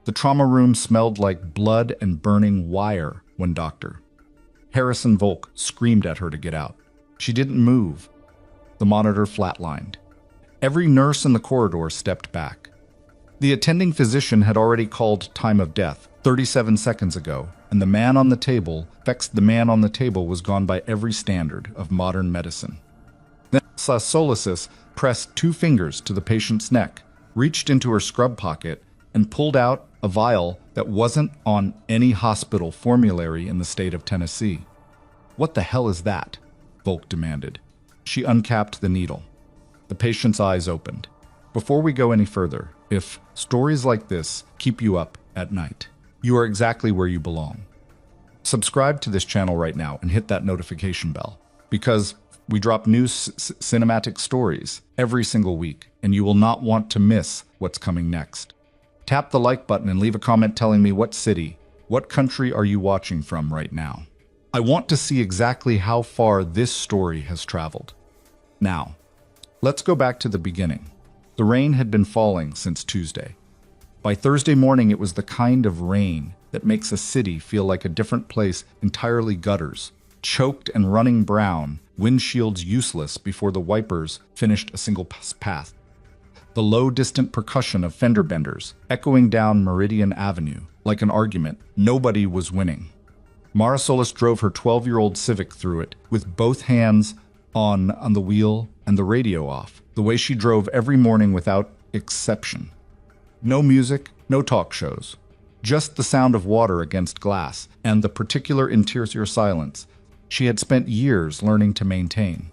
The trauma room smelled like blood and burning wire when Dr. Harrison Volk screamed at her to get out. She didn't move. The monitor flatlined. Every nurse in the corridor stepped back. The attending physician had already called time of death 37 seconds ago, and the man on the table was gone by every standard of modern medicine. Then Solis pressed 2 fingers to the patient's neck, reached into her scrub pocket, and pulled out a vial that wasn't on any hospital formulary in the state of Tennessee. "What the hell is that?" Volk demanded. She uncapped the needle. The patient's eyes opened. "Before we go any further, if stories like this keep you up at night, you are exactly where you belong. Subscribe to this channel right now and hit that notification bell, because we drop new cinematic stories every single week, and you will not want to miss what's coming next. Tap the like button and leave a comment telling me what city, what country are you watching from right now. I want to see exactly how far this story has traveled. Now, let's go back to the beginning. The rain had been falling since Tuesday. By Thursday morning, it was the kind of rain that makes a city feel like a different place, entirely gutters, choked and running brown, windshields useless before the wipers finished a single path. The low, distant percussion of fender benders echoing down Meridian Avenue like an argument. Nobody was winning. Mara Solis drove her 12-year-old Civic through it with both hands on the wheel and the radio off, the way she drove every morning without exception. No music, no talk shows, just the sound of water against glass and the particular interior silence she had spent years learning to maintain.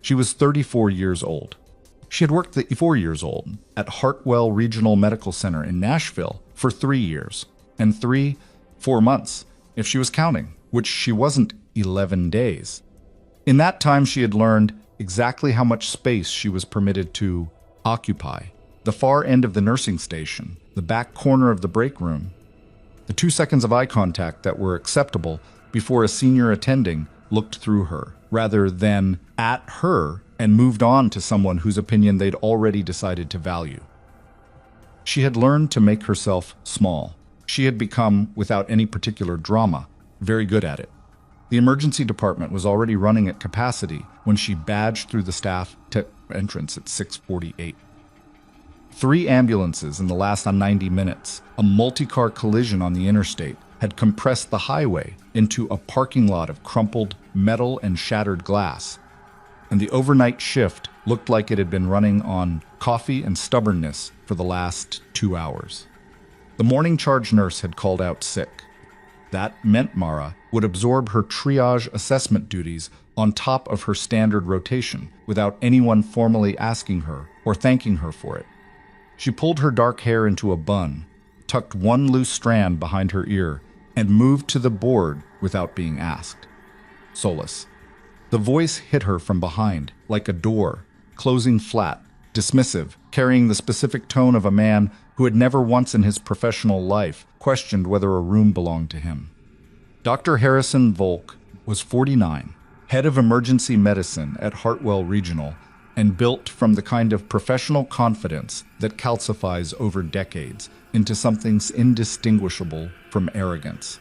She was 34 years old. She had worked at 4 years old at Hartwell Regional Medical Center in Nashville for 3 years, and 4 months, if she was counting, which she wasn't 11 days. In that time, she had learned exactly how much space she was permitted to occupy. The far end of the nursing station, the back corner of the break room, the 2 seconds of eye contact that were acceptable before a senior attending looked through her, rather than at her, and moved on to someone whose opinion they'd already decided to value. She had learned to make herself small. She had become, without any particular drama, very good at it. The emergency department was already running at capacity when she badged through the staff entrance at 6:48. 3 ambulances in the last 90 minutes, a multi-car collision on the interstate, had compressed the highway into a parking lot of crumpled metal and shattered glass, and the overnight shift looked like it had been running on coffee and stubbornness for the last 2 hours. The morning charge nurse had called out sick. That meant Mara would absorb her triage assessment duties on top of her standard rotation without anyone formally asking her or thanking her for it. She pulled her dark hair into a bun, tucked one loose strand behind her ear, and moved to the board without being asked. Solis. The voice hit her from behind, like a door, closing flat, dismissive, carrying the specific tone of a man who had never once in his professional life questioned whether a room belonged to him. Dr. Harrison Volk was 49, head of emergency medicine at Hartwell Regional, and built from the kind of professional confidence that calcifies over decades into something indistinguishable from arrogance.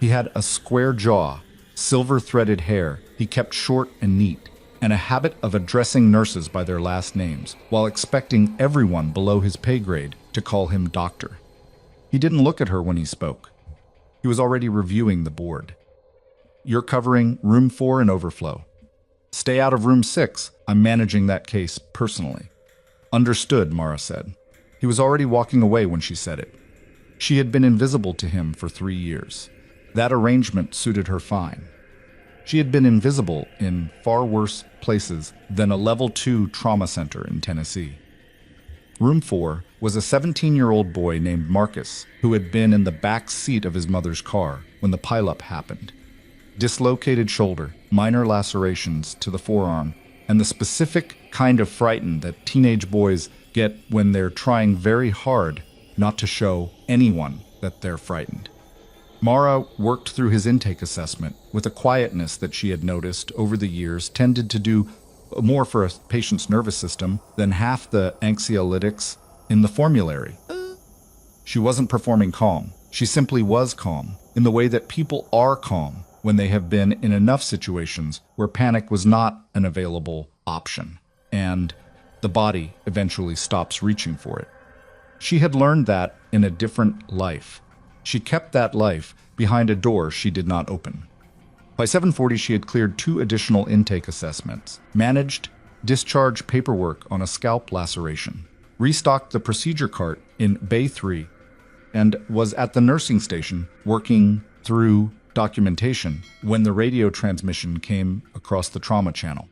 He had a square jaw, silver-threaded hair he kept short and neat, and a habit of addressing nurses by their last names, while expecting everyone below his pay grade to call him doctor. He didn't look at her when he spoke. He was already reviewing the board. "You're covering room 4 and overflow. Stay out of room 6. I'm managing that case personally." "Understood," Mara said. He was already walking away when she said it. She had been invisible to him for 3 years. That arrangement suited her fine. She had been invisible in far worse places than a level 2 trauma center in Tennessee. Room 4 was a 17-year-old boy named Marcus who had been in the back seat of his mother's car when the pileup happened. Dislocated shoulder, minor lacerations to the forearm, and the specific kind of frightened that teenage boys get when they're trying very hard not to show anyone that they're frightened. Mara worked through his intake assessment with a quietness that she had noticed over the years tended to do more for a patient's nervous system than half the anxiolytics in the formulary. She wasn't performing calm. She simply was calm, in the way that people are calm when they have been in enough situations where panic was not an available option, and the body eventually stops reaching for it. She had learned that in a different life. She kept that life behind a door she did not open. By 7:40, she had cleared 2 additional intake assessments, managed discharge paperwork on a scalp laceration, restocked the procedure cart in Bay 3, and was at the nursing station working through documentation when the radio transmission came across the trauma channel.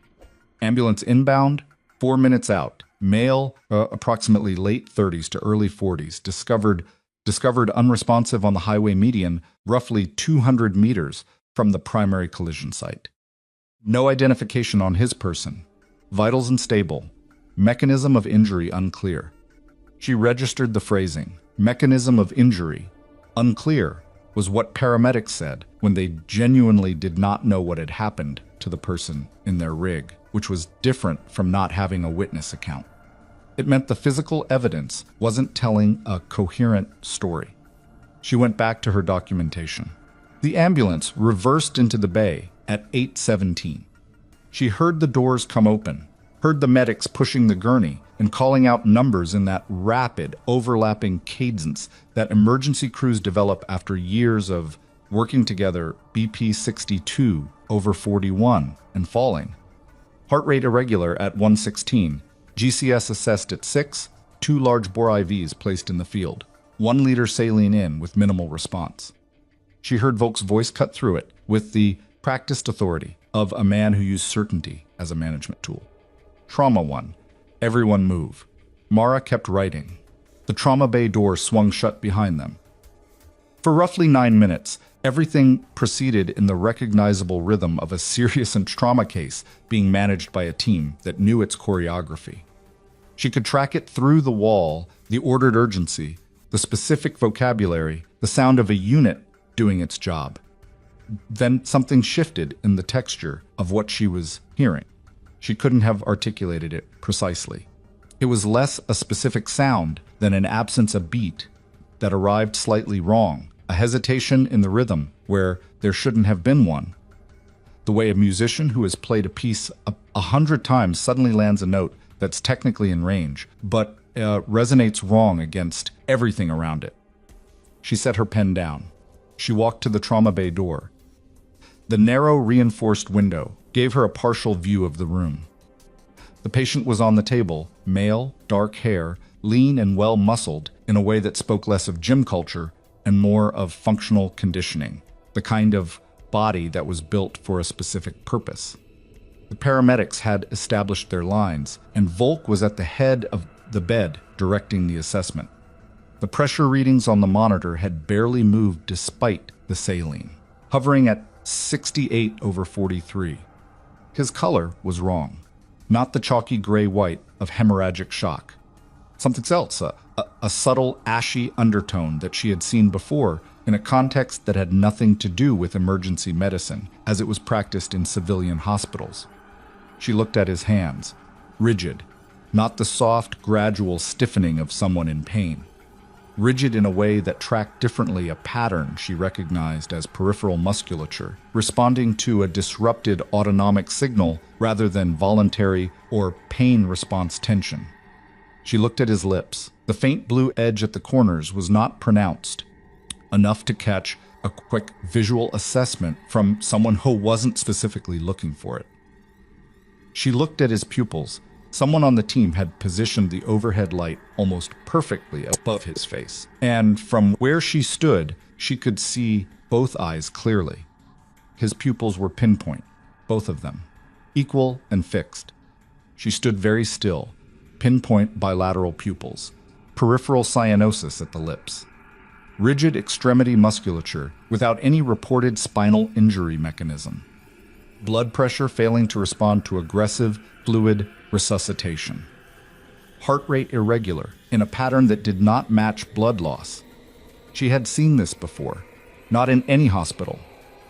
Ambulance inbound, 4 minutes out. Male, approximately late 30s to early 40s, discovered unresponsive on the highway median, roughly 200 meters from the primary collision site. No identification on his person. Vitals unstable. Mechanism of injury unclear. She registered the phrasing, mechanism of injury unclear, was what paramedics said when they genuinely did not know what had happened to the person in their rig, which was different from not having a witness account. It meant the physical evidence wasn't telling a coherent story. She went back to her documentation. The ambulance reversed into the bay at 8:17. She heard the doors come open, heard the medics pushing the gurney and calling out numbers in that rapid, overlapping cadence that emergency crews develop after years of working together, BP 62 over 41 and falling. Heart rate irregular at 116. GCS assessed at 6, 2 large bore IVs placed in the field, 1 liter saline in with minimal response. She heard Volk's voice cut through it with the practiced authority of a man who used certainty as a management tool. Trauma 1. Everyone move. Mara kept writing. The trauma bay door swung shut behind them. For roughly 9 minutes, everything proceeded in the recognizable rhythm of a serious and trauma case being managed by a team that knew its choreography. She could track it through the wall, the ordered urgency, the specific vocabulary, the sound of a unit doing its job. Then something shifted in the texture of what she was hearing. She couldn't have articulated it precisely. It was less a specific sound than an absence of beat that arrived slightly wrong, a hesitation in the rhythm where there shouldn't have been one. The way a musician who has played a piece 100 times suddenly lands a note that's technically in range, but resonates wrong against everything around it. She set her pen down. She walked to the trauma bay door. The narrow, reinforced window gave her a partial view of the room. The patient was on the table, male, dark hair, lean and well-muscled in a way that spoke less of gym culture and more of functional conditioning, the kind of body that was built for a specific purpose. The paramedics had established their lines, and Volk was at the head of the bed directing the assessment. The pressure readings on the monitor had barely moved despite the saline, hovering at 68 over 43. His color was wrong, not the chalky gray-white of hemorrhagic shock. Something else, a subtle, ashy undertone that she had seen before in a context that had nothing to do with emergency medicine, as it was practiced in civilian hospitals. She looked at his hands, rigid, not the soft, gradual stiffening of someone in pain. Rigid in a way that tracked differently a pattern she recognized as peripheral musculature, responding to a disrupted autonomic signal rather than voluntary or pain response tension. She looked at his lips. The faint blue edge at the corners was not pronounced, enough to catch a quick visual assessment from someone who wasn't specifically looking for it. She looked at his pupils. Someone on the team had positioned the overhead light almost perfectly above his face, and from where she stood, she could see both eyes clearly. His pupils were pinpoint, both of them, equal and fixed. She stood very still, pinpoint bilateral pupils, peripheral cyanosis at the lips, rigid extremity musculature without any reported spinal injury mechanism, blood pressure failing to respond to aggressive, fluid resuscitation, heart rate irregular in a pattern that did not match blood loss. She had seen this before, not in any hospital,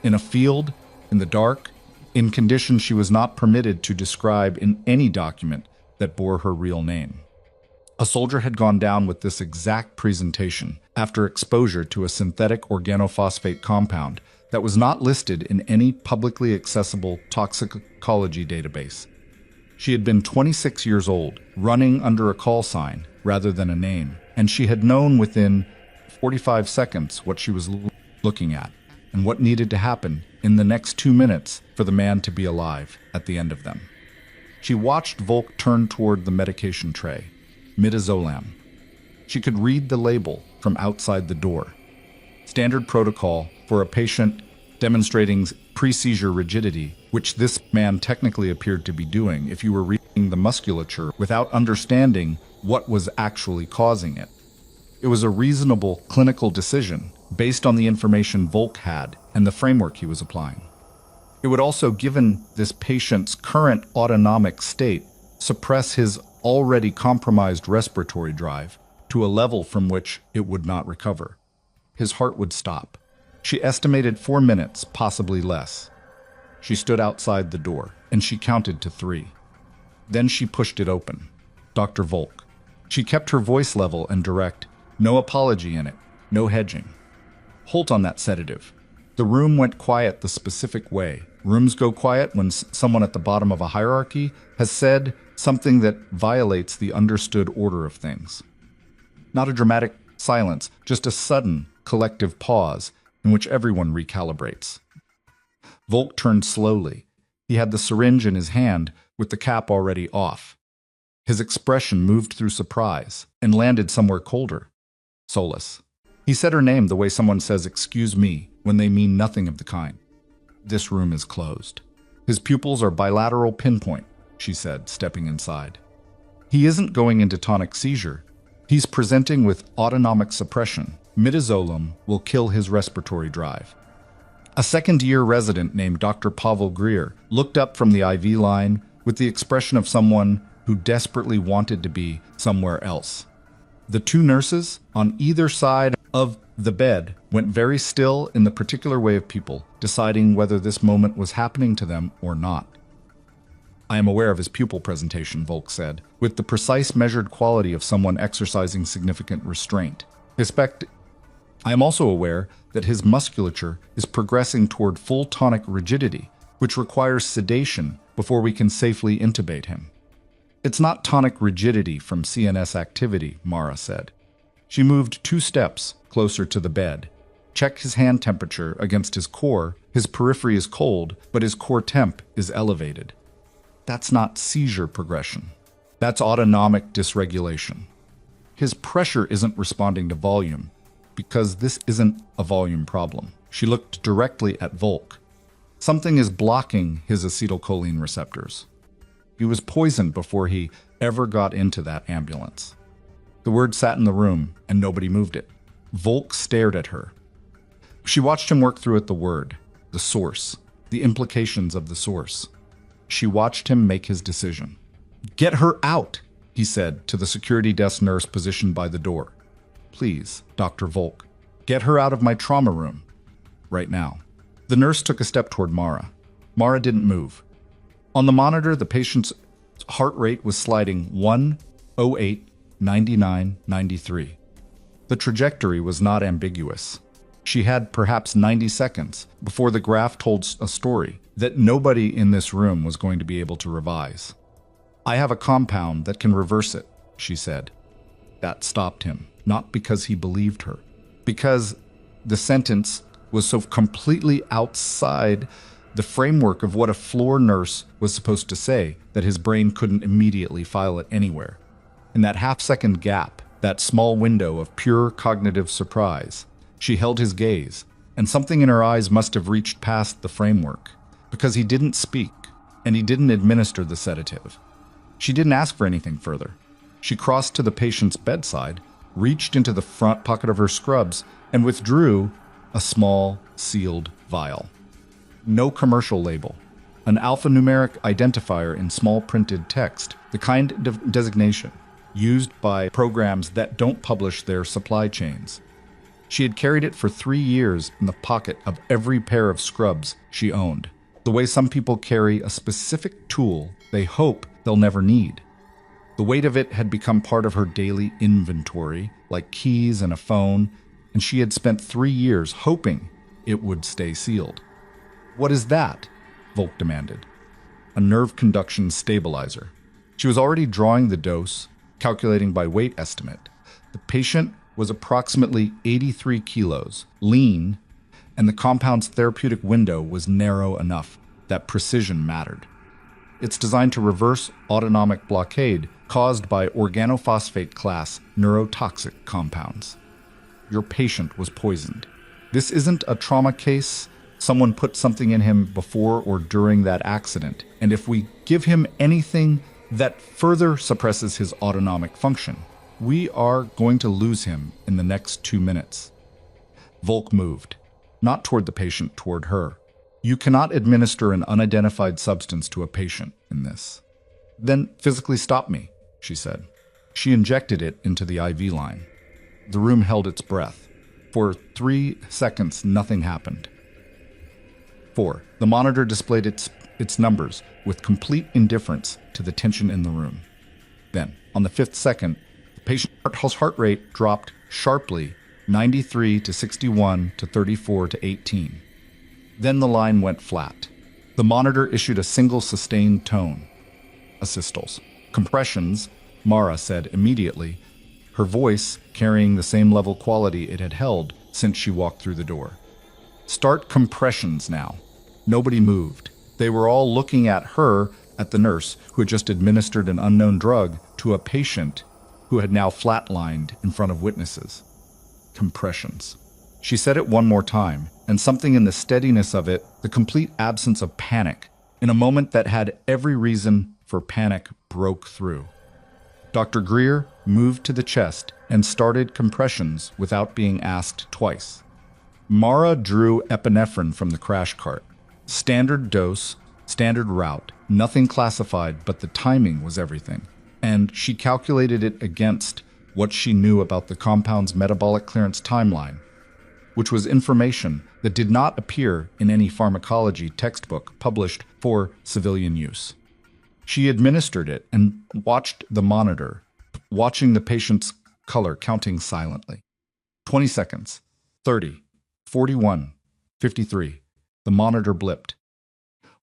in a field, in the dark, in conditions she was not permitted to describe in any document that bore her real name. A soldier had gone down with this exact presentation after exposure to a synthetic organophosphate compound that was not listed in any publicly accessible toxicology database. She had been 26 years old, running under a call sign rather than a name, and she had known within 45 seconds what she was looking at and what needed to happen in the next 2 minutes for the man to be alive at the end of them. She watched Volk turn toward the medication tray, midazolam. She could read the label from outside the door. Standard protocol for a patient demonstrating pre-seizure rigidity, which this man technically appeared to be doing if you were reading the musculature without understanding what was actually causing it. It was a reasonable clinical decision based on the information Volk had and the framework he was applying. It would also, given this patient's current autonomic state, suppress his already compromised respiratory drive to a level from which it would not recover. His heart would stop. She estimated 4 minutes, possibly less. She stood outside the door, and she counted to 3. Then she pushed it open. Dr. Volk. She kept her voice level and direct, no apology in it, no hedging. Halt on that sedative. The room went quiet the specific way. Rooms go quiet when someone at the bottom of a hierarchy has said something that violates the understood order of things. Not a dramatic silence, just a sudden, collective pause in which everyone recalibrates. Volk turned slowly. He had the syringe in his hand with the cap already off. His expression moved through surprise and landed somewhere colder. Solace. He said her name the way someone says "excuse me" when they mean nothing of the kind. This room is closed. His pupils are bilateral pinpoint, she said, stepping inside. He isn't going into tonic seizure. He's presenting with autonomic suppression. Midazolam will kill his respiratory drive. A second-year resident named Dr. Pavel Greer looked up from the IV line with the expression of someone who desperately wanted to be somewhere else. The 2 nurses on either side of the bed went very still in the particular way of people, deciding whether this moment was happening to them or not. I am aware of his pupil presentation, Volk said, with the precise measured quality of someone exercising significant restraint. I am also aware that his musculature is progressing toward full tonic rigidity, which requires sedation before we can safely intubate him. It's not tonic rigidity from CNS activity, Mara said. She moved 2 steps closer to the bed. Check his hand temperature against his core. His periphery is cold, but his core temp is elevated. That's not seizure progression. That's autonomic dysregulation. His pressure isn't responding to volume, because this isn't a volume problem. She looked directly at Volk. Something is blocking his acetylcholine receptors. He was poisoned before he ever got into that ambulance. The word sat in the room, and nobody moved it. Volk stared at her. She watched him work through it, the word, the source, the implications of the source. She watched him make his decision. "Get her out," he said to the security desk nurse positioned by the door. "Please, Dr. Volk, get her out of my trauma room. Right now." The nurse took a step toward Mara. Mara didn't move. On the monitor, the patient's heart rate was sliding 108, 99, 93. The trajectory was not ambiguous. She had perhaps 90 seconds before the graph told a story that nobody in this room was going to be able to revise. "I have a compound that can reverse it," she said. That stopped him, not because he believed her, because the sentence was so completely outside the framework of what a floor nurse was supposed to say that his brain couldn't immediately file it anywhere. In that half-second gap, that small window of pure cognitive surprise, she held his gaze, and something in her eyes must have reached past the framework, because he didn't speak, and he didn't administer the sedative. She didn't ask for anything further. She crossed to the patient's bedside, reached into the front pocket of her scrubs, and withdrew a small, sealed vial. No commercial label. An alphanumeric identifier in small printed text, the kind of designation used by programs that don't publish their supply chains. She had carried it for 3 years in the pocket of every pair of scrubs she owned, the way some people carry a specific tool they hope they'll never need. The weight of it had become part of her daily inventory, like keys and a phone, and she had spent 3 years hoping it would stay sealed. "What is that?" Volk demanded. "A nerve conduction stabilizer." She was already drawing the dose, calculating by weight estimate. The patient was approximately 83 kilos, lean, and the compound's therapeutic window was narrow enough that precision mattered. It's designed to reverse autonomic blockade caused by organophosphate class neurotoxic compounds. Your patient was poisoned. This isn't a trauma case. Someone put something in him before or during that accident, and if we give him anything that further suppresses his autonomic function, we are going to lose him in the next 2 minutes. Volk moved, not toward the patient, toward her. You cannot administer an unidentified substance to a patient in this. "Then physically stop me," she said. She injected it into the IV line. The room held its breath. For 3 seconds, nothing happened. 4. The monitor displayed its numbers with complete indifference to the tension in the room. Then, on the 5th second, the patient's heart rate dropped sharply, 93 to 61 to 34 to 18. Then the line went flat. The monitor issued a single sustained tone. Asystoles. Compressions, Mara said immediately, her voice carrying the same level quality it had held since she walked through the door. "Start compressions now." Nobody moved. They were all looking at her, at the nurse, who had just administered an unknown drug to a patient who had now flatlined in front of witnesses. Compressions. She said it one more time, and something in the steadiness of it, the complete absence of panic, in a moment that had every reason for panic, broke through. Dr. Greer moved to the chest and started compressions without being asked twice. Mara drew epinephrine from the crash cart. Standard dose, standard route, nothing classified, but the timing was everything. And she calculated it against what she knew about the compound's metabolic clearance timeline, which was information that did not appear in any pharmacology textbook published for civilian use. She administered it and watched the monitor, watching the patient's color counting silently. 20 seconds, 30, 41, 53. The monitor blipped.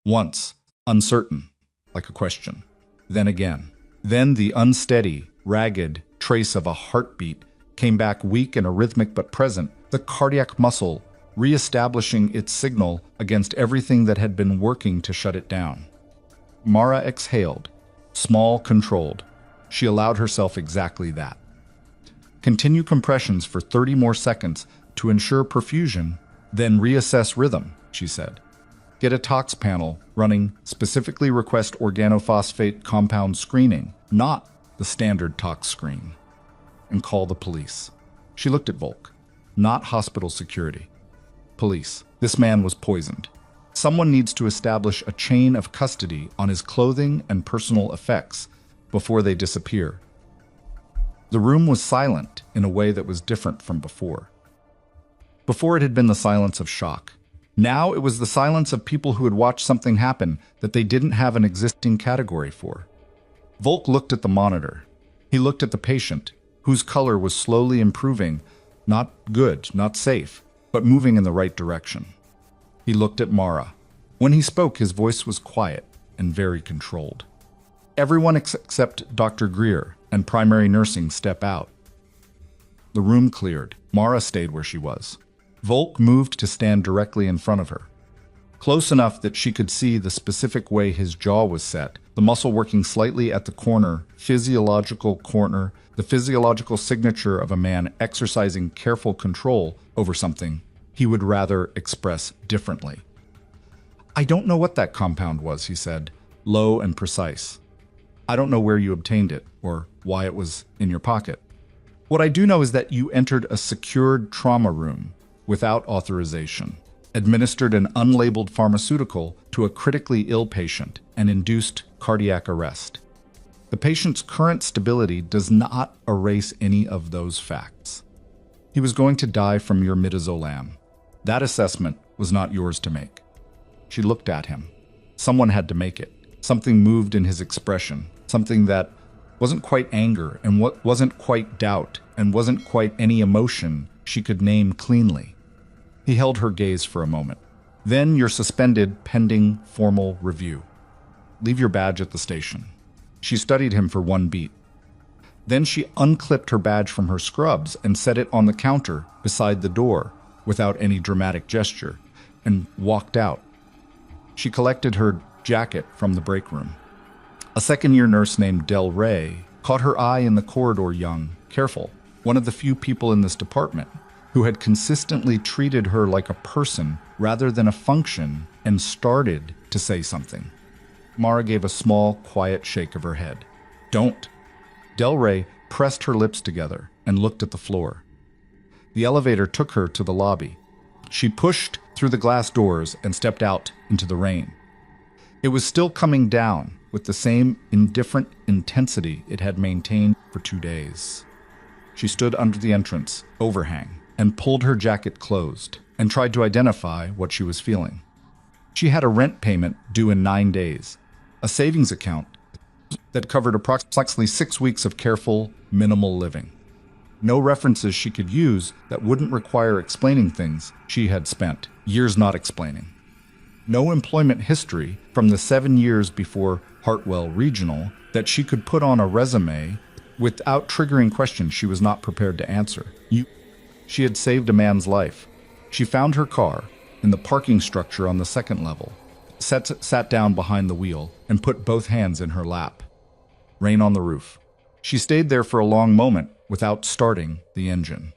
Once, uncertain, like a question. Then again. Then the unsteady, ragged trace of a heartbeat came back, weak and arrhythmic but present, the cardiac muscle reestablishing its signal against everything that had been working to shut it down. Mara exhaled, small, controlled. She allowed herself exactly that. Continue compressions for 30 more seconds to ensure perfusion, then reassess rhythm, she said. Get a tox panel running, specifically request organophosphate compound screening, not the standard tox screen, and call the police. She looked at Volk. Not hospital security. Police. This man was poisoned. Someone needs to establish a chain of custody on his clothing and personal effects before they disappear. The room was silent in a way that was different from before. Before it had been the silence of shock. Now it was the silence of people who had watched something happen that they didn't have an existing category for. Volk looked at the monitor. He looked at the patient, whose color was slowly improving, not good, not safe, but moving in the right direction. He looked at Mara. When he spoke, his voice was quiet and very controlled. Everyone except Dr. Greer and primary nursing step out. The room cleared. Mara stayed where she was. Volk moved to stand directly in front of her, close enough that she could see the specific way his jaw was set, the muscle working slightly at the corner, the physiological signature of a man exercising careful control over something he would rather express differently. "I don't know what that compound was," he said, low and precise. "I don't know where you obtained it or why it was in your pocket. What I do know is that you entered a secured trauma room without authorization, administered an unlabeled pharmaceutical to a critically ill patient, and induced cardiac arrest. The patient's current stability does not erase any of those facts. He was going to die from your midazolam. That assessment was not yours to make." She looked at him. Someone had to make it. Something moved in his expression, something that Wasn't quite anger, and wasn't quite doubt, and wasn't quite any emotion she could name cleanly. He held her gaze for a moment. Then you're suspended pending formal review. Leave your badge at the station. She studied him for one beat. Then she unclipped her badge from her scrubs and set it on the counter beside the door without any dramatic gesture and walked out. She collected her jacket from the break room. A second-year nurse named Del Rey caught her eye in the corridor. Young, careful, one of the few people in this department who had consistently treated her like a person rather than a function, and started to say something. Mara gave a small, quiet shake of her head. Don't. Del Rey pressed her lips together and looked at the floor. The elevator took her to the lobby. She pushed through the glass doors and stepped out into the rain. It was still coming down with the same indifferent intensity it had maintained for 2 days. She stood under the entrance overhang and pulled her jacket closed and tried to identify what she was feeling. She had a rent payment due in 9 days, a savings account that covered approximately 6 weeks of careful, minimal living. No references she could use that wouldn't require explaining things she had spent years not explaining. No employment history from the 7 years before Hartwell Regional that she could put on a resume without triggering questions she was not prepared to answer. She had saved a man's life. She found her car in the parking structure on the second level, sat down behind the wheel, and put both hands in her lap. Rain on the roof. She stayed there for a long moment without starting the engine.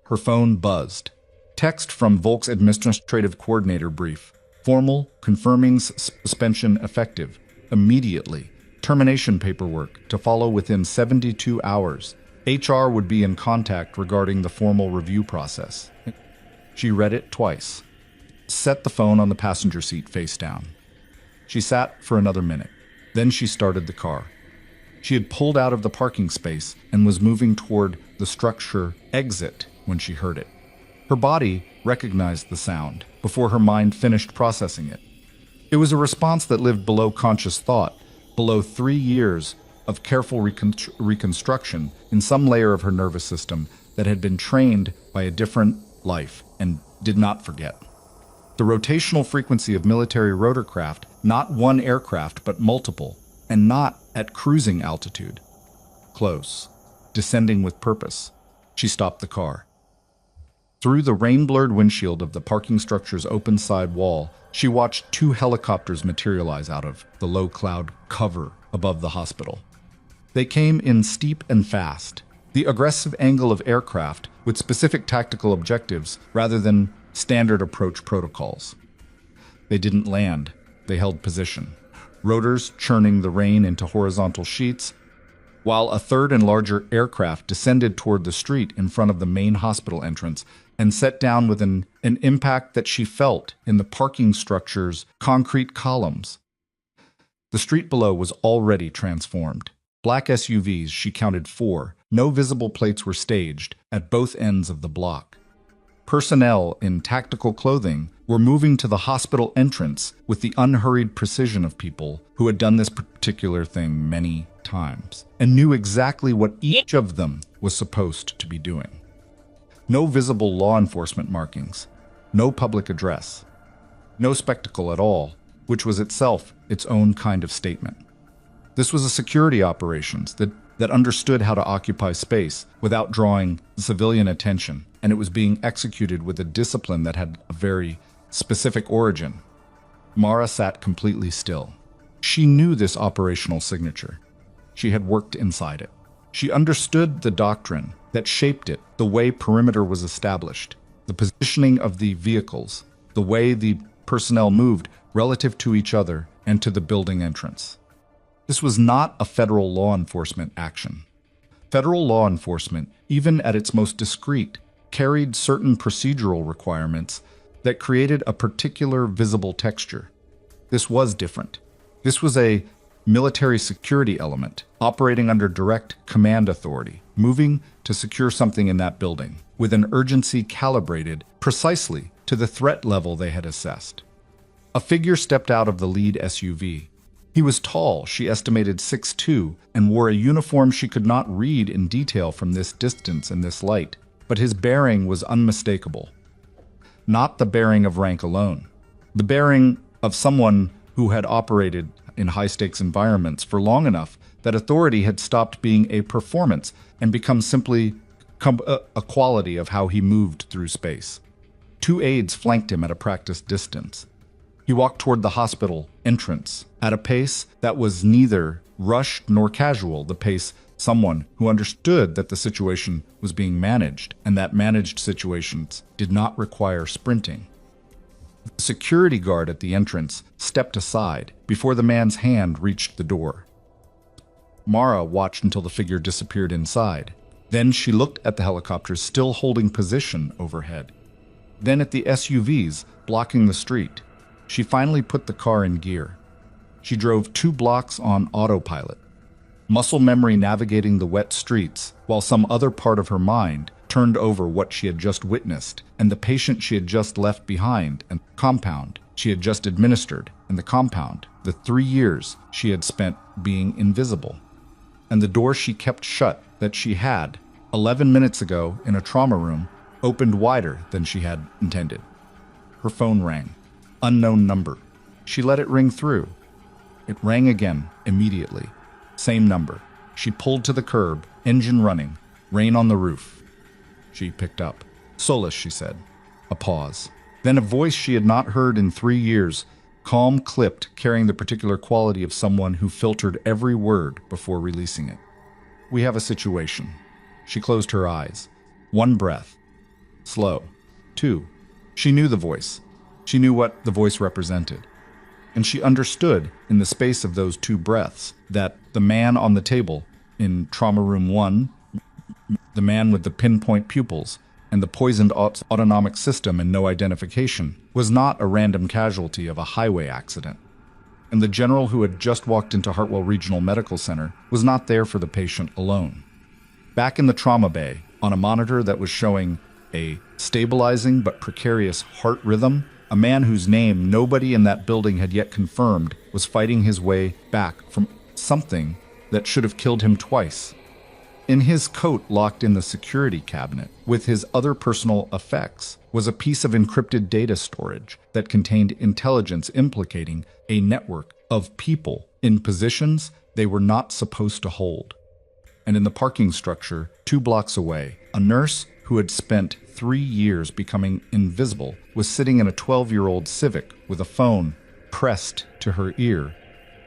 Her phone buzzed. Text from Volk's administrative coordinator brief. Formal, confirming suspension effective. Immediately. Termination paperwork to follow within 72 hours. HR would be in contact regarding the formal review process. She read it twice. Set the phone on the passenger seat face down. She sat for another minute. Then she started the car. She had pulled out of the parking space and was moving toward the structure exit when she heard it. Her body recognized the sound before her mind finished processing it. It was a response that lived below conscious thought, below 3 years of careful reconstruction in some layer of her nervous system that had been trained by a different life and did not forget. The rotational frequency of military rotorcraft, not one aircraft but multiple, and not at cruising altitude. Close, descending with purpose. She stopped the car. Through the rain-blurred windshield of the parking structure's open side wall, she watched 2 helicopters materialize out of the low cloud cover above the hospital. They came in steep and fast, the aggressive angle of aircraft with specific tactical objectives rather than standard approach protocols. They didn't land, they held position, rotors churning the rain into horizontal sheets, while a third and larger aircraft descended toward the street in front of the main hospital entrance and set down with an impact that she felt in the parking structure's concrete columns. The street below was already transformed. Black SUVs, she counted 4, no visible plates were staged at both ends of the block. Personnel in tactical clothing were moving to the hospital entrance with the unhurried precision of people who had done this particular thing many times and knew exactly what each of them was supposed to be doing. No visible law enforcement markings, no public address, no spectacle at all, which was itself its own kind of statement. This was a security operations that understood how to occupy space without drawing civilian attention, and it was being executed with a discipline that had a very specific origin. Mara sat completely still. She knew this operational signature. She had worked inside it. She understood the doctrine that shaped it, the way perimeter was established, the positioning of the vehicles, the way the personnel moved relative to each other and to the building entrance. This was not a federal law enforcement action. Federal law enforcement, even at its most discreet, carried certain procedural requirements that created a particular visible texture. This was different. This was a military security element operating under direct command authority, moving to secure something in that building with an urgency calibrated precisely to the threat level they had assessed. A figure stepped out of the lead SUV. He was tall, she estimated 6'2", and wore a uniform she could not read in detail from this distance and this light, but his bearing was unmistakable. Not the bearing of rank alone. The bearing of someone who had operated in high-stakes environments for long enough that authority had stopped being a performance and become simply a quality of how he moved through space. 2 aides flanked him at a practiced distance. He walked toward the hospital entrance at a pace that was neither rushed nor casual, the pace someone who understood that the situation was being managed and that managed situations did not require sprinting. The security guard at the entrance stepped aside before the man's hand reached the door. Mara watched until the figure disappeared inside. Then she looked at the helicopters still holding position overhead. Then at the SUVs blocking the street. She finally put the car in gear. She drove 2 blocks on autopilot, muscle memory navigating the wet streets, while some other part of her mind turned over what she had just witnessed, and the patient she had just left behind, and the compound she had just administered, and the compound, the 3 years she had spent being invisible, and the door she kept shut that she had, 11 minutes ago in a trauma room, opened wider than she had intended. Her phone rang. Unknown number. She let it ring through. It rang again, immediately. Same number. She pulled to the curb, engine running, rain on the roof. She picked up. Solace, she said. A pause. Then a voice she had not heard in 3 years, calm, clipped, carrying the particular quality of someone who filtered every word before releasing it. We have a situation. She closed her eyes. 1 breath. Slow. 2. She knew the voice. She knew what the voice represented. And she understood, in the space of those 2 breaths, that the man on the table in Trauma Room 1, the man with the pinpoint pupils, and the poisoned autonomic system and no identification, was not a random casualty of a highway accident. And the general who had just walked into Hartwell Regional Medical Center was not there for the patient alone. Back in the trauma bay, on a monitor that was showing a stabilizing but precarious heart rhythm, a man whose name nobody in that building had yet confirmed was fighting his way back from something that should have killed him twice. In his coat locked in the security cabinet, with his other personal effects, was a piece of encrypted data storage that contained intelligence implicating a network of people in positions they were not supposed to hold. And in the parking structure, 2 blocks away, a nurse who had spent 3 years becoming invisible was sitting in a 12-year-old Civic with a phone pressed to her ear,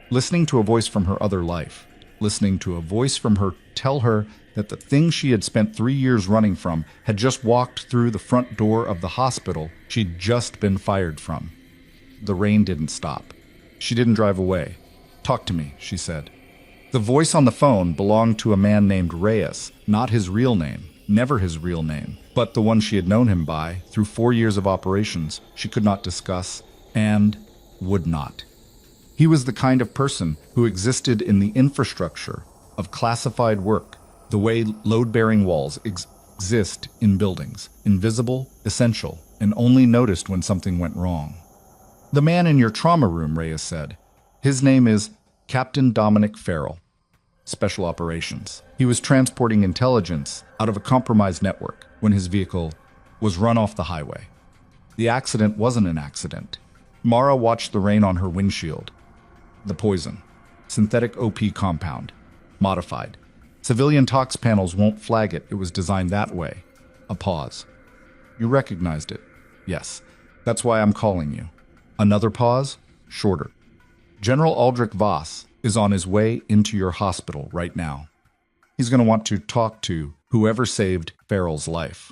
listening to a voice from her other life, listening to a voice from her tell her that the thing she had spent 3 years running from had just walked through the front door of the hospital she'd just been fired from. The rain didn't stop. She didn't drive away. "Talk to me," she said. The voice on the phone belonged to a man named Reyes, not his real name, never his real name, but the one she had known him by through 4 years of operations she could not discuss and would not. He was the kind of person who existed in the infrastructure of classified work, the way load-bearing walls exist in buildings, invisible, essential, and only noticed when something went wrong. "The man in your trauma room," Reyes said. "His name is Captain Dominic Farrell. Special Operations. He was transporting intelligence out of a compromised network when his vehicle was run off the highway. The accident wasn't an accident." Mara watched the rain on her windshield. The poison. Synthetic OP compound. Modified. Civilian tox panels won't flag it. It was designed that way. A pause. "You recognized it?" "Yes. That's why I'm calling you." Another pause. Shorter. "General Aldrich Voss is on his way into your hospital right now. He's going to want to talk to whoever saved Farrell's life."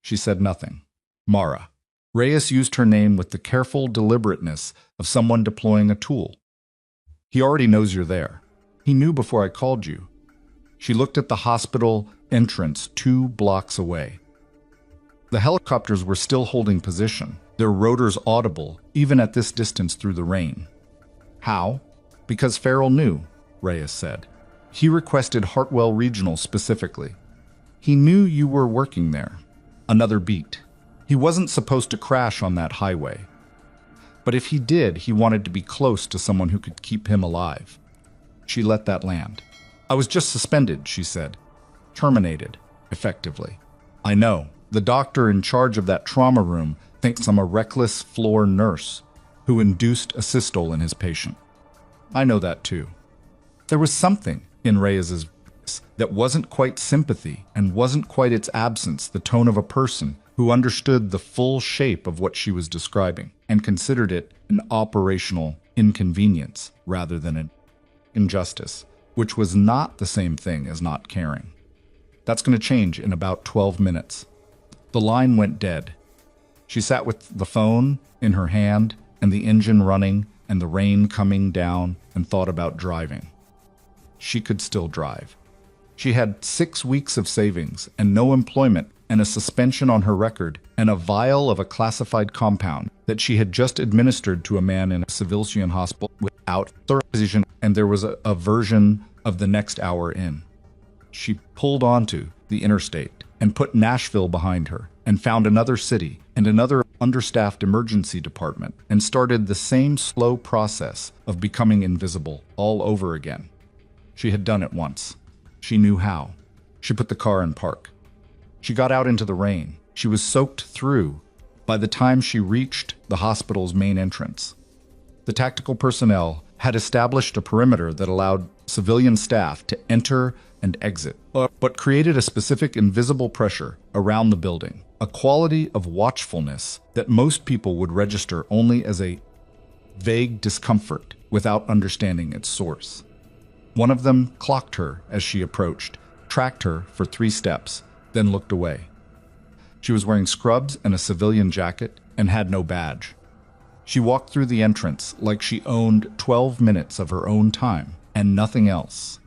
She said nothing. Mara. Reyes used her name with the careful deliberateness of someone deploying a tool. "He already knows you're there. He knew before I called you." She looked at the hospital entrance 2 blocks away. The helicopters were still holding position, their rotors audible even at this distance through the rain. "How?" "Because Farrell knew," Reyes said. "He requested Hartwell Regional specifically. He knew you were working there." Another beat. "He wasn't supposed to crash on that highway." But if he did, he wanted to be close to someone who could keep him alive. She let that land. I was just suspended, she said. Terminated, effectively. I know. The doctor in charge of that trauma room thinks I'm a reckless floor nurse who induced a systole in his patient. I know that too. There was something in Reyes's voice that wasn't quite sympathy and wasn't quite its absence, the tone of a person who understood the full shape of what she was describing and considered it an operational inconvenience rather than an injustice, which was not the same thing as not caring. That's going to change in about 12 minutes. The line went dead. She sat with the phone in her hand and the engine running and the rain coming down and thought about driving. She could still drive. She had 6 weeks of savings and no employment and a suspension on her record and a vial of a classified compound that she had just administered to a man in a civilian hospital without authorization, and there was a version of the next hour in. She pulled onto the interstate and put Nashville behind her and found another city and another understaffed emergency department and started the same slow process of becoming invisible all over again. She had done it once. She knew how. She put the car in park. She got out into the rain. She was soaked through by the time she reached the hospital's main entrance. The tactical personnel had established a perimeter that allowed civilian staff to enter and exit, but created a specific invisible pressure around the building, a quality of watchfulness that most people would register only as a vague discomfort without understanding its source. One of them clocked her as she approached, tracked her for 3 steps, then looked away. She was wearing scrubs and a civilian jacket and had no badge. She walked through the entrance like she owned 12 minutes of her own time and nothing else.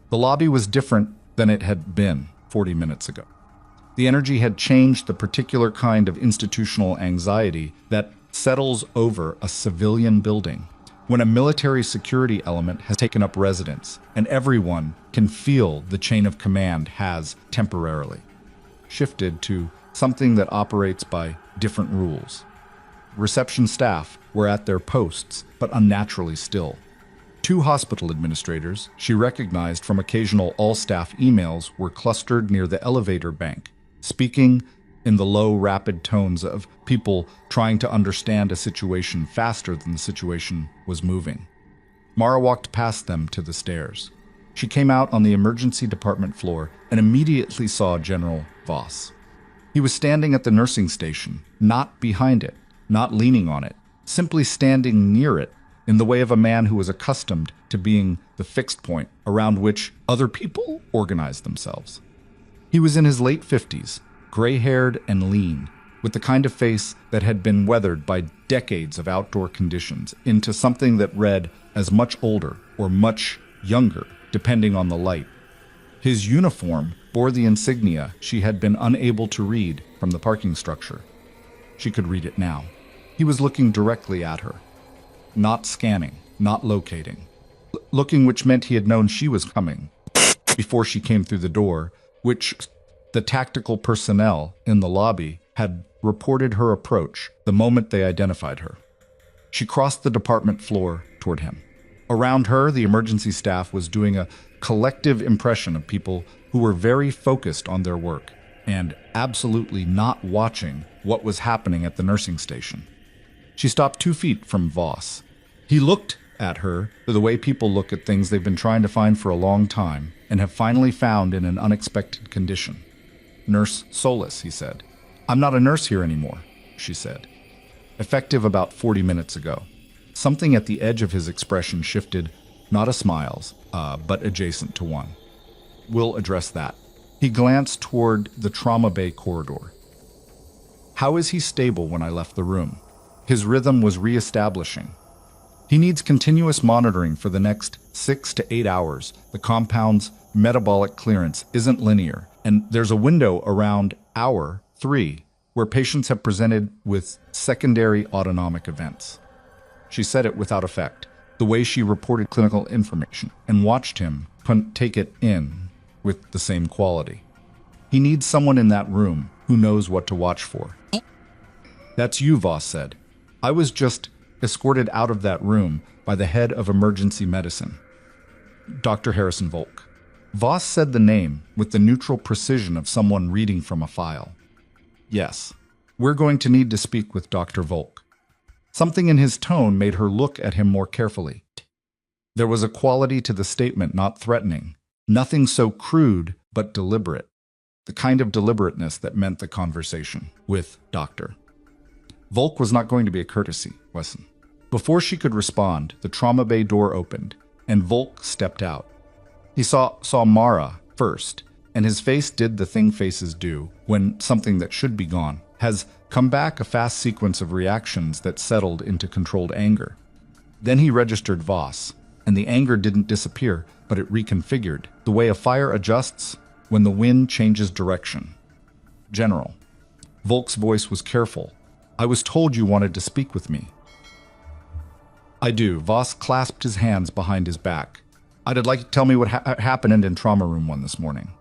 The lobby was different than it had been 40 minutes ago. The energy had changed the particular kind of institutional anxiety that settles over a civilian building when a military security element has taken up residence and everyone can feel the chain of command has temporarily shifted to something that operates by different rules. Reception staff were at their posts, but unnaturally still. 2 hospital administrators she recognized from occasional all-staff emails were clustered near the elevator bank, speaking in the low, rapid tones of people trying to understand a situation faster than the situation was moving. Mara walked past them to the stairs. She came out on the emergency department floor and immediately saw General Voss. He was standing at the nursing station, not behind it, not leaning on it, simply standing near it in the way of a man who was accustomed to being the fixed point around which other people organized themselves. He was in his late 50s, gray-haired and lean, with the kind of face that had been weathered by decades of outdoor conditions into something that read as much older or much younger, depending on the light. His uniform bore the insignia she had been unable to read from the parking structure. She could read it now. He was looking directly at her. Not scanning, not locating. Looking, which meant he had known she was coming before she came through the door, which the tactical personnel in the lobby had reported her approach the moment they identified her. She crossed the department floor toward him. Around her, the emergency staff was doing a collective impression of people who were very focused on their work and absolutely not watching what was happening at the nursing station. She stopped 2 feet from Voss. He looked at her the way people look at things they've been trying to find for a long time and have finally found in an unexpected condition. "Nurse Solis," he said. "I'm not a nurse here anymore," she said. Effective about 40 minutes ago. Something at the edge of his expression shifted, not a smile's, but adjacent to one. "We'll address that." He glanced toward the trauma bay corridor. "How is he stable when I left the room?" His rhythm was reestablishing. "He needs continuous monitoring for the next 6 to 8 hours. The compound's metabolic clearance isn't linear, and there's a window around hour 3 where patients have presented with secondary autonomic events." She said it without effect, the way she reported clinical information, and watched him take it in with the same quality. "He needs someone in that room who knows what to watch for." "That's you," Voss said. "I was just escorted out of that room by the head of emergency medicine, Dr. Harrison Volk. Voss said the name with the neutral precision of someone reading from a file. Yes, we're going to need to speak with Dr. Volk. Something in his tone made her look at him more carefully. There was a quality to the statement not threatening, nothing so crude but deliberate, the kind of deliberateness that meant the conversation with Dr. Volk was not going to be a courtesy, Wesson. Before she could respond, the trauma bay door opened, and Volk stepped out. He saw Mara first, and his face did the thing faces do when something that should be gone has come back, a fast sequence of reactions that settled into controlled anger. Then he registered Voss, and the anger didn't disappear, but it reconfigured, the way a fire adjusts when the wind changes direction. General. Volk's voice was careful. I was told you wanted to speak with me. I do. Voss clasped his hands behind his back. I'd like you to tell me what happened in Trauma Room 1 this morning.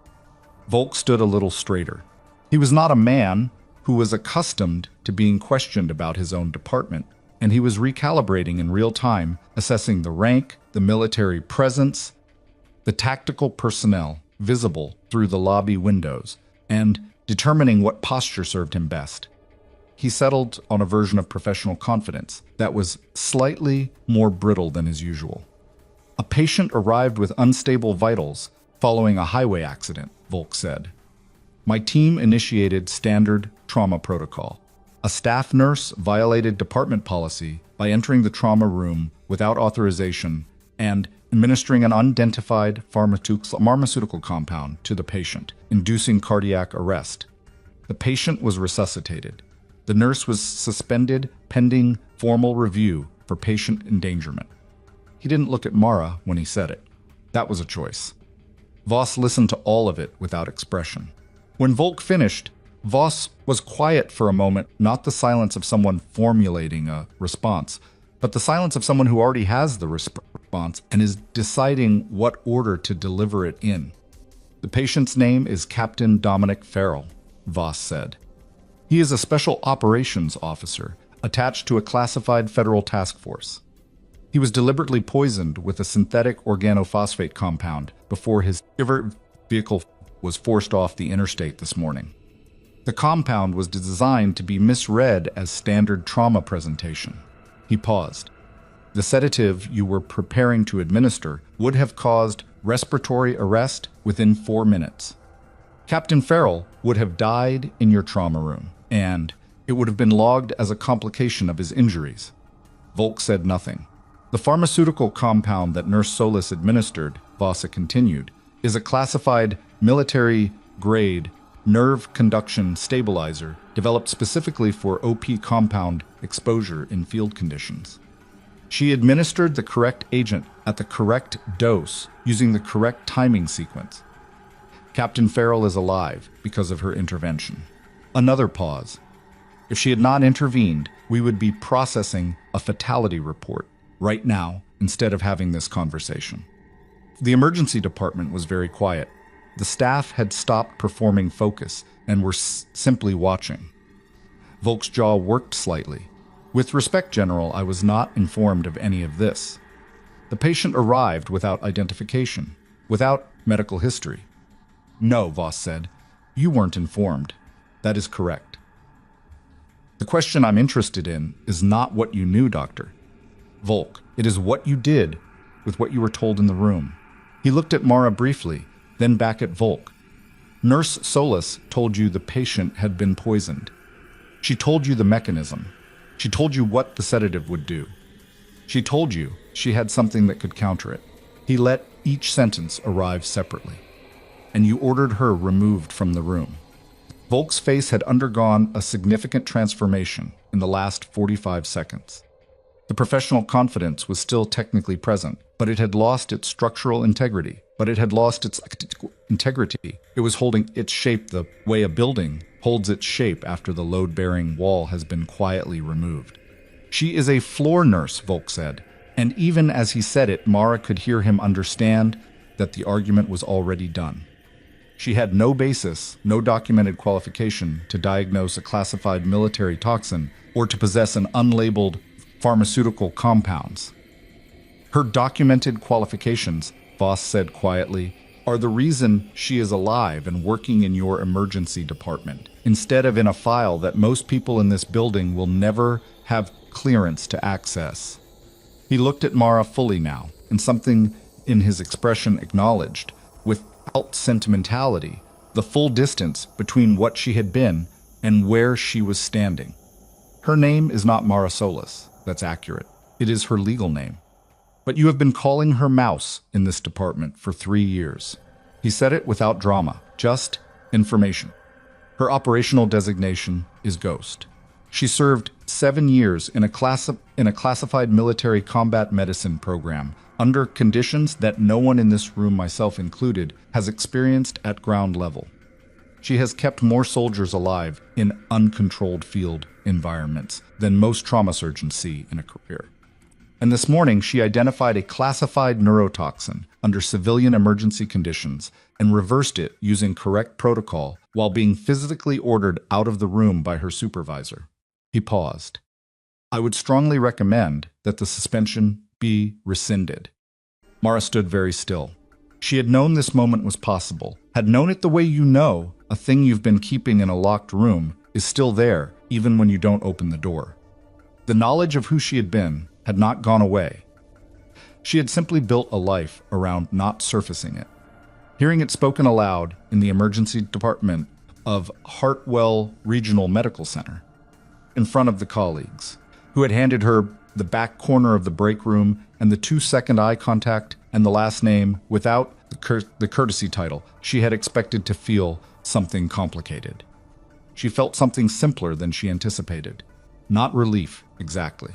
Volk stood a little straighter. He was not a man who was accustomed to being questioned about his own department, and he was recalibrating in real time, assessing the rank, the military presence, the tactical personnel visible through the lobby windows, and determining what posture served him best. He settled on a version of professional confidence that was slightly more brittle than his usual. A patient arrived with unstable vitals following a highway accident, Volk said. My team initiated standard trauma protocol. A staff nurse violated department policy by entering the trauma room without authorization and administering an unidentified pharmaceutical compound to the patient, inducing cardiac arrest. The patient was resuscitated. The nurse was suspended pending formal review for patient endangerment. He didn't look at Mara when he said it. That was a choice. Voss listened to all of it without expression. When Volk finished, Voss was quiet for a moment, not the silence of someone formulating a response, but the silence of someone who already has the response and is deciding what order to deliver it in. The patient's name is Captain Dominic Farrell, Voss said. He is a special operations officer attached to a classified federal task force. He was deliberately poisoned with a synthetic organophosphate compound before his vehicle was forced off the interstate this morning. The compound was designed to be misread as standard trauma presentation. He paused. The sedative you were preparing to administer would have caused respiratory arrest within 4 minutes. Captain Farrell would have died in your trauma room, and it would have been logged as a complication of his injuries. Volk said nothing. The pharmaceutical compound that Nurse Solis administered, Vossa continued, is a classified military-grade nerve conduction stabilizer developed specifically for OP compound exposure in field conditions. She administered the correct agent at the correct dose using the correct timing sequence. Captain Farrell is alive because of her intervention. Another pause. If she had not intervened, we would be processing a fatality report right now instead of having this conversation. The emergency department was very quiet. The staff had stopped performing focus and were simply watching. Volk's jaw worked slightly. With respect, General, I was not informed of any of this. The patient arrived without identification, without medical history. No, Voss said. You weren't informed. That is correct. The question I'm interested in is not what you knew, Doctor. Volk, it is what you did with what you were told in the room. He looked at Mara briefly, then back at Volk. Nurse Solis told you the patient had been poisoned. She told you the mechanism. She told you what the sedative would do. She told you she had something that could counter it. He let each sentence arrive separately. And you ordered her removed from the room. Volk's face had undergone a significant transformation in the last 45 seconds. The professional confidence was still technically present, but it had lost its structural integrity. It was holding its shape the way a building holds its shape after the load-bearing wall has been quietly removed. She is a floor nurse, Volk said, and even as he said it, Mara could hear him understand that the argument was already done. She had no basis, no documented qualification to diagnose a classified military toxin or to possess an unlabeled pharmaceutical compounds. Her documented qualifications, Voss said quietly, are the reason she is alive and working in your emergency department, instead of in a file that most people in this building will never have clearance to access. He looked at Mara fully now, and something in his expression acknowledged, without sentimentality, the full distance between what she had been and where she was standing. Her name is not Mara Solis, that's accurate. It is her legal name. But you have been calling her Mouse in this department for 3 years. He said it without drama, just information. Her operational designation is Ghost. She served 7 years in a classified military combat medicine program under conditions that no one in this room, myself included, has experienced at ground level. She has kept more soldiers alive in uncontrolled field environments than most trauma surgeons see in a career. And this morning, she identified a classified neurotoxin under civilian emergency conditions and reversed it using correct protocol while being physically ordered out of the room by her supervisor. He paused. I would strongly recommend that the suspension be rescinded. Mara stood very still. She had known this moment was possible, had known it the way you know a thing you've been keeping in a locked room is still there even when you don't open the door. The knowledge of who she had been had not gone away. She had simply built a life around not surfacing it. Hearing it spoken aloud in the emergency department of Hartwell Regional Medical Center, in front of the colleagues, who had handed her the back corner of the break room and the 2-second eye contact and the last name without the courtesy title, she had expected to feel something complicated. She felt something simpler than she anticipated. Not relief, exactly.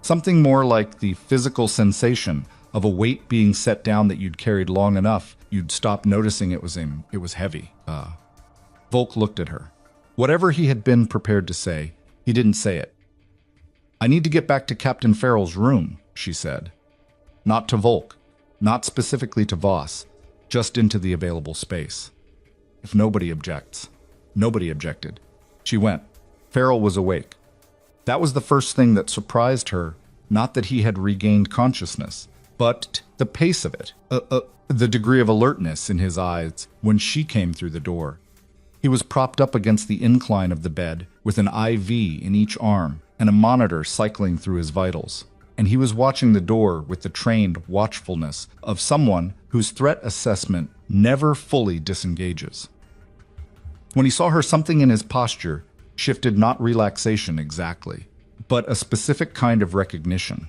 Something more like the physical sensation of a weight being set down that you'd carried long enough, you'd stop noticing it was heavy. Volk looked at her. Whatever he had been prepared to say, he didn't say it. I need to get back to Captain Farrell's room, she said. Not to Volk, not specifically to Voss, just into the available space. If nobody objects. Nobody objected. She went. Farrell was awake. That was the first thing that surprised her, not that he had regained consciousness, but the pace of it, the degree of alertness in his eyes when she came through the door. He was propped up against the incline of the bed with an IV in each arm and a monitor cycling through his vitals, and he was watching the door with the trained watchfulness of someone whose threat assessment never fully disengages. When he saw her, something in his posture shifted, not relaxation exactly, but a specific kind of recognition.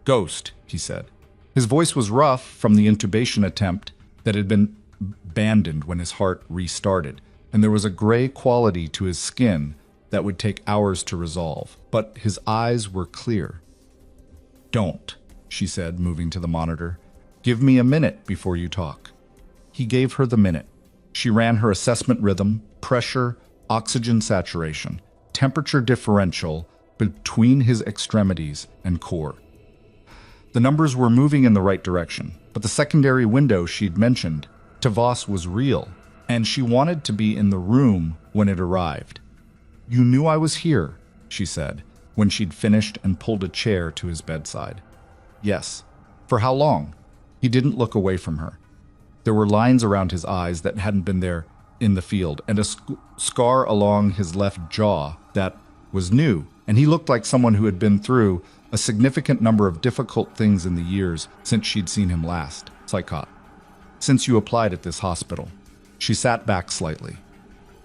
Ghost, he said. His voice was rough from the intubation attempt that had been abandoned when his heart restarted, and there was a gray quality to his skin that would take hours to resolve, but his eyes were clear. Don't, she said, moving to the monitor. Give me a minute before you talk. He gave her the minute. She ran her assessment rhythm, pressure, oxygen saturation, temperature differential between his extremities and core. The numbers were moving in the right direction, but the secondary window she'd mentioned to Voss was real, and she wanted to be in the room when it arrived. You knew I was here, she said, when she'd finished and pulled a chair to his bedside. Yes. For how long? He didn't look away from her. There were lines around his eyes that hadn't been there in the field, and a scar along his left jaw that was new, and he looked like someone who had been through a significant number of difficult things in the years since she'd seen him last. Psychot. Since you applied at this hospital. She sat back slightly.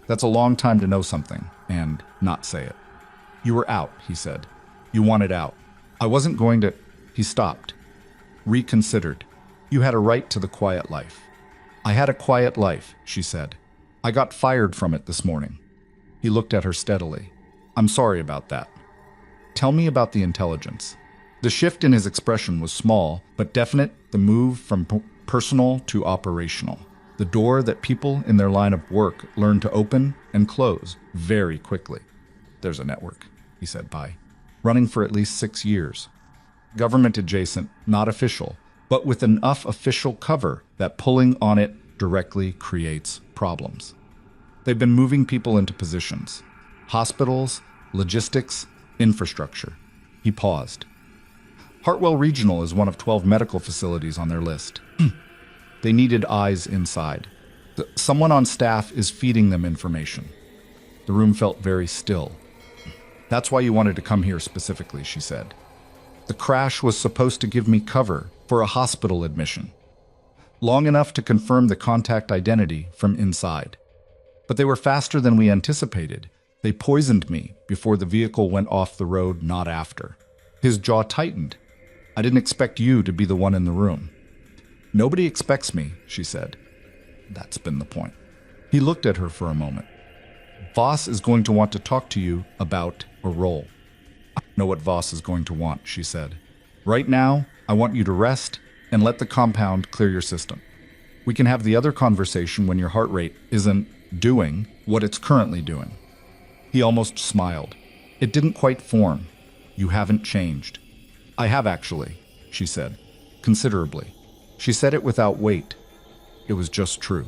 That's a long time to know something, and not say it. You were out, he said. You wanted out. I wasn't going to... He stopped. Reconsidered. You had a right to the quiet life. I had a quiet life, she said. I got fired from it this morning. He looked at her steadily. I'm sorry about that. Tell me about the intelligence. The shift in his expression was small, but definite, the move from personal to operational. The door that people in their line of work learn to open and close very quickly. There's a network, he said, running for at least 6 years. Government adjacent, not official, but with enough official cover that pulling on it directly creates problems. They've been moving people into positions. Hospitals, logistics, infrastructure. He paused. Hartwell Regional is one of 12 medical facilities on their list. They needed eyes inside. Someone on staff is feeding them information. The room felt very still. That's why you wanted to come here specifically, she said. The crash was supposed to give me cover for a hospital admission. Long enough to confirm the contact identity from inside. But they were faster than we anticipated. They poisoned me before the vehicle went off the road, not after. His jaw tightened. I didn't expect you to be the one in the room. Nobody expects me, she said. That's been the point. He looked at her for a moment. Voss is going to want to talk to you about a role. I know what Voss is going to want, she said. Right now, I want you to rest and let the compound clear your system. We can have the other conversation when your heart rate isn't doing what it's currently doing. He almost smiled. It didn't quite form. You haven't changed. I have actually, she said, considerably. She said it without weight. It was just true.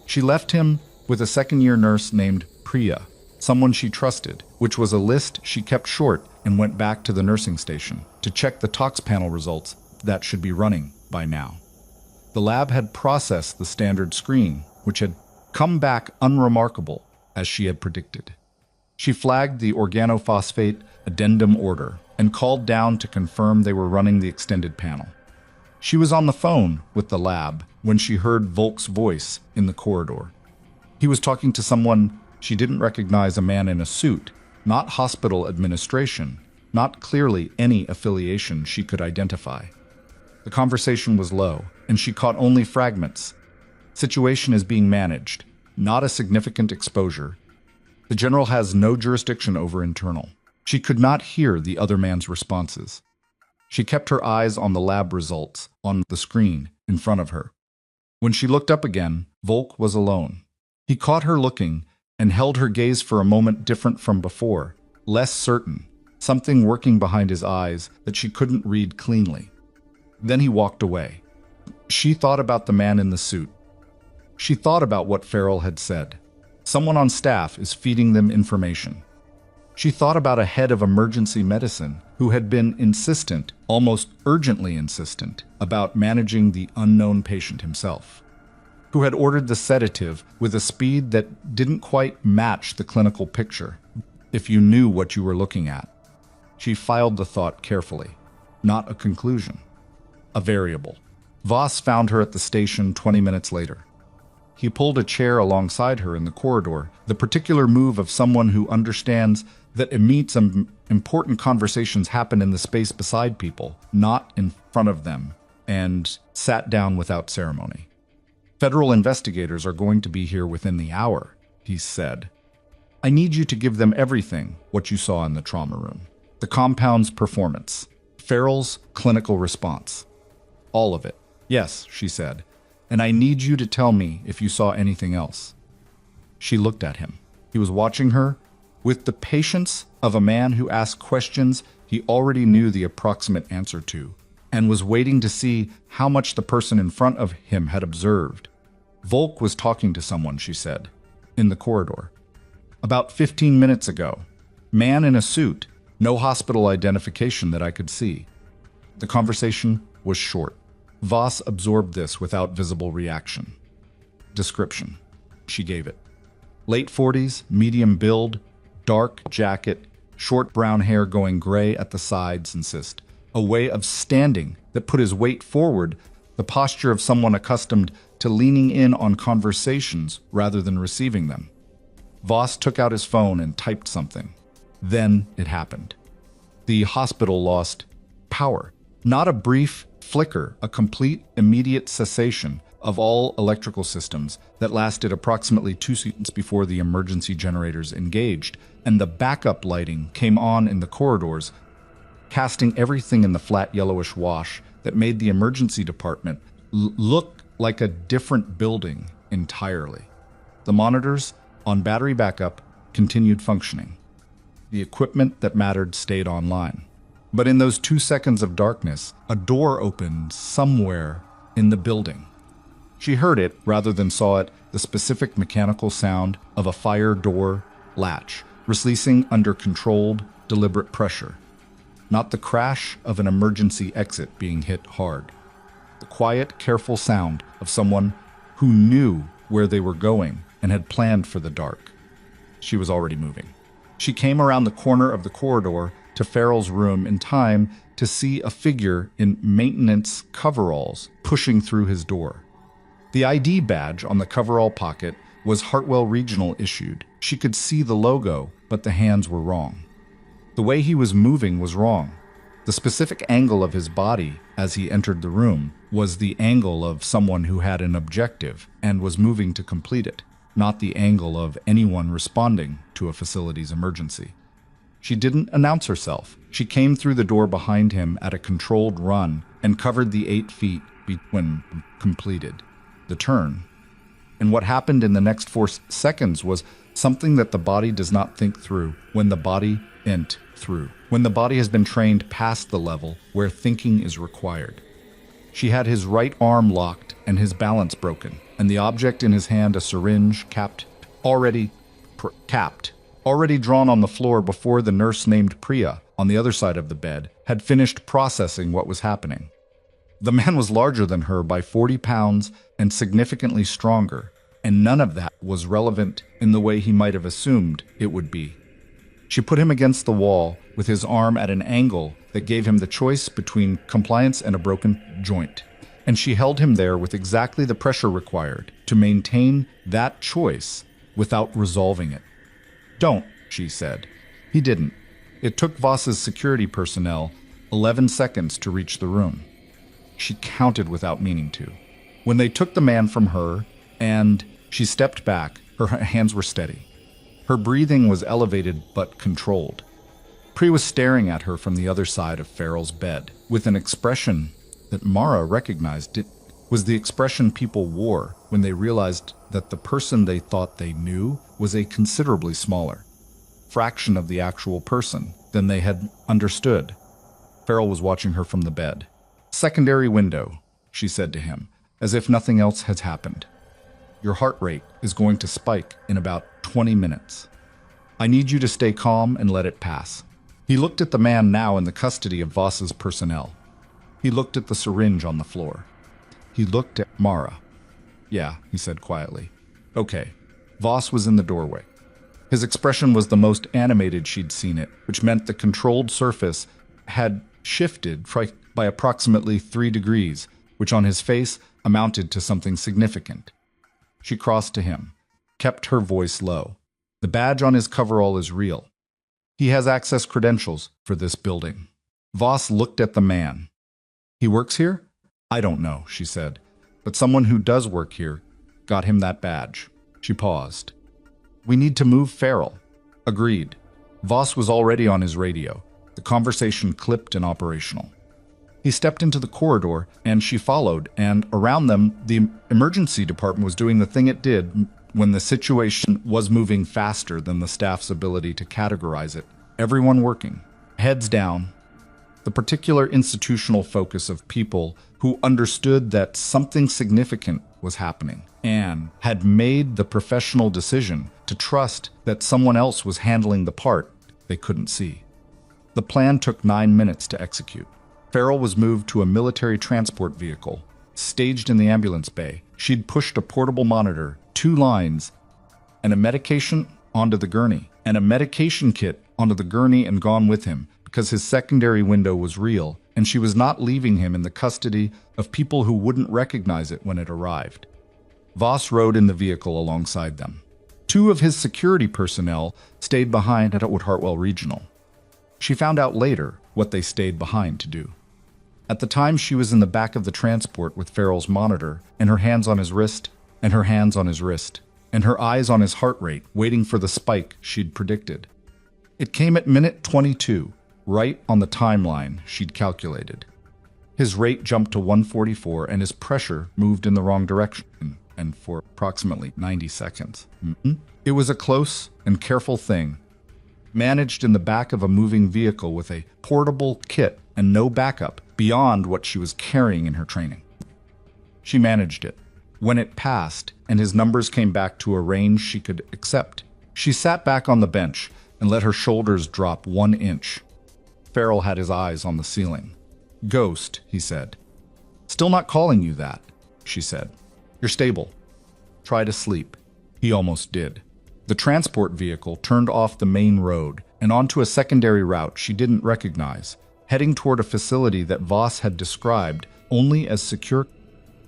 She left him with a second-year nurse named Priya, someone she trusted, which was a list she kept short, and went back to the nursing station to check the tox panel results that should be running by now. The lab had processed the standard screen, which had come back unremarkable, as she had predicted. She flagged the organophosphate addendum order and called down to confirm they were running the extended panel. She was on the phone with the lab when she heard Volk's voice in the corridor. He was talking to someone she didn't recognize, a man in a suit, not hospital administration, not clearly any affiliation she could identify. The conversation was low, and she caught only fragments. Situation is being managed, not a significant exposure. The general has no jurisdiction over internal. She could not hear the other man's responses. She kept her eyes on the lab results on the screen in front of her. When she looked up again, Volk was alone. He caught her looking and held her gaze for a moment, different from before, less certain, something working behind his eyes that she couldn't read cleanly. Then he walked away. She thought about the man in the suit. She thought about what Farrell had said. Someone on staff is feeding them information. She thought about a head of emergency medicine who had been insistent, almost urgently insistent, about managing the unknown patient himself, who had ordered the sedative with a speed that didn't quite match the clinical picture, if you knew what you were looking at. She filed the thought carefully. Not a conclusion. A variable. Voss found her at the station 20 minutes later. He pulled a chair alongside her in the corridor, the particular move of someone who understands that important conversations happen in the space beside people, not in front of them, and sat down without ceremony. Federal investigators are going to be here within the hour, he said. I need you to give them everything, what you saw in the trauma room. The compound's performance. Farrell's clinical response. All of it. Yes, she said. And I need you to tell me if you saw anything else. She looked at him. He was watching her with the patience of a man who asked questions he already knew the approximate answer to, and was waiting to see how much the person in front of him had observed. Volk was talking to someone, she said, in the corridor. About 15 minutes ago. Man in a suit, no hospital identification that I could see. The conversation was short. Voss absorbed this without visible reaction. Description. She gave it. Late 40s, medium build, dark jacket, short brown hair going gray at the sides, a way of standing that put his weight forward, the posture of someone accustomed to leaning in on conversations rather than receiving them. Voss took out his phone and typed something. Then it happened. The hospital lost power. Not a brief flicker, a complete, immediate cessation of all electrical systems that lasted approximately 2 seconds before the emergency generators engaged, and the backup lighting came on in the corridors, casting everything in the flat yellowish wash that made the emergency department look like a different building entirely. The monitors, on battery backup, continued functioning. The equipment that mattered stayed online. But in those 2 seconds of darkness, a door opened somewhere in the building. She heard it, rather than saw it, the specific mechanical sound of a fire door latch, releasing under controlled, deliberate pressure. not the crash of an emergency exit being hit hard. The quiet, careful sound of someone who knew where they were going and had planned for the dark. She was already moving. She came around the corner of the corridor to Farrell's room in time to see a figure in maintenance coveralls pushing through his door. The ID badge on the coverall pocket was Hartwell Regional issued. She could see the logo, but the hands were wrong. The way he was moving was wrong. The specific angle of his body as he entered the room was the angle of someone who had an objective and was moving to complete it, not the angle of anyone responding to a facility's emergency. She didn't announce herself. She came through the door behind him at a controlled run and covered the 8 feet when completed the turn. And what happened in the next 4 seconds was something that the body does not think through when the body isn't through. When the body has been trained past the level where thinking is required. She had his right arm locked and his balance broken, and the object in his hand, a syringe already drawn on the floor before the nurse named Priya, on the other side of the bed, had finished processing what was happening. The man was larger than her by 40 pounds and significantly stronger, and none of that was relevant in the way he might have assumed it would be. She put him against the wall with his arm at an angle that gave him the choice between compliance and a broken joint, and she held him there with exactly the pressure required to maintain that choice without resolving it. "Don't," she said. He didn't. It took Voss's security personnel 11 seconds to reach the room. She counted without meaning to. When they took the man from her and she stepped back, her hands were steady. Her breathing was elevated but controlled. Pri was staring at her from the other side of Farrell's bed with an expression that Mara recognized. It was the expression people wore when they realized that the person they thought they knew was a considerably smaller fraction of the actual person than they had understood. Farrell was watching her from the bed. "Secondary window," she said to him, as if nothing else had happened. "Your heart rate is going to spike in about 20 minutes. I need you to stay calm and let it pass." He looked at the man now in the custody of Voss's personnel. He looked at the syringe on the floor. He looked at Mara. "Yeah," he said quietly. "Okay." Voss was in the doorway. His expression was the most animated she'd seen it, which meant the controlled surface had shifted by approximately 3 degrees, which on his face amounted to something significant. She crossed to him, kept her voice low. "The badge on his coverall is real. He has access credentials for this building." Voss looked at the man. "He works here?" "I don't know," she said, "but someone who does work here got him that badge." She paused. "We need to move Farrell." Agreed. Voss was already on his radio, the conversation clipped and operational. He stepped into the corridor, and she followed, and around them, the emergency department was doing the thing it did when the situation was moving faster than the staff's ability to categorize it. Everyone working, heads down, the particular institutional focus of people who understood that something significant was happening and had made the professional decision to trust that someone else was handling the part they couldn't see. The plan took 9 minutes to execute. Farrell was moved to a military transport vehicle, staged in the ambulance bay. She'd pushed a portable monitor, 2 lines, and a medication onto the gurney, and a medication kit onto the gurney and gone with him, because his secondary window was real, and she was not leaving him in the custody of people who wouldn't recognize it when it arrived. Voss rode in the vehicle alongside them. 2 of his security personnel stayed behind at Hartwell Regional. She found out later what they stayed behind to do. At the time, she was in the back of the transport with Farrell's monitor, and her hands on his wrist, and her hands on his wrist, and her eyes on his heart rate, waiting for the spike she'd predicted. It came at minute 22, right on the timeline she'd calculated. His rate jumped to 144, and his pressure moved in the wrong direction, and for approximately 90 seconds. It was a close and careful thing, managed in the back of a moving vehicle with a portable kit and no backup beyond what she was carrying in her training. She managed it. When it passed and his numbers came back to a range she could accept, she sat back on the bench and let her shoulders drop 1 inch. Farrell had his eyes on the ceiling. "Ghost," he said. "Still not calling you that," she said. "You're stable. Try to sleep." He almost did. The transport vehicle turned off the main road and onto a secondary route she didn't recognize, heading toward a facility that Voss had described only as secure.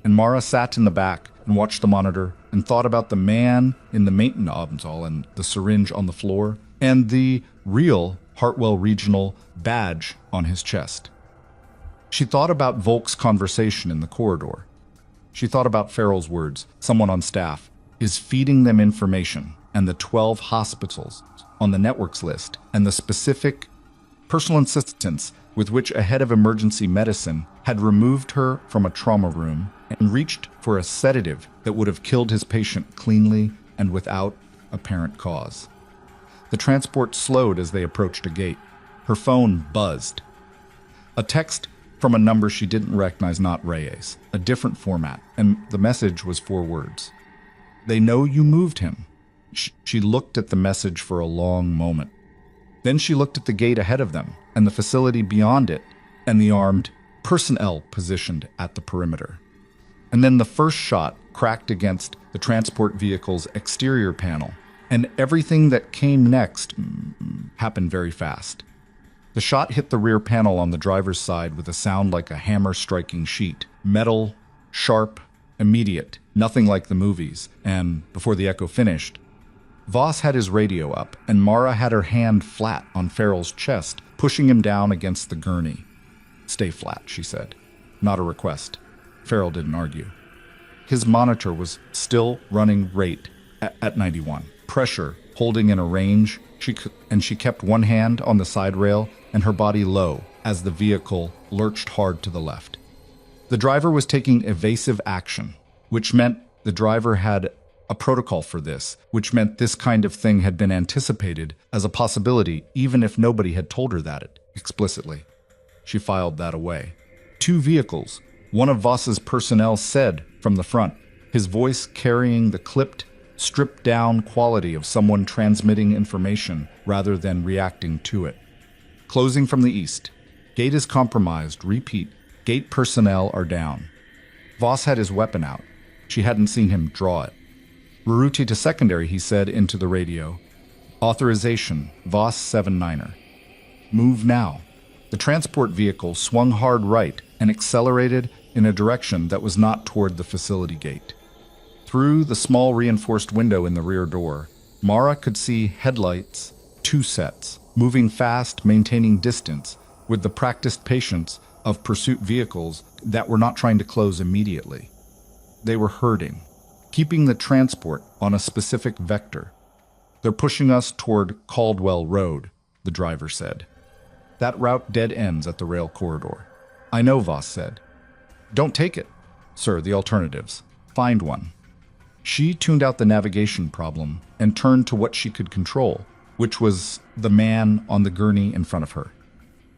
And Mara sat in the back and watched the monitor and thought about the man in the maintenance hall and the syringe on the floor and the real Hartwell Regional badge on his chest. She thought about Volk's conversation in the corridor. She thought about Farrell's words, someone on staff is feeding them information, and the 12 hospitals on the network's list, and the specific personal insistence with which a head of emergency medicine had removed her from a trauma room and reached for a sedative that would have killed his patient cleanly and without apparent cause. The transport slowed as they approached a gate. Her phone buzzed. A text from a number she didn't recognize, not Reyes, a different format, and the message was 4 words. "They know you moved him." She looked at the message for a long moment. Then she looked at the gate ahead of them, and the facility beyond it, and the armed personnel positioned at the perimeter. And then the first shot cracked against the transport vehicle's exterior panel, and everything that came next happened very fast. The shot hit the rear panel on the driver's side with a sound like a hammer striking sheet. Metal, sharp, immediate, nothing like the movies. And before the echo finished, Voss had his radio up, and Mara had her hand flat on Farrell's chest, pushing him down against the gurney. "Stay flat," she said. Not a request. Farrell didn't argue. His monitor was still running rate at 91. Pressure holding in a range, she kept one hand on the side rail and her body low as the vehicle lurched hard to the left. The driver was taking evasive action, which meant the driver had a protocol for this, which meant this kind of thing had been anticipated as a possibility even if nobody had told her that explicitly. She filed that away. 2 vehicles, one of Voss's personnel said from the front, his voice carrying the clipped, stripped-down quality of someone transmitting information rather than reacting to it. "Closing from the east. Gate is compromised. Repeat. Gate personnel are down." Voss had his weapon out. She hadn't seen him draw it. "Reroute to secondary," he said into the radio. "Authorization, Voss 7-9er. Move now." The transport vehicle swung hard right and accelerated in a direction that was not toward the facility gate. Through the small reinforced window in the rear door, Mara could see headlights, 2 sets, moving fast, maintaining distance, with the practiced patience of pursuit vehicles that were not trying to close immediately. They were herding, keeping the transport on a specific vector. "They're pushing us toward Caldwell Road," the driver said. "That route dead ends at the rail corridor." "I know," Voss said. "Don't take it." "Sir, the alternatives. Find one." She tuned out the navigation problem and turned to what she could control, which was the man on the gurney in front of her.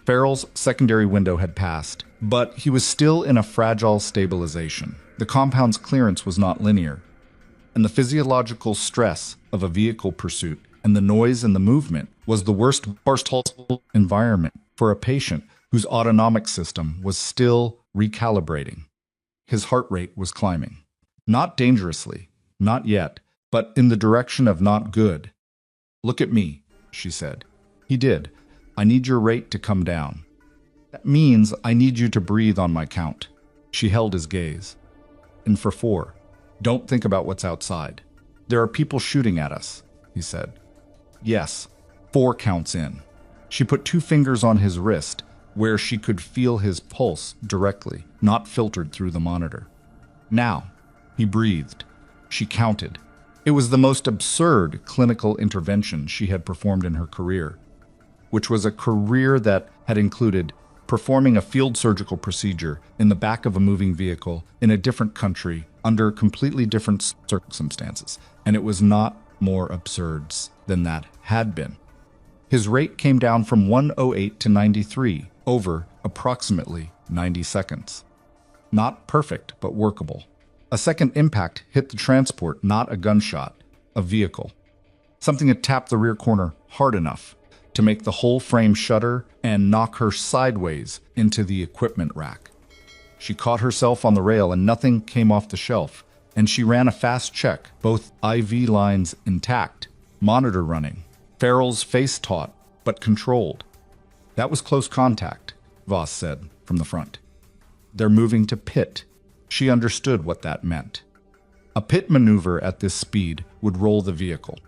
Farrell's secondary window had passed, but he was still in a fragile stabilization. The compound's clearance was not linear, and the physiological stress of a vehicle pursuit and the noise and the movement was the worst possible environment for a patient whose autonomic system was still recalibrating. His heart rate was climbing. Not dangerously, not yet, but in the direction of not good. "Look at me," she said. He did. "I need your rate to come down. That means I need you to breathe on my count." She held his gaze. "And for 4, don't think about what's outside. There are people shooting at us," he said. "Yes, 4 counts in." She put 2 fingers on his wrist, where she could feel his pulse directly, not filtered through the monitor. "Now." He breathed. She counted. It was the most absurd clinical intervention she had performed in her career, which was a career that had included performing a field surgical procedure in the back of a moving vehicle in a different country under completely different circumstances, and it was not more absurd than that had been. His rate came down from 108 to 93 over approximately 90 seconds. Not perfect, but workable. A second impact hit the transport, not a gunshot, a vehicle. Something had tapped the rear corner hard enough to make the whole frame shudder and knock her sideways into the equipment rack. She caught herself on the rail and nothing came off the shelf, and she ran a fast check, both IV lines intact, monitor running, Farrell's face taut but controlled. That was close contact, Voss said from the front. They're moving to pit. She understood what that meant. A pit maneuver at this speed would roll the vehicle.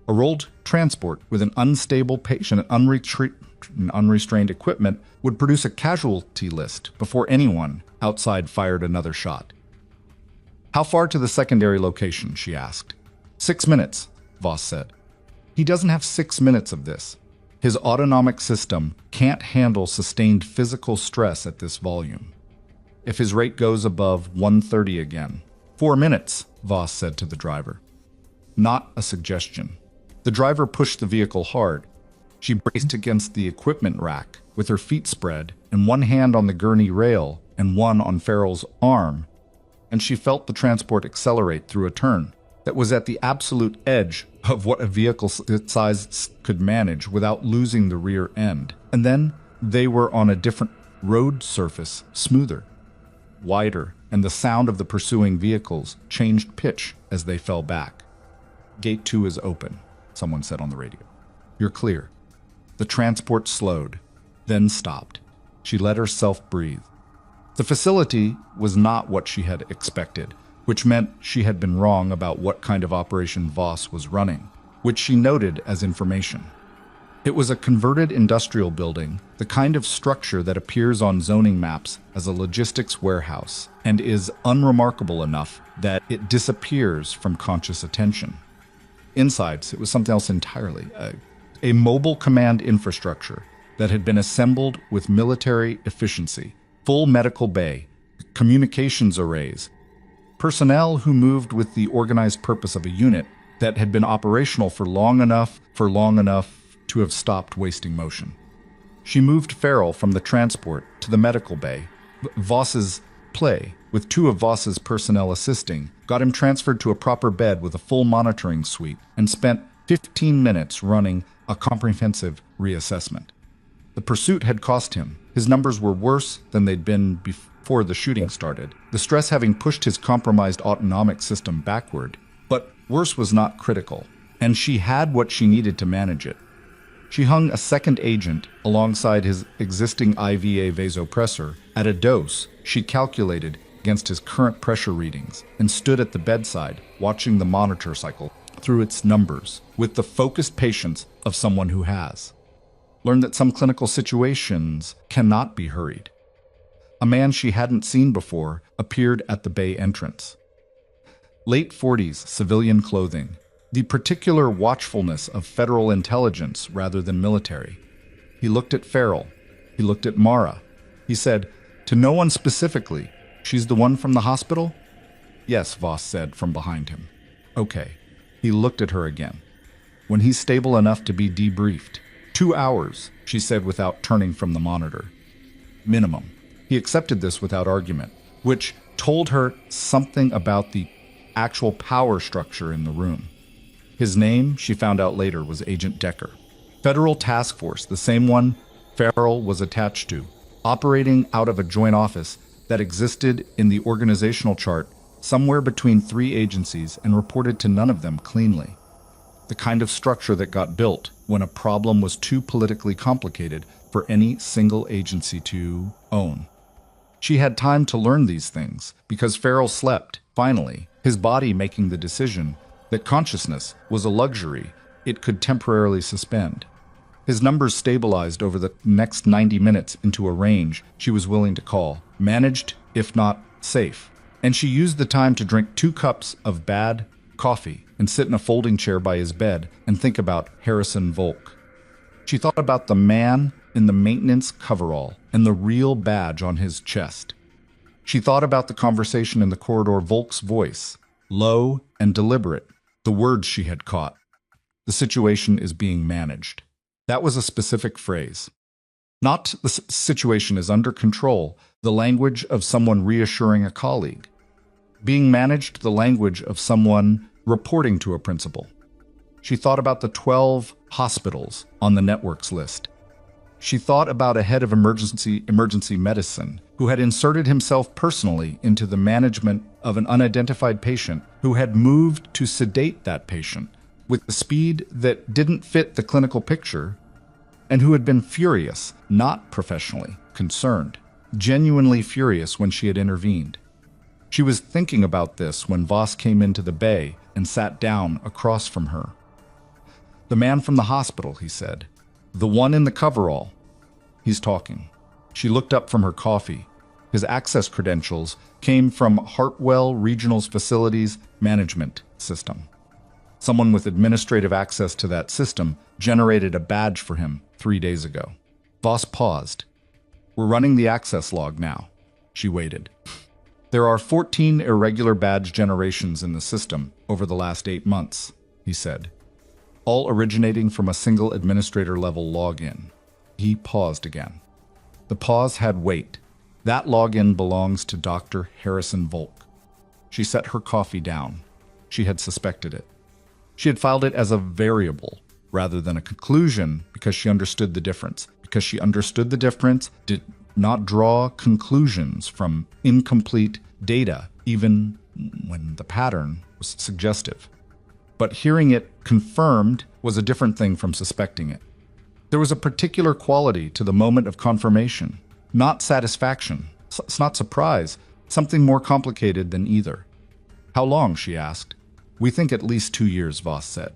A rolled transport with an unstable patient and unrestrained equipment would produce a casualty list before anyone outside fired another shot. How far to the secondary location, she asked. 6 minutes, Voss said. He doesn't have 6 minutes of this. His autonomic system can't handle sustained physical stress at this volume. If his rate goes above 130 again. 4 minutes, Voss said to the driver. Not a suggestion. The driver pushed the vehicle hard. She braced against the equipment rack with her feet spread and one hand on the gurney rail and one on Farrell's arm, and she felt the transport accelerate through a turn that was at the absolute edge of what a vehicle size could manage without losing the rear end. And then they were on a different road surface, smoother, wider, and the sound of the pursuing vehicles changed pitch as they fell back. Gate 2 is open, someone said on the radio. You're clear. The transport slowed, then stopped. She let herself breathe. The facility was not what she had expected, which meant she had been wrong about what kind of operation Voss was running, which she noted as information. It was a converted industrial building, the kind of structure that appears on zoning maps as a logistics warehouse and is unremarkable enough that it disappears from conscious attention. Inside, it was something else entirely, a mobile command infrastructure that had been assembled with military efficiency, full medical bay, communications arrays, personnel who moved with the organized purpose of a unit that had been operational for long enough to have stopped wasting motion. She moved Farrell from the transport to the medical bay. Voss's play, with 2 of Voss's personnel assisting, got him transferred to a proper bed with a full monitoring suite and spent 15 minutes running a comprehensive reassessment. The pursuit had cost him. His numbers were worse than they'd been before the shooting started, the stress having pushed his compromised autonomic system backward. But worse was not critical, and she had what she needed to manage it. She hung a second agent alongside his existing IVA vasopressor at a dose she calculated against his current pressure readings and stood at the bedside watching the monitor cycle through its numbers with the focused patience of someone who has learned that some clinical situations cannot be hurried. A man she hadn't seen before appeared at the bay entrance. Late 40s civilian clothing, the particular watchfulness of federal intelligence rather than military. He looked at Farrell. He looked at Mara. He said, to no one specifically, she's the one from the hospital? Yes, Voss said from behind him. Okay. He looked at her again. When he's stable enough to be debriefed. 2 hours, she said without turning from the monitor. Minimum. He accepted this without argument, which told her something about the actual power structure in the room. His name, she found out later, was Agent Decker. Federal task force, the same one Farrell was attached to, operating out of a joint office that existed in the organizational chart somewhere between 3 agencies and reported to none of them cleanly. The kind of structure that got built when a problem was too politically complicated for any single agency to own. She had time to learn these things because Farrell slept, finally, his body making the decision that consciousness was a luxury it could temporarily suspend. His numbers stabilized over the next 90 minutes into a range she was willing to call managed, if not safe. And she used the time to drink 2 cups of bad coffee and sit in a folding chair by his bed and think about Harrison Volk. She thought about the man in the maintenance coverall and the real badge on his chest. She thought about the conversation in the corridor, Volk's voice, low and deliberate, the words she had caught. The situation is being managed. That was a specific phrase. Not the situation is under control, the language of someone reassuring a colleague. Being managed, the language of someone reporting to a principal. She thought about the 12 hospitals on the network's list. She thought about a head of emergency medicine who had inserted himself personally into the management of an unidentified patient who had moved to sedate that patient with a speed that didn't fit the clinical picture, and who had been furious, not professionally concerned, genuinely furious when she had intervened. She was thinking about this when Voss came into the bay and sat down across from her. "The man from the hospital," he said. "The one in the coverall. He's talking." She looked up from her coffee. His access credentials came from Hartwell Regional's facilities management system. Someone with administrative access to that system generated a badge for him 3 days ago. Voss paused. "We're running the access log now." She waited. "There are 14 irregular badge generations in the system over the last 8 months, he said, all originating from a single administrator-level login. He paused again. The pause had weight. That login belongs to Dr. Harrison Volk. She set her coffee down. She had suspected it. She had filed it as a variable rather than a conclusion because she understood the difference. Because she understood the difference, did not draw conclusions from incomplete data, even when the pattern was suggestive. But hearing it confirmed was a different thing from suspecting it. There was a particular quality to the moment of confirmation, not satisfaction, it's not surprise, something more complicated than either. "How long?" she asked. "We think at least 2 years," Voss said.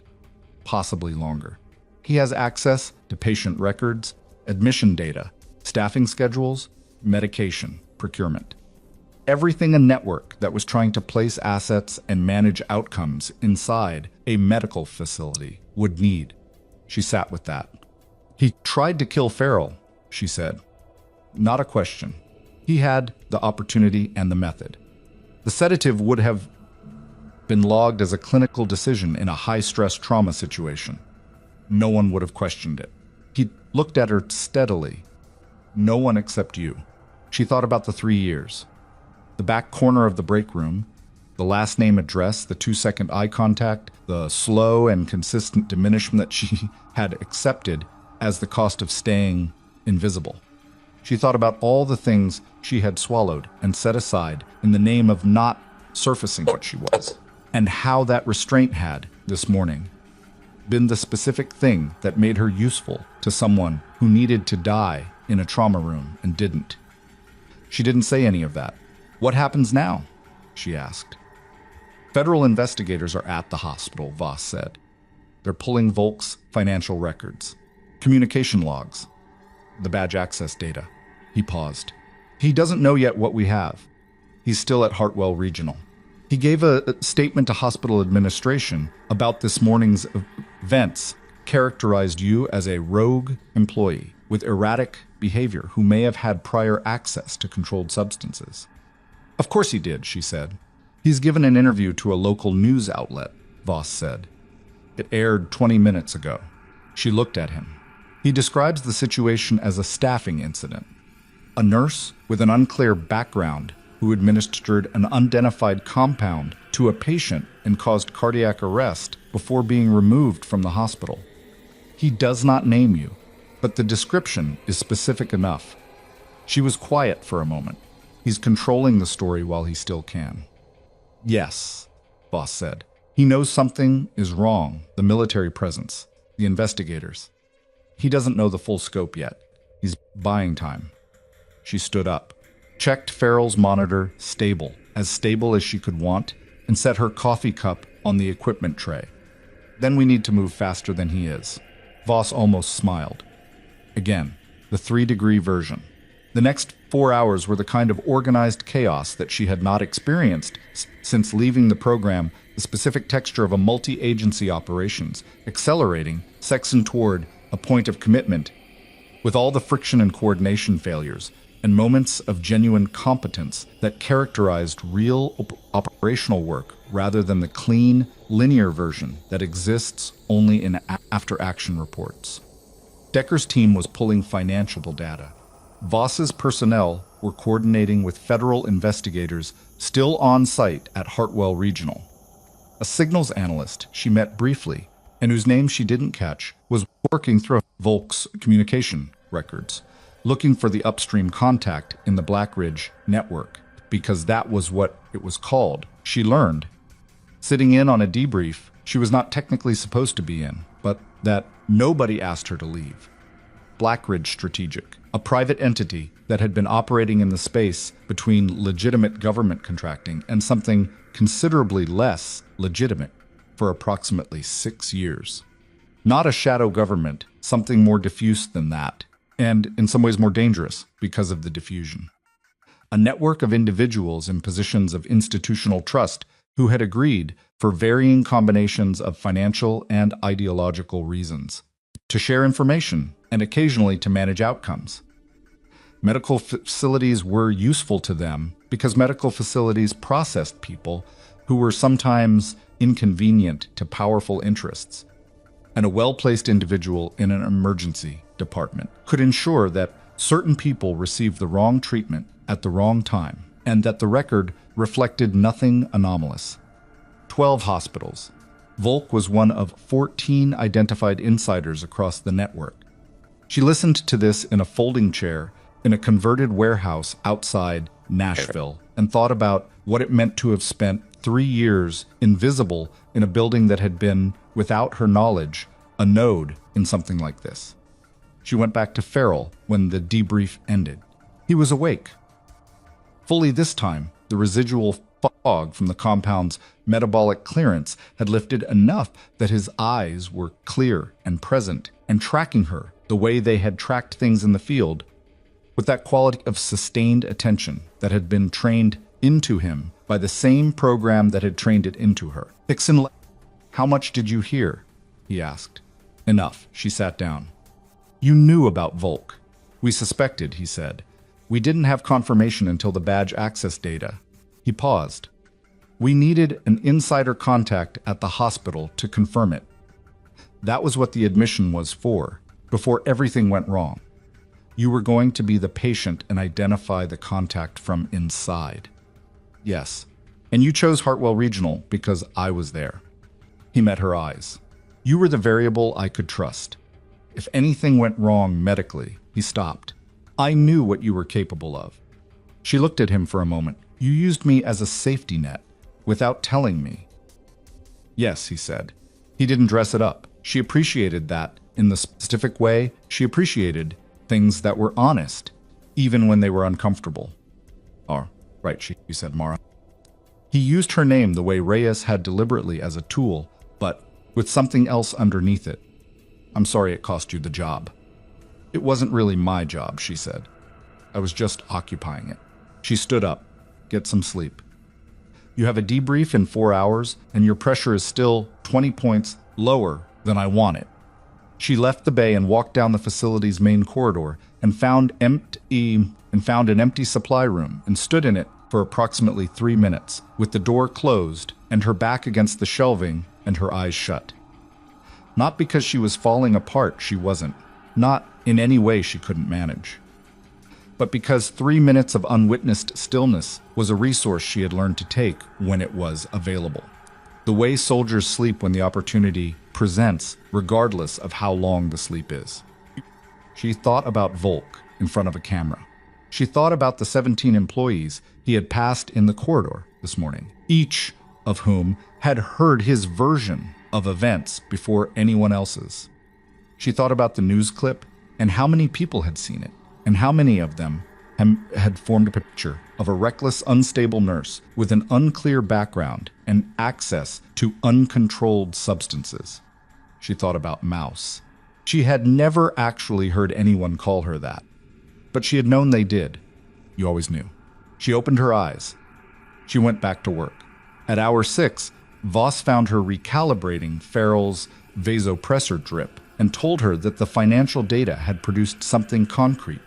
"Possibly longer. He has access to patient records, admission data, staffing schedules, medication, procurement. Everything a network that was trying to place assets and manage outcomes inside a medical facility would need." She sat with that. "He tried to kill Farrell," she said. Not a question. He had the opportunity and the method. The sedative would have been logged as a clinical decision in a high-stress trauma situation. No one would have questioned it. He looked at her steadily. "No one except you." She thought about the 3 years. The back corner of the break room, the last name address, the 2-second eye contact, the slow and consistent diminishment that she had accepted as the cost of staying invisible. She thought about all the things she had swallowed and set aside in the name of not surfacing what she was, and how that restraint had, this morning, been the specific thing that made her useful to someone who needed to die in a trauma room and didn't. She didn't say any of that. "What happens now?" she asked. "Federal investigators are at the hospital," Voss said. "They're pulling Volk's financial records, communication logs, the badge access data." He paused. "He doesn't know yet what we have. He's still at Hartwell Regional. He gave a statement to hospital administration about this morning's events, characterized you as a rogue employee with erratic behavior who may have had prior access to controlled substances." "Of course he did," she said. "He's given an interview to a local news outlet," Voss said. "It aired 20 minutes ago." She looked at him. "He describes the situation as a staffing incident. A nurse with an unclear background who administered an unidentified compound to a patient and caused cardiac arrest before being removed from the hospital. He does not name you, but the description is specific enough." She was quiet for a moment. "He's controlling the story while he still can." "Yes," Voss said. "He knows something is wrong, the military presence, the investigators. He doesn't know the full scope yet. He's buying time." She stood up, checked Farrell's monitor, stable as she could want, and set her coffee cup on the equipment tray. "Then we need to move faster than he is." Voss almost smiled. Again, the 3-degree version. The next 4 hours were the kind of organized chaos that she had not experienced since leaving the program, the specific texture of a multi-agency operations, accelerating, sexing toward a point of commitment, with all the friction and coordination failures, and moments of genuine competence that characterized real operational work rather than the clean, linear version that exists only in after-action reports. Decker's team was pulling financial data. Voss's personnel were coordinating with federal investigators still on site at Hartwell Regional. A signals analyst she met briefly and whose name she didn't catch, was working through Volk's communication records, looking for the upstream contact in the Blackridge network, because that was what it was called. She learned, sitting in on a debrief she was not technically supposed to be in, but that nobody asked her to leave. Blackridge Strategic, a private entity that had been operating in the space between legitimate government contracting and something considerably less legitimate for approximately 6 years. Not a shadow government, something more diffuse than that, and in some ways more dangerous because of the diffusion. A network of individuals in positions of institutional trust who had agreed, for varying combinations of financial and ideological reasons, to share information and occasionally to manage outcomes. Medical facilities were useful to them because medical facilities processed people who were sometimes inconvenient to powerful interests, and a well-placed individual in an emergency department could ensure that certain people received the wrong treatment at the wrong time, and that the record reflected nothing anomalous. 12 hospitals. Volk was one of 14 identified insiders across the network. She listened to this in a folding chair in a converted warehouse outside Nashville and thought about what it meant to have spent 3 years invisible in a building that had been, without her knowledge, a node in something like this. She went back to Farrell when the debrief ended. He was awake. Fully this time, the residual fog from the compound's metabolic clearance had lifted enough that his eyes were clear and present and tracking her the way they had tracked things in the field, with that quality of sustained attention that had been trained into him by the same program that had trained it into her. Dixon, how much did you hear? He asked. Enough. She sat down. You knew about Volk. We suspected, he said. We didn't have confirmation until the badge access data. He paused. We needed an insider contact at the hospital to confirm it. That was what the admission was for, before everything went wrong. You were going to be the patient and identify the contact from inside. Yes, and you chose Hartwell Regional because I was there. He met her eyes. You were the variable I could trust. If anything went wrong medically, he stopped. I knew what you were capable of. She looked at him for a moment. You used me as a safety net, without telling me. Yes, he said. He didn't dress it up. She appreciated that. In the specific way, she appreciated things that were honest, even when they were uncomfortable. Oh, right, she said, Mara. He used her name the way Reyes had deliberately as a tool, but with something else underneath it. I'm sorry it cost you the job. It wasn't really my job, she said. I was just occupying it. She stood up. Get some sleep. You have a debrief in 4 hours, and your pressure is still 20 points lower than I want it. She left the bay and walked down the facility's main corridor and found an empty supply room and stood in it for approximately 3 minutes, with the door closed and her back against the shelving and her eyes shut. Not because she was falling apart, she wasn't. Not in any way she couldn't manage. But because 3 minutes of unwitnessed stillness was a resource she had learned to take when it was available. The way soldiers sleep when the opportunity presents, regardless of how long the sleep is. She thought about Volk in front of a camera. She thought about the 17 employees he had passed in the corridor this morning, each of whom had heard his version of events before anyone else's. She thought about the news clip and how many people had seen it, and how many of them had formed a picture of a reckless, unstable nurse with an unclear background and access to uncontrolled substances. She thought about Mouse. She had never actually heard anyone call her that, but she had known they did. You always knew. She opened her eyes. She went back to work. At hour 6, Voss found her recalibrating Farrell's vasopressor drip and told her that the financial data had produced something concrete.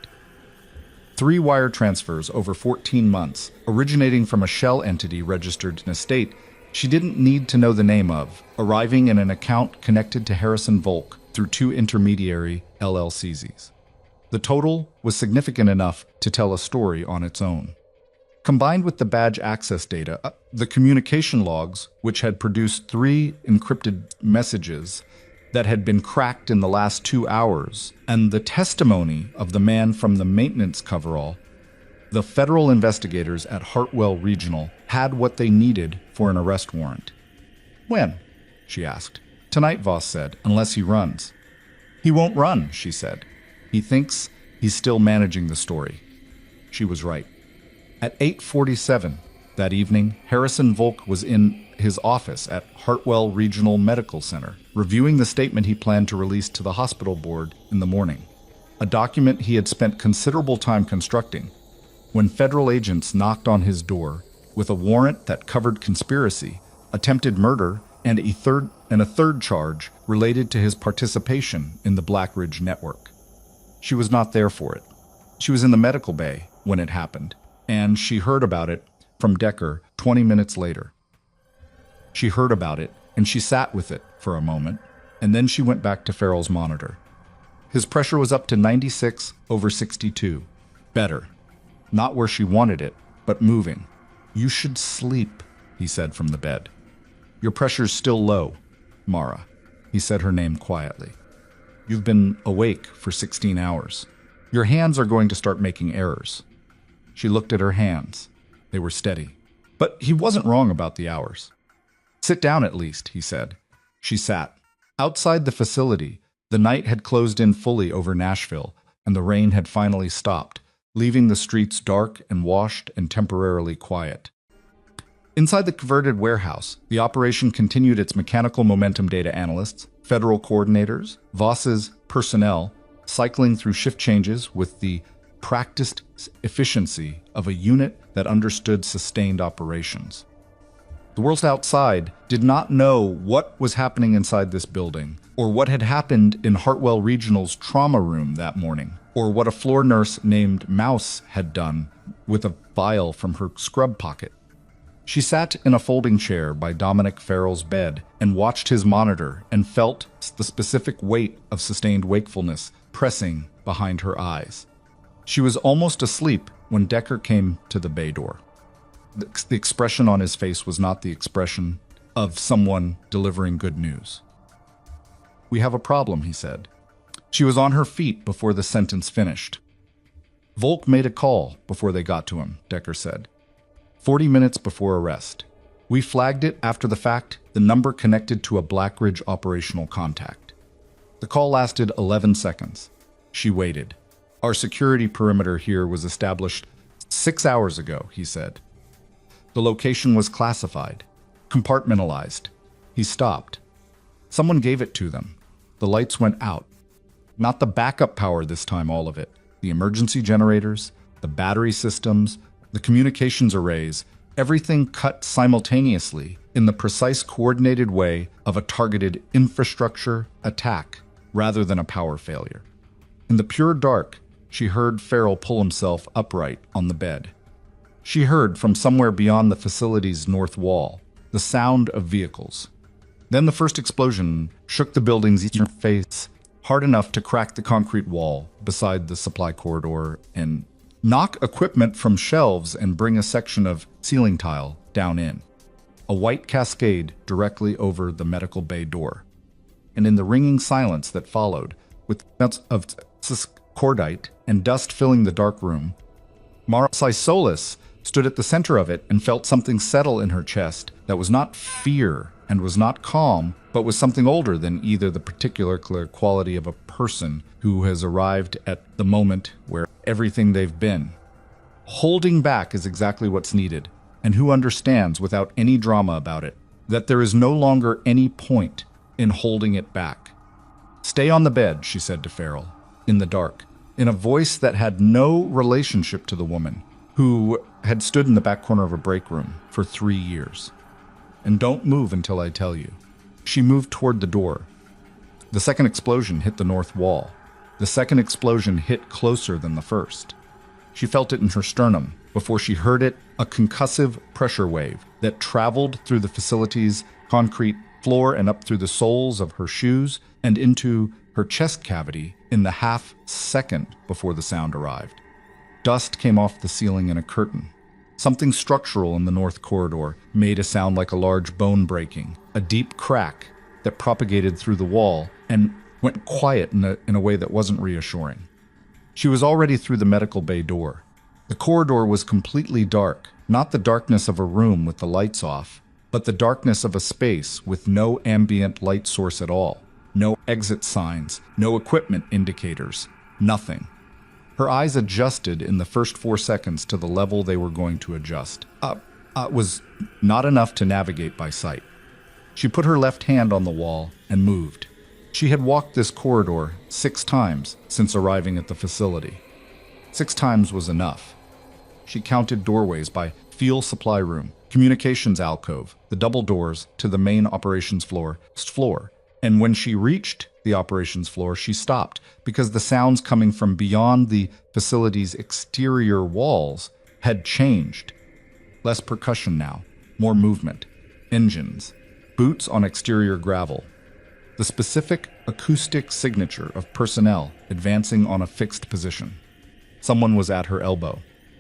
3 wire transfers over 14 months, originating from a shell entity registered in a state she didn't need to know the name of, arriving in an account connected to Harrison Volk through 2 intermediary LLCs. The total was significant enough to tell a story on its own. Combined with the badge access data, the communication logs, which had produced 3 encrypted messages that had been cracked in the last 2 hours, and the testimony of the man from the maintenance coverall, the federal investigators at Hartwell Regional had what they needed for an arrest warrant. "When?" she asked. "Tonight," Voss said, "unless he runs." "He won't run," she said. "He thinks he's still managing the story." She was right. At 8:47 that evening, Harrison Volk was in his office at Hartwell Regional Medical Center, reviewing the statement he planned to release to the hospital board in the morning, a document he had spent considerable time constructing, when federal agents knocked on his door with a warrant that covered conspiracy, attempted murder, and a third charge related to his participation in the Black Ridge Network. She was not there for it. She was in the medical bay when it happened, and she heard about it from Decker 20 minutes later. She heard about it, and she sat with it for a moment, and then she went back to Farrell's monitor. His pressure was up to 96/62. Better. Not where she wanted it, but moving. "You should sleep," he said from the bed. "Your pressure's still low, Mara," he said her name quietly. "You've been awake for 16 hours. Your hands are going to start making errors." She looked at her hands. They were steady. But he wasn't wrong about the hours. "Sit down at least," he said. She sat. Outside the facility, the night had closed in fully over Nashville, and the rain had finally stopped, leaving the streets dark and washed and temporarily quiet. Inside the converted warehouse, the operation continued its mechanical momentum data analysts, federal coordinators, Voss's personnel, cycling through shift changes with the practiced efficiency of a unit that understood sustained operations. The world outside did not know what was happening inside this building, or what had happened in Hartwell Regional's trauma room that morning, or what a floor nurse named Mouse had done with a vial from her scrub pocket. She sat in a folding chair by Dominic Farrell's bed and watched his monitor and felt the specific weight of sustained wakefulness pressing behind her eyes. She was almost asleep when Decker came to the bay door. The expression on his face was not the expression of someone delivering good news. "We have a problem," he said. She was on her feet before the sentence finished. "Volk made a call before they got to him," Decker said. 40 minutes before arrest. We flagged it after the fact, the number connected to a Black Ridge operational contact. The call lasted 11 seconds. She waited. "Our security perimeter here was established 6 hours ago," he said. "The location was classified, compartmentalized." He stopped. "Someone gave it to them. The lights went out. Not the backup power this time, all of it. The emergency generators, the battery systems, the communications arrays, everything cut simultaneously in the precise coordinated way of a targeted infrastructure attack rather than a power failure." In the pure dark, she heard Farrell pull himself upright on the bed. She heard from somewhere beyond the facility's north wall the sound of vehicles. Then the first explosion shook the building's eastern face hard enough to crack the concrete wall beside the supply corridor and knock equipment from shelves and bring a section of ceiling tile down in. A white cascade directly over the medical bay door. And in the ringing silence that followed, with melts of cordite and dust filling the dark room, Mara Solis stood at the center of it and felt something settle in her chest that was not fear and was not calm, but was something older than either the particular quality of a person who has arrived at the moment where everything they've been. Holding back is exactly what's needed, and who understands without any drama about it that there is no longer any point in holding it back. "Stay on the bed," she said to Farrell, in the dark, in a voice that had no relationship to the woman, who had stood in the back corner of a break room for 3 years. "And don't move until I tell you." She moved toward the door. The second explosion hit the north wall. The second explosion hit closer than the first. She felt it in her sternum before she heard it, a concussive pressure wave that traveled through the facility's concrete floor and up through the soles of her shoes and into her chest cavity in the half second before the sound arrived. Dust came off the ceiling in a curtain, Something structural in the north corridor made a sound like a large bone breaking, a deep crack that propagated through the wall and went quiet in a way that wasn't reassuring. She was already through the medical bay door. The corridor was completely dark, not the darkness of a room with the lights off, but the darkness of a space with no ambient light source at all, no exit signs, no equipment indicators, nothing. Her eyes adjusted in the first 4 seconds to the level they were going to adjust. Was not enough to navigate by sight. She put her left hand on the wall and moved. She had walked this corridor 6 times since arriving at the facility. 6 times was enough. She counted doorways by fuel supply room, communications alcove, the double doors to the main operations floor, and when she reached the operations floor, she stopped because the sounds coming from beyond the facility's exterior walls had changed. Less percussion now, more movement, engines, boots on exterior gravel, the specific acoustic signature of personnel advancing on a fixed position. Someone was at her elbow.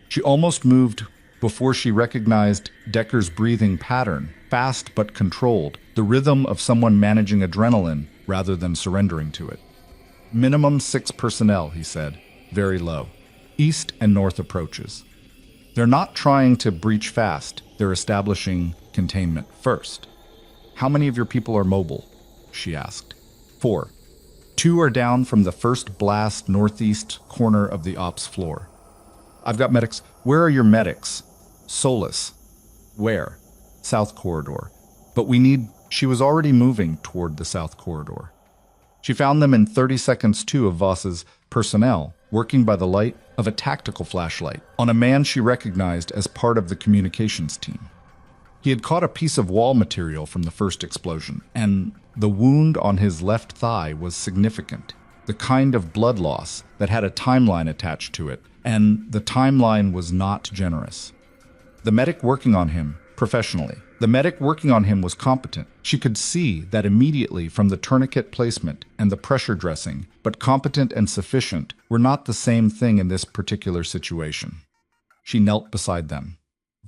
She almost moved before she recognized Decker's breathing pattern, fast but controlled, the rhythm of someone managing adrenaline rather than surrendering to it. Minimum 6 personnel, he said, very low. East and north approaches. They're not trying to breach fast, they're establishing containment first. How many of your people are mobile? She asked. 4. 2 are down from the first blast northeast corner of the ops floor. I've got medics. Where are your medics? Solus. Where? South corridor. But we need... She was already moving toward the south corridor. She found them in 30 seconds too of Voss's personnel, working by the light of a tactical flashlight on a man she recognized as part of the communications team. He had caught a piece of wall material from the first explosion, and the wound on his left thigh was significant, the kind of blood loss that had a timeline attached to it, and the timeline was not generous. The medic working on him, professionally, the medic working on him was competent. She could see that immediately from the tourniquet placement and the pressure dressing, but competent and sufficient were not the same thing in this particular situation. She knelt beside them.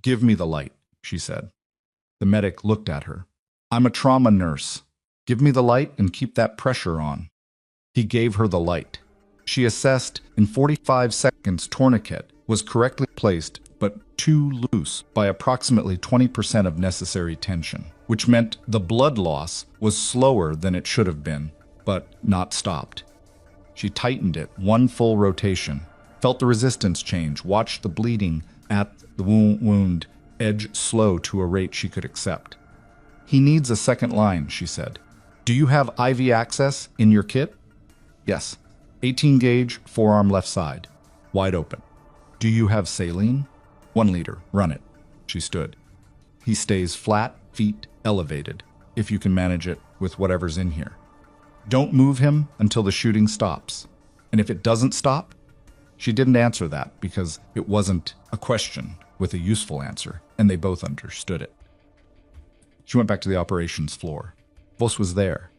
"Give me the light," she said. The medic looked at her. "I'm a trauma nurse. Give me the light and keep that pressure on." He gave her the light. She assessed in 45 seconds tourniquet was correctly placed but too loose by approximately 20% of necessary tension, which meant the blood loss was slower than it should have been, but not stopped. She tightened it 1 full rotation, felt the resistance change, watched the bleeding at the wound edge slow to a rate she could accept. "He needs a second line," she said. "Do you have IV access in your kit?" "Yes. 18 gauge, forearm left side. Wide open." "Do you have saline?" 1 liter. Run it." She stood. "He stays flat, feet elevated, if you can manage it with whatever's in here. Don't move him until the shooting stops. And if it doesn't stop..." She didn't answer that because it wasn't a question with a useful answer, and they both understood it. She went back to the operations floor. Voss was there.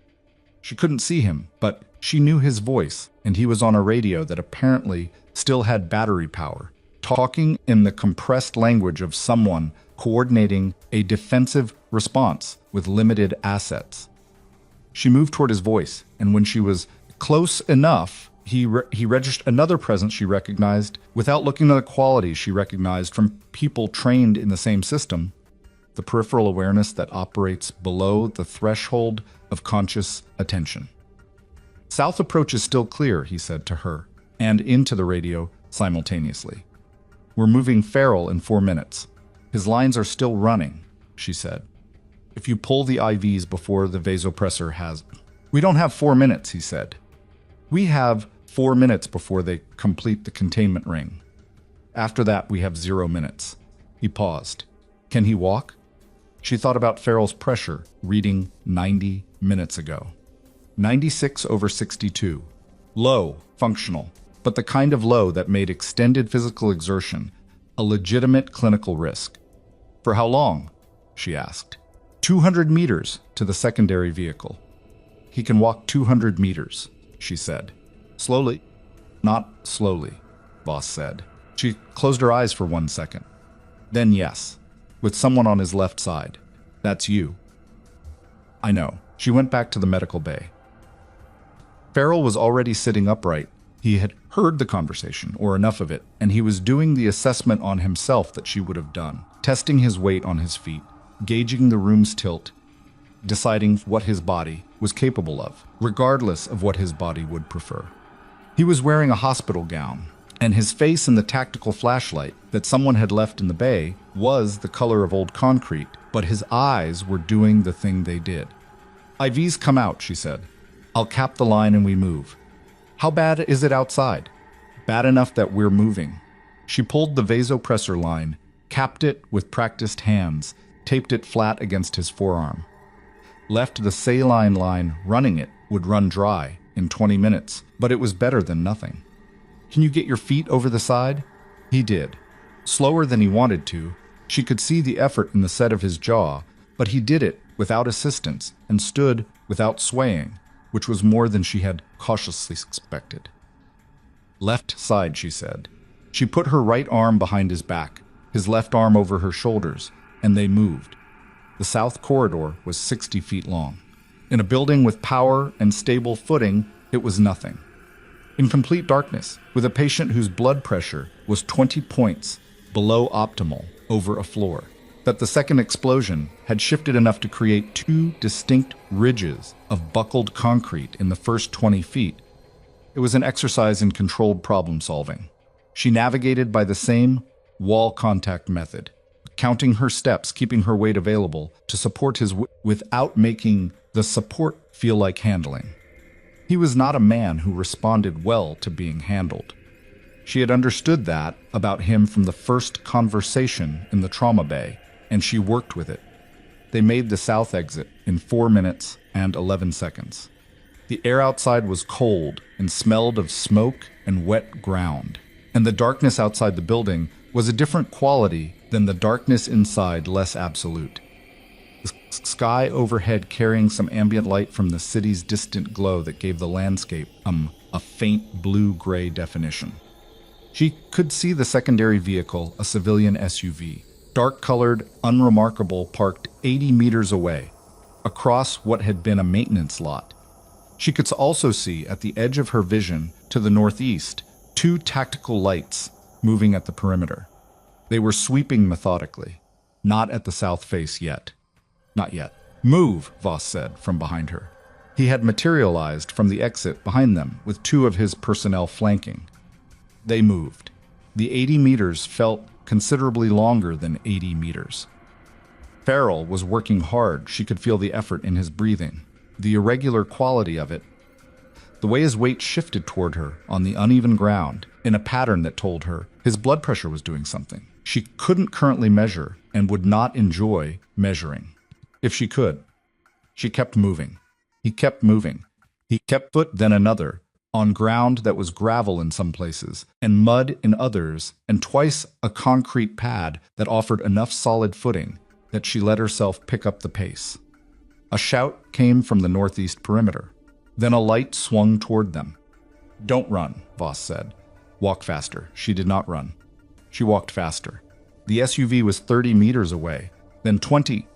She couldn't see him, but she knew his voice, and he was on a radio that apparently still had battery power, talking in the compressed language of someone coordinating a defensive response with limited assets. She moved toward his voice, and when she was close enough, he registered another presence she recognized without looking at the qualities she recognized from people trained in the same system, the peripheral awareness that operates below the threshold of conscious attention. "South approach is still clear," he said to her, and into the radio simultaneously. "We're moving Farrell in 4 minutes. His lines are still running," she said. "If you pull the IVs before the vasopressor has..." "We don't have 4 minutes," he said. "We have 4 minutes before they complete the containment ring. After that, we have 0 minutes." He paused. "Can he walk?" She thought about Farrell's pressure, reading 90 minutes ago. 96/62. Low, functional, but the kind of low that made extended physical exertion a legitimate clinical risk. "For how long?" she asked. 200 meters to the secondary vehicle." "He can walk 200 meters, she said. "Slowly." "Not slowly," Voss said. She closed her eyes for 1 second. Then yes, with someone on his left side. That's you. I know. She went back to the medical bay. Farrell was already sitting upright. He had heard the conversation, or enough of it, and he was doing the assessment on himself that she would have done, testing his weight on his feet, gauging the room's tilt, deciding what his body was capable of, regardless of what his body would prefer. He was wearing a hospital gown, and his face in the tactical flashlight that someone had left in the bay was the color of old concrete, but his eyes were doing the thing they did. IVs come out, she said. I'll cap the line and we move. How bad is it outside? Bad enough that we're moving. She pulled the vasopressor line, capped it with practiced hands, taped it flat against his forearm. Left the saline line running. It would run dry in 20 minutes, but it was better than nothing. Can you get your feet over the side? He did. Slower than he wanted to. She could see the effort in the set of his jaw, but he did it without assistance and stood without swaying, which was more than she had cautiously expected. Left side, she said. She put her right arm behind his back, his left arm over her shoulders, and they moved. The south corridor was 60 feet long. In a building with power and stable footing, it was nothing. In complete darkness, with a patient whose blood pressure was 20 points below optimal over a floor, that the second explosion had shifted enough to create two distinct ridges of buckled concrete in the first 20 feet. It was an exercise in controlled problem solving. She navigated by the same wall contact method, counting her steps, keeping her weight available to support his without making the support feel like handling. He was not a man who responded well to being handled. She had understood that about him from the first conversation in the trauma bay, and she worked with it. They made the south exit in 4 minutes and 11 seconds. The air outside was cold and smelled of smoke and wet ground, and the darkness outside the building was a different quality than the darkness inside, less absolute. The sky overhead carrying some ambient light from the city's distant glow that gave the landscape a faint blue-gray definition. She could see the secondary vehicle, a civilian SUV, dark-colored, unremarkable, parked 80 meters away, across what had been a maintenance lot. She could also see, at the edge of her vision, to the northeast, 2 tactical lights moving at the perimeter. They were sweeping methodically. Not at the south face yet. Not yet. Move, Voss said from behind her. He had materialized from the exit behind them, with 2 of his personnel flanking. They moved. The 80 meters felt considerably longer than 80 meters. Farrell was working hard. She could feel the effort in his breathing, the irregular quality of it, the way his weight shifted toward her on the uneven ground in a pattern that told her his blood pressure was doing something she couldn't currently measure and would not enjoy measuring. If she could. She kept moving. He kept moving. He kept foot, then another, on ground that was gravel in some places, and mud in others, and twice a concrete pad that offered enough solid footing that she let herself pick up the pace. A shout came from the northeast perimeter. Then a light swung toward them. Don't run, Voss said. Walk faster. She did not run. She walked faster. The SUV was 30 meters away, then 20.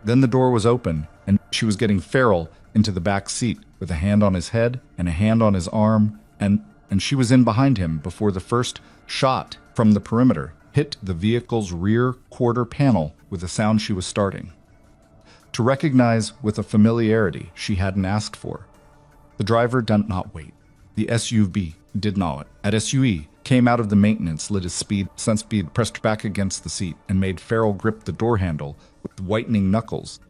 Then the door was open, and she was getting Farrell into the back seat with a hand on his head and a hand on his arm, and she was in behind him before the first shot from the perimeter hit the vehicle's rear quarter panel with a sound she was starting to recognize with a familiarity she hadn't asked for. The driver did not wait. The SUV did not. At SUV, came out of the maintenance, lit his sense speed, pressed back against the seat, and made Farrell grip the door handle with whitening knuckles.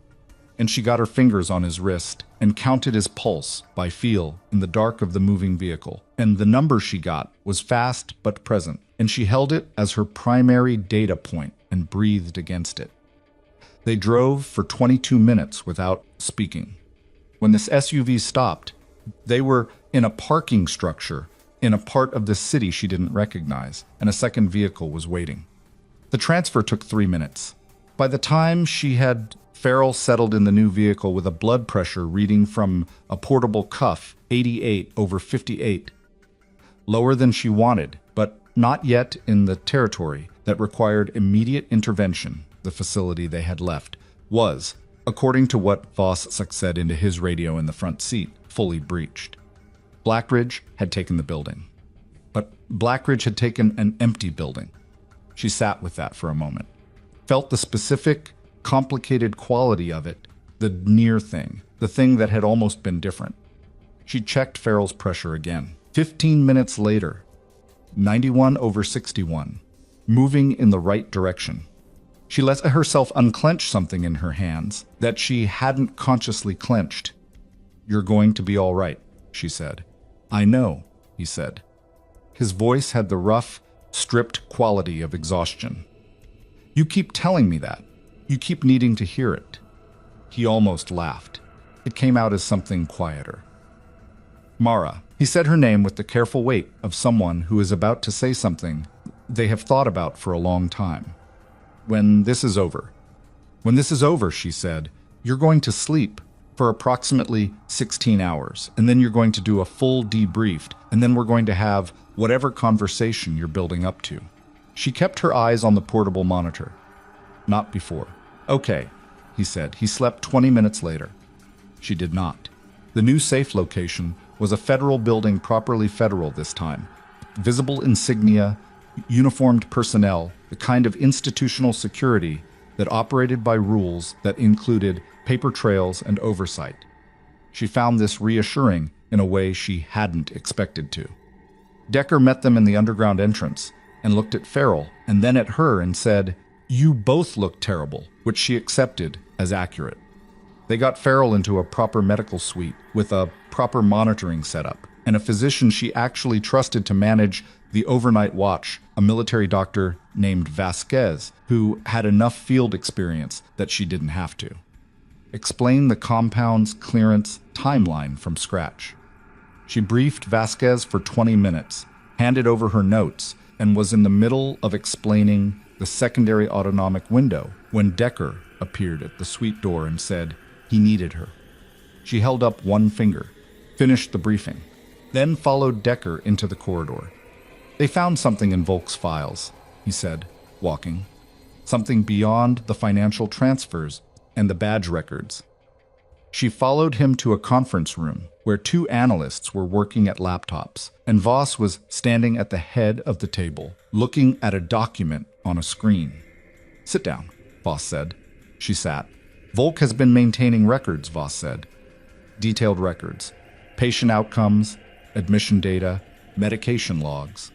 And she got her fingers on his wrist and counted his pulse by feel in the dark of the moving vehicle. And the number she got was fast but present, and she held it as her primary data point and breathed against it. They drove for 22 minutes without speaking. When this SUV stopped, they were in a parking structure in a part of the city she didn't recognize, and a second vehicle was waiting. The transfer took 3 minutes. By the time she had Farrell settled in the new vehicle with a blood pressure reading from a portable cuff, 88/58, lower than she wanted, but not yet in the territory that required immediate intervention, the facility they had left, was, according to what Voss said into his radio in the front seat, fully breached. Blackridge had taken the building. But Blackridge had taken an empty building. She sat with that for a moment, felt the specific, complicated quality of it, the near thing, the thing that had almost been different. She checked Farrell's pressure again. 15 minutes later, 91/61, moving in the right direction. She let herself unclench something in her hands that she hadn't consciously clenched. "You're going to be all right," she said. "I know," he said. His voice had the rough, stripped quality of exhaustion. "You keep telling me that. You keep needing to hear it." He almost laughed. It came out as something quieter. "Mara," he said her name with the careful weight of someone who is about to say something they have thought about for a long time. When this is over, she said, "you're going to sleep for approximately 16 hours, and then you're going to do a full debrief, and then we're going to have whatever conversation you're building up to." She kept her eyes on the portable monitor. "Not before." "Okay," he said. He slept 20 minutes later. She did not. The new safe location was a federal building, properly federal this time. Visible insignia, uniformed personnel, the kind of institutional security that operated by rules that included paper trails and oversight. She found this reassuring in a way she hadn't expected to. Decker met them in the underground entrance and looked at Farrell and then at her and said, "You both look terrible," which she accepted as accurate. They got Farrell into a proper medical suite with a proper monitoring setup and a physician she actually trusted to manage the overnight watch, a military doctor named Vasquez, who had enough field experience that she didn't have to. Explain the compound's clearance timeline from scratch. She briefed Vasquez for 20 minutes, handed over her notes, and was in the middle of explaining the secondary autonomic window when Decker appeared at the suite door and said he needed her. She held up one finger, finished the briefing, then followed Decker into the corridor. "They found something in Volk's files," he said, walking. "Something beyond the financial transfers and the badge records." She followed him to a conference room where two analysts were working at laptops, and Voss was standing at the head of the table, looking at a document on a screen. "Sit down," Voss said. She sat. "Volk has been maintaining records," Voss said. "Detailed records. Patient outcomes, admission data, medication logs."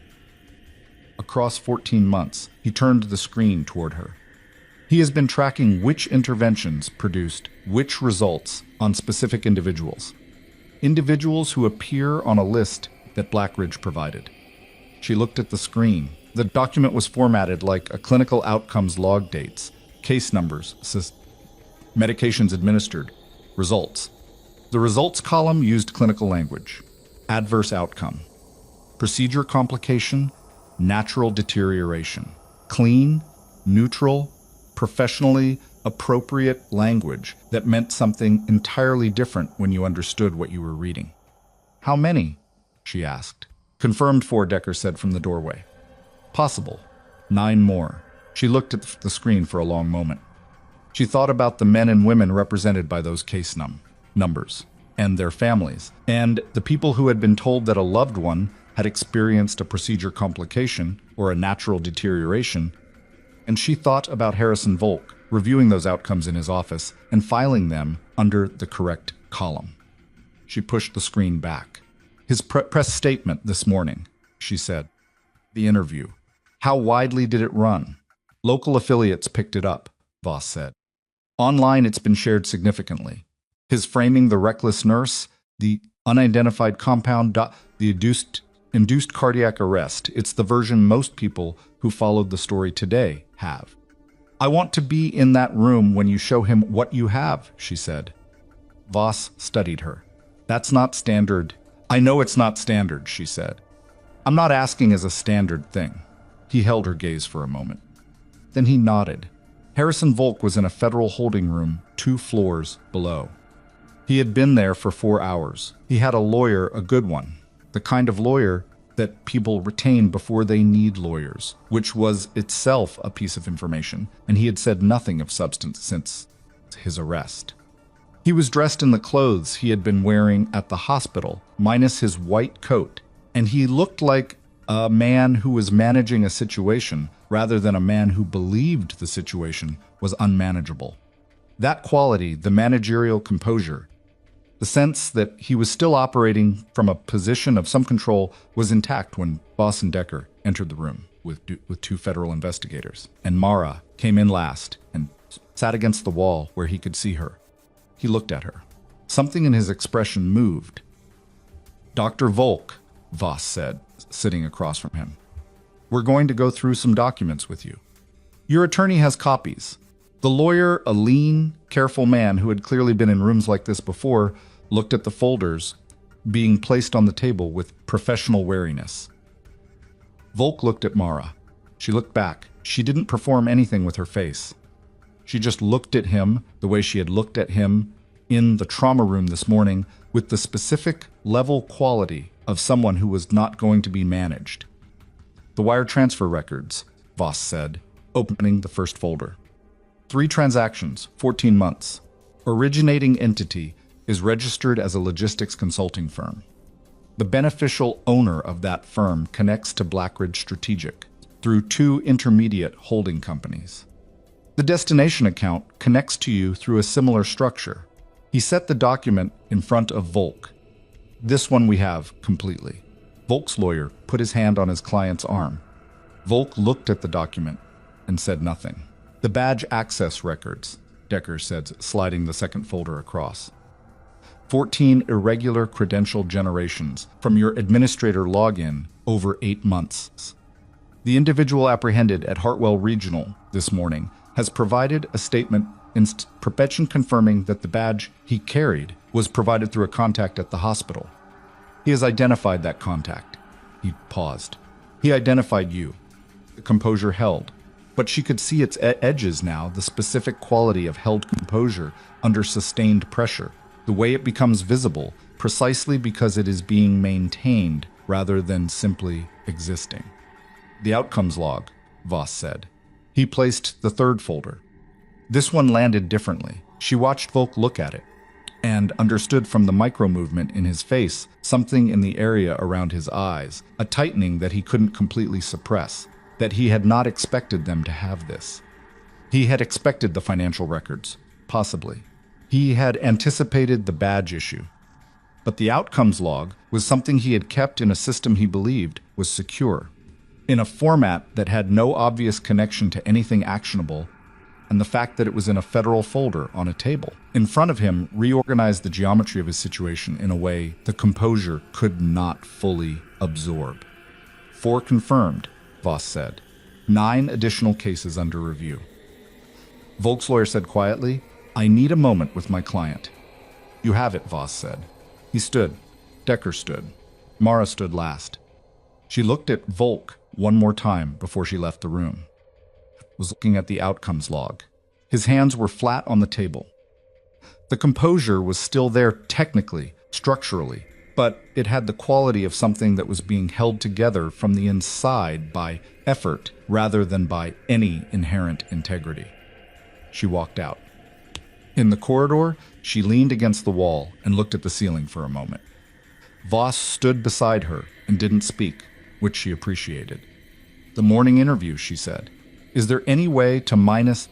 Across 14 months, he turned the screen toward her. He has been tracking which interventions produced which results on specific individuals. Individuals who appear on a list that Blackridge provided. She looked at the screen. The document was formatted like a clinical outcomes log: dates, case numbers, medications administered, results. The results column used clinical language. Adverse outcome. Procedure complication, natural deterioration. Clean, neutral, professionally appropriate language that meant something entirely different when you understood what you were reading. "How many?" she asked. "Confirmed 4," Decker said from the doorway. "Possible. 9 more." She looked at the screen for a long moment. She thought about the men and women represented by those case numbers, and their families, and the people who had been told that a loved one had experienced a procedure complication or a natural deterioration, and she thought about Harrison Volk reviewing those outcomes in his office and filing them under the correct column. She pushed the screen back. "His press statement this morning," she said. "The interview. How widely did it run?" "Local affiliates picked it up," Voss said. "Online it's been shared significantly. His framing the reckless nurse, the unidentified compound, the induced cardiac arrest. It's the version most people who followed the story today have." "I want to be in that room when you show him what you have," she said. Voss studied her. "That's not standard." "I know it's not standard," she said. "I'm not asking as a standard thing." He held her gaze for a moment. Then he nodded. Harrison Volk was in a federal holding room 2 floors below. He had been there for 4 hours. He had a lawyer, a good one, the kind of lawyer that people retain before they need lawyers, which was itself a piece of information, and he had said nothing of substance since his arrest. He was dressed in the clothes he had been wearing at the hospital, minus his white coat, and he looked like a man who was managing a situation rather than a man who believed the situation was unmanageable. That quality, the managerial composure, the sense that he was still operating from a position of some control, was intact when Voss and Decker entered the room with two federal investigators, and Mara came in last and sat against the wall where he could see her. He looked at her. Something in his expression moved. "Dr. Volk," Voss said, sitting across from him. "We're going to go through some documents with you. Your attorney has copies." The lawyer, a lean, careful man who had clearly been in rooms like this before, looked at the folders being placed on the table with professional wariness. Volk looked at Mara. She looked back. She didn't perform anything with her face. She just looked at him the way she had looked at him in the trauma room this morning, with the specific level quality of someone who was not going to be managed. "The wire transfer records," Voss said, opening the first folder. 3 transactions, 14 months. Originating entity is registered as a logistics consulting firm. The beneficial owner of that firm connects to Blackridge Strategic through 2 intermediate holding companies. The destination account connects to you through a similar structure. He set the document in front of Volk. "This one we have completely." Volk's lawyer put his hand on his client's arm. Volk looked at the document and said nothing. "The badge access records," Decker said, sliding the second folder across. 14 irregular credential generations from your administrator login over 8 months. The individual apprehended at Hartwell Regional this morning has provided a statement in perpetuation confirming that the badge he carried was provided through a contact at the hospital. He has identified that contact." He paused. "He identified you." The composure held, but she could see its edges now, the specific quality of held composure under sustained pressure, the way it becomes visible, precisely because it is being maintained rather than simply existing. "The outcomes log," Voss said. He placed the third folder. This one landed differently. She watched Volk look at it and understood from the micro-movement in his face something in the area around his eyes, a tightening that he couldn't completely suppress, that he had not expected them to have this. He had expected the financial records, possibly. He had anticipated the badge issue. But the outcomes log was something he had kept in a system he believed was secure, in a format that had no obvious connection to anything actionable, and the fact that it was in a federal folder on a table in front of him reorganized the geometry of his situation in a way the composure could not fully absorb. 4 confirmed, Voss said. 9 additional cases under review. Volk's lawyer said quietly, "I need a moment with my client." "You have it," Voss said. He stood. Decker stood. Mara stood last. She looked at Volk one more time before she left the room. Was looking at the outcomes log. His hands were flat on the table. The composure was still there technically, structurally, but it had the quality of something that was being held together from the inside by effort rather than by any inherent integrity. She walked out. In the corridor, she leaned against the wall and looked at the ceiling for a moment. Voss stood beside her and didn't speak, which she appreciated. "The morning interview," she said. "Is there any way to minus—"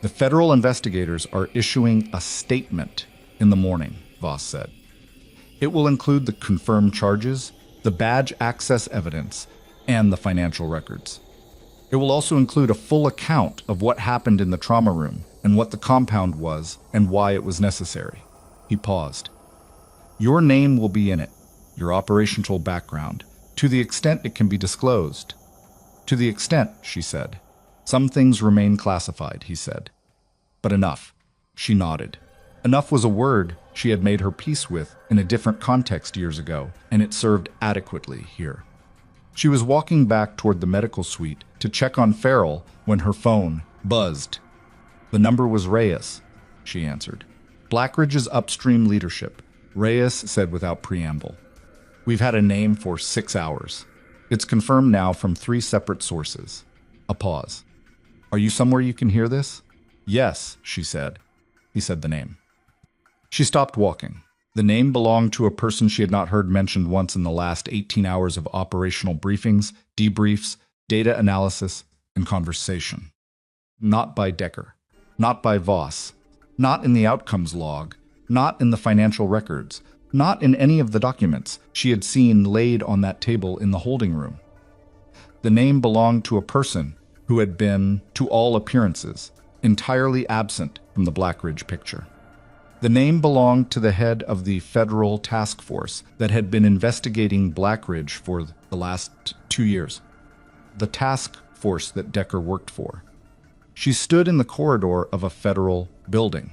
"The federal investigators are issuing a statement in the morning," Voss said. "It will include the confirmed charges, the badge access evidence, and the financial records. It will also include a full account of what happened in the trauma room and what the compound was and why it was necessary." He paused. "Your name will be in it, your operational background, to the extent it can be disclosed." "To the extent," she said. "Some things remain classified," he said. "But enough." She nodded. Enough was a word she had made her peace with in a different context years ago, and it served adequately here. She was walking back toward the medical suite to check on Farrell when her phone buzzed. "The number was Reyes," she answered. "Blackridge's upstream leadership," Reyes said without preamble. "We've had a name for 6 hours." It's confirmed now from 3 separate sources. A pause. Are you somewhere you can hear this? Yes, she said. He said the name. She stopped walking. The name belonged to a person she had not heard mentioned once in the last 18 hours of operational briefings, debriefs, data analysis, and conversation. Not by Decker. Not by Voss. Not in the outcomes log. Not in the financial records. Not in any of the documents she had seen laid on that table in the holding room. The name belonged to a person who had been, to all appearances, entirely absent from the Blackridge picture. The name belonged to the head of the federal task force that had been investigating Blackridge for the last 2 years. The task force that Decker worked for. She stood in the corridor of a federal building,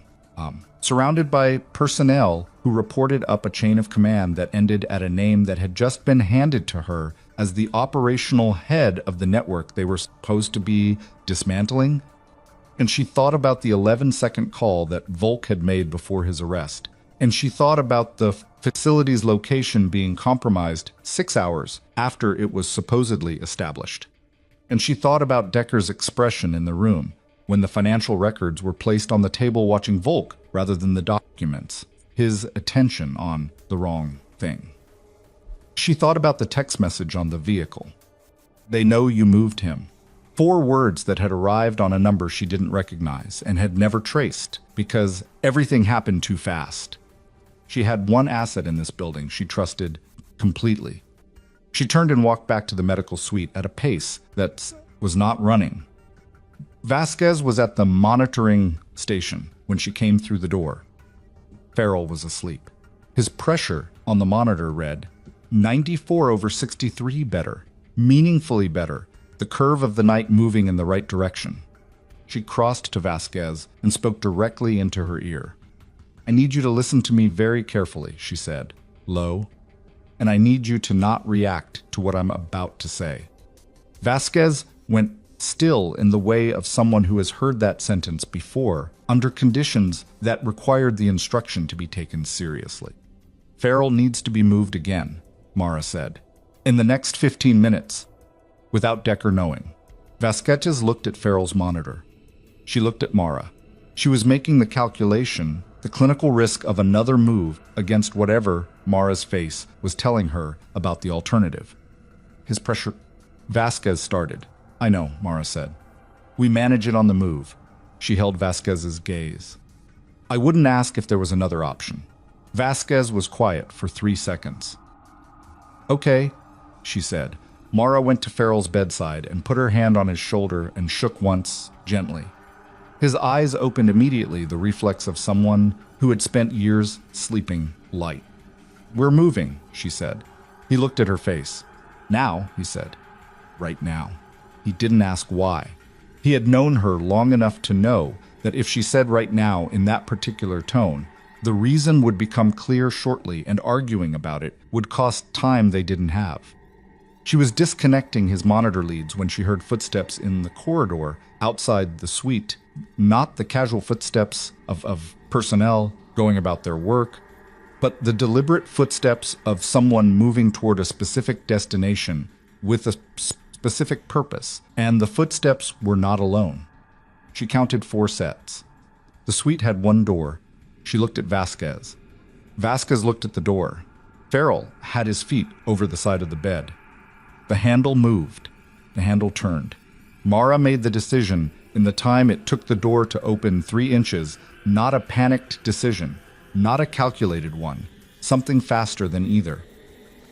surrounded by personnel who reported up a chain of command that ended at a name that had just been handed to her as the operational head of the network they were supposed to be dismantling. And she thought about the 11-second call that Volk had made before his arrest. And she thought about the facility's location being compromised 6 hours after it was supposedly established. And she thought about Decker's expression in the room when the financial records were placed on the table watching Volk rather than the documents, his attention on the wrong thing. She thought about the text message on the vehicle. They know you moved him. 4 words that had arrived on a number she didn't recognize and had never traced because everything happened too fast. She had one asset in this building she trusted completely. She turned and walked back to the medical suite at a pace that was not running. Vasquez was at the monitoring station when she came through the door. Farrell was asleep. His pressure on the monitor read 94/63 better, meaningfully better, the curve of the night moving in the right direction. She crossed to Vasquez and spoke directly into her ear. I need you to listen to me very carefully, she said, low, and I need you to not react to what I'm about to say. Vasquez went still in the way of someone who has heard that sentence before, under conditions that required the instruction to be taken seriously. Farrell needs to be moved again, Mara said. In the next 15 minutes, without Decker knowing. Vasquez looked at Farrell's monitor. She looked at Mara. She was making the calculation, the clinical risk of another move against whatever Mara's face was telling her about the alternative. His pressure. Vasquez started. I know, Mara said. We manage it on the move. She held Vasquez's gaze. I wouldn't ask if there was another option. Vasquez was quiet for 3 seconds. Okay, she said. Mara went to Farrell's bedside and put her hand on his shoulder and shook once, gently. His eyes opened immediately, the reflex of someone who had spent years sleeping light. We're moving, she said. He looked at her face. Now, he said. Right now. He didn't ask why. He had known her long enough to know that if she said right now in that particular tone, the reason would become clear shortly and arguing about it would cost time they didn't have. She was disconnecting his monitor leads when she heard footsteps in the corridor outside the suite, not the casual footsteps of personnel going about their work, but the deliberate footsteps of someone moving toward a specific destination with a specific purpose, and the footsteps were not alone. She counted 4 sets. The suite had 1 door. She looked at Vasquez. Vasquez looked at the door. Farrell had his feet over the side of the bed. The handle moved. The handle turned. Mara made the decision in the time it took the door to open 3 inches, not a panicked decision, not a calculated one, something faster than either.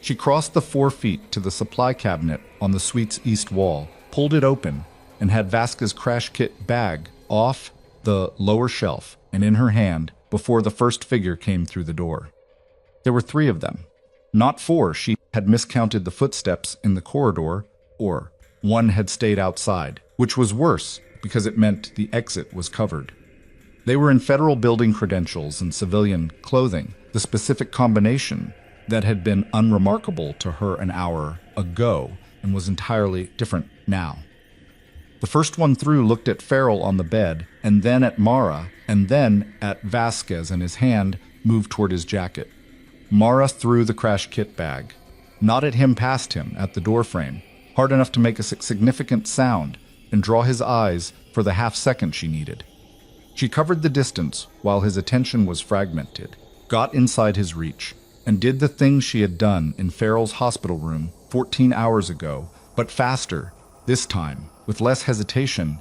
She crossed the 4 feet to the supply cabinet on the suite's east wall, pulled it open, and had Vasquez's crash kit bag off the lower shelf and in her hand before the first figure came through the door. There were 3 of them. Not 4. She had miscounted the footsteps in the corridor, or 1 had stayed outside, which was worse because it meant the exit was covered. They were in federal building credentials and civilian clothing, the specific combination that had been unremarkable to her an hour ago and was entirely different now. The first one through looked at Farrell on the bed, and then at Mara, and then at Vasquez, and his hand moved toward his jacket. Mara threw the crash kit bag. nodded him past him at the doorframe, hard enough to make a significant sound and draw his eyes for the half second she needed. She covered the distance while his attention was fragmented, got inside his reach, and did the thing she had done in Farrell's hospital room 14 hours ago, but faster, this time, with less hesitation,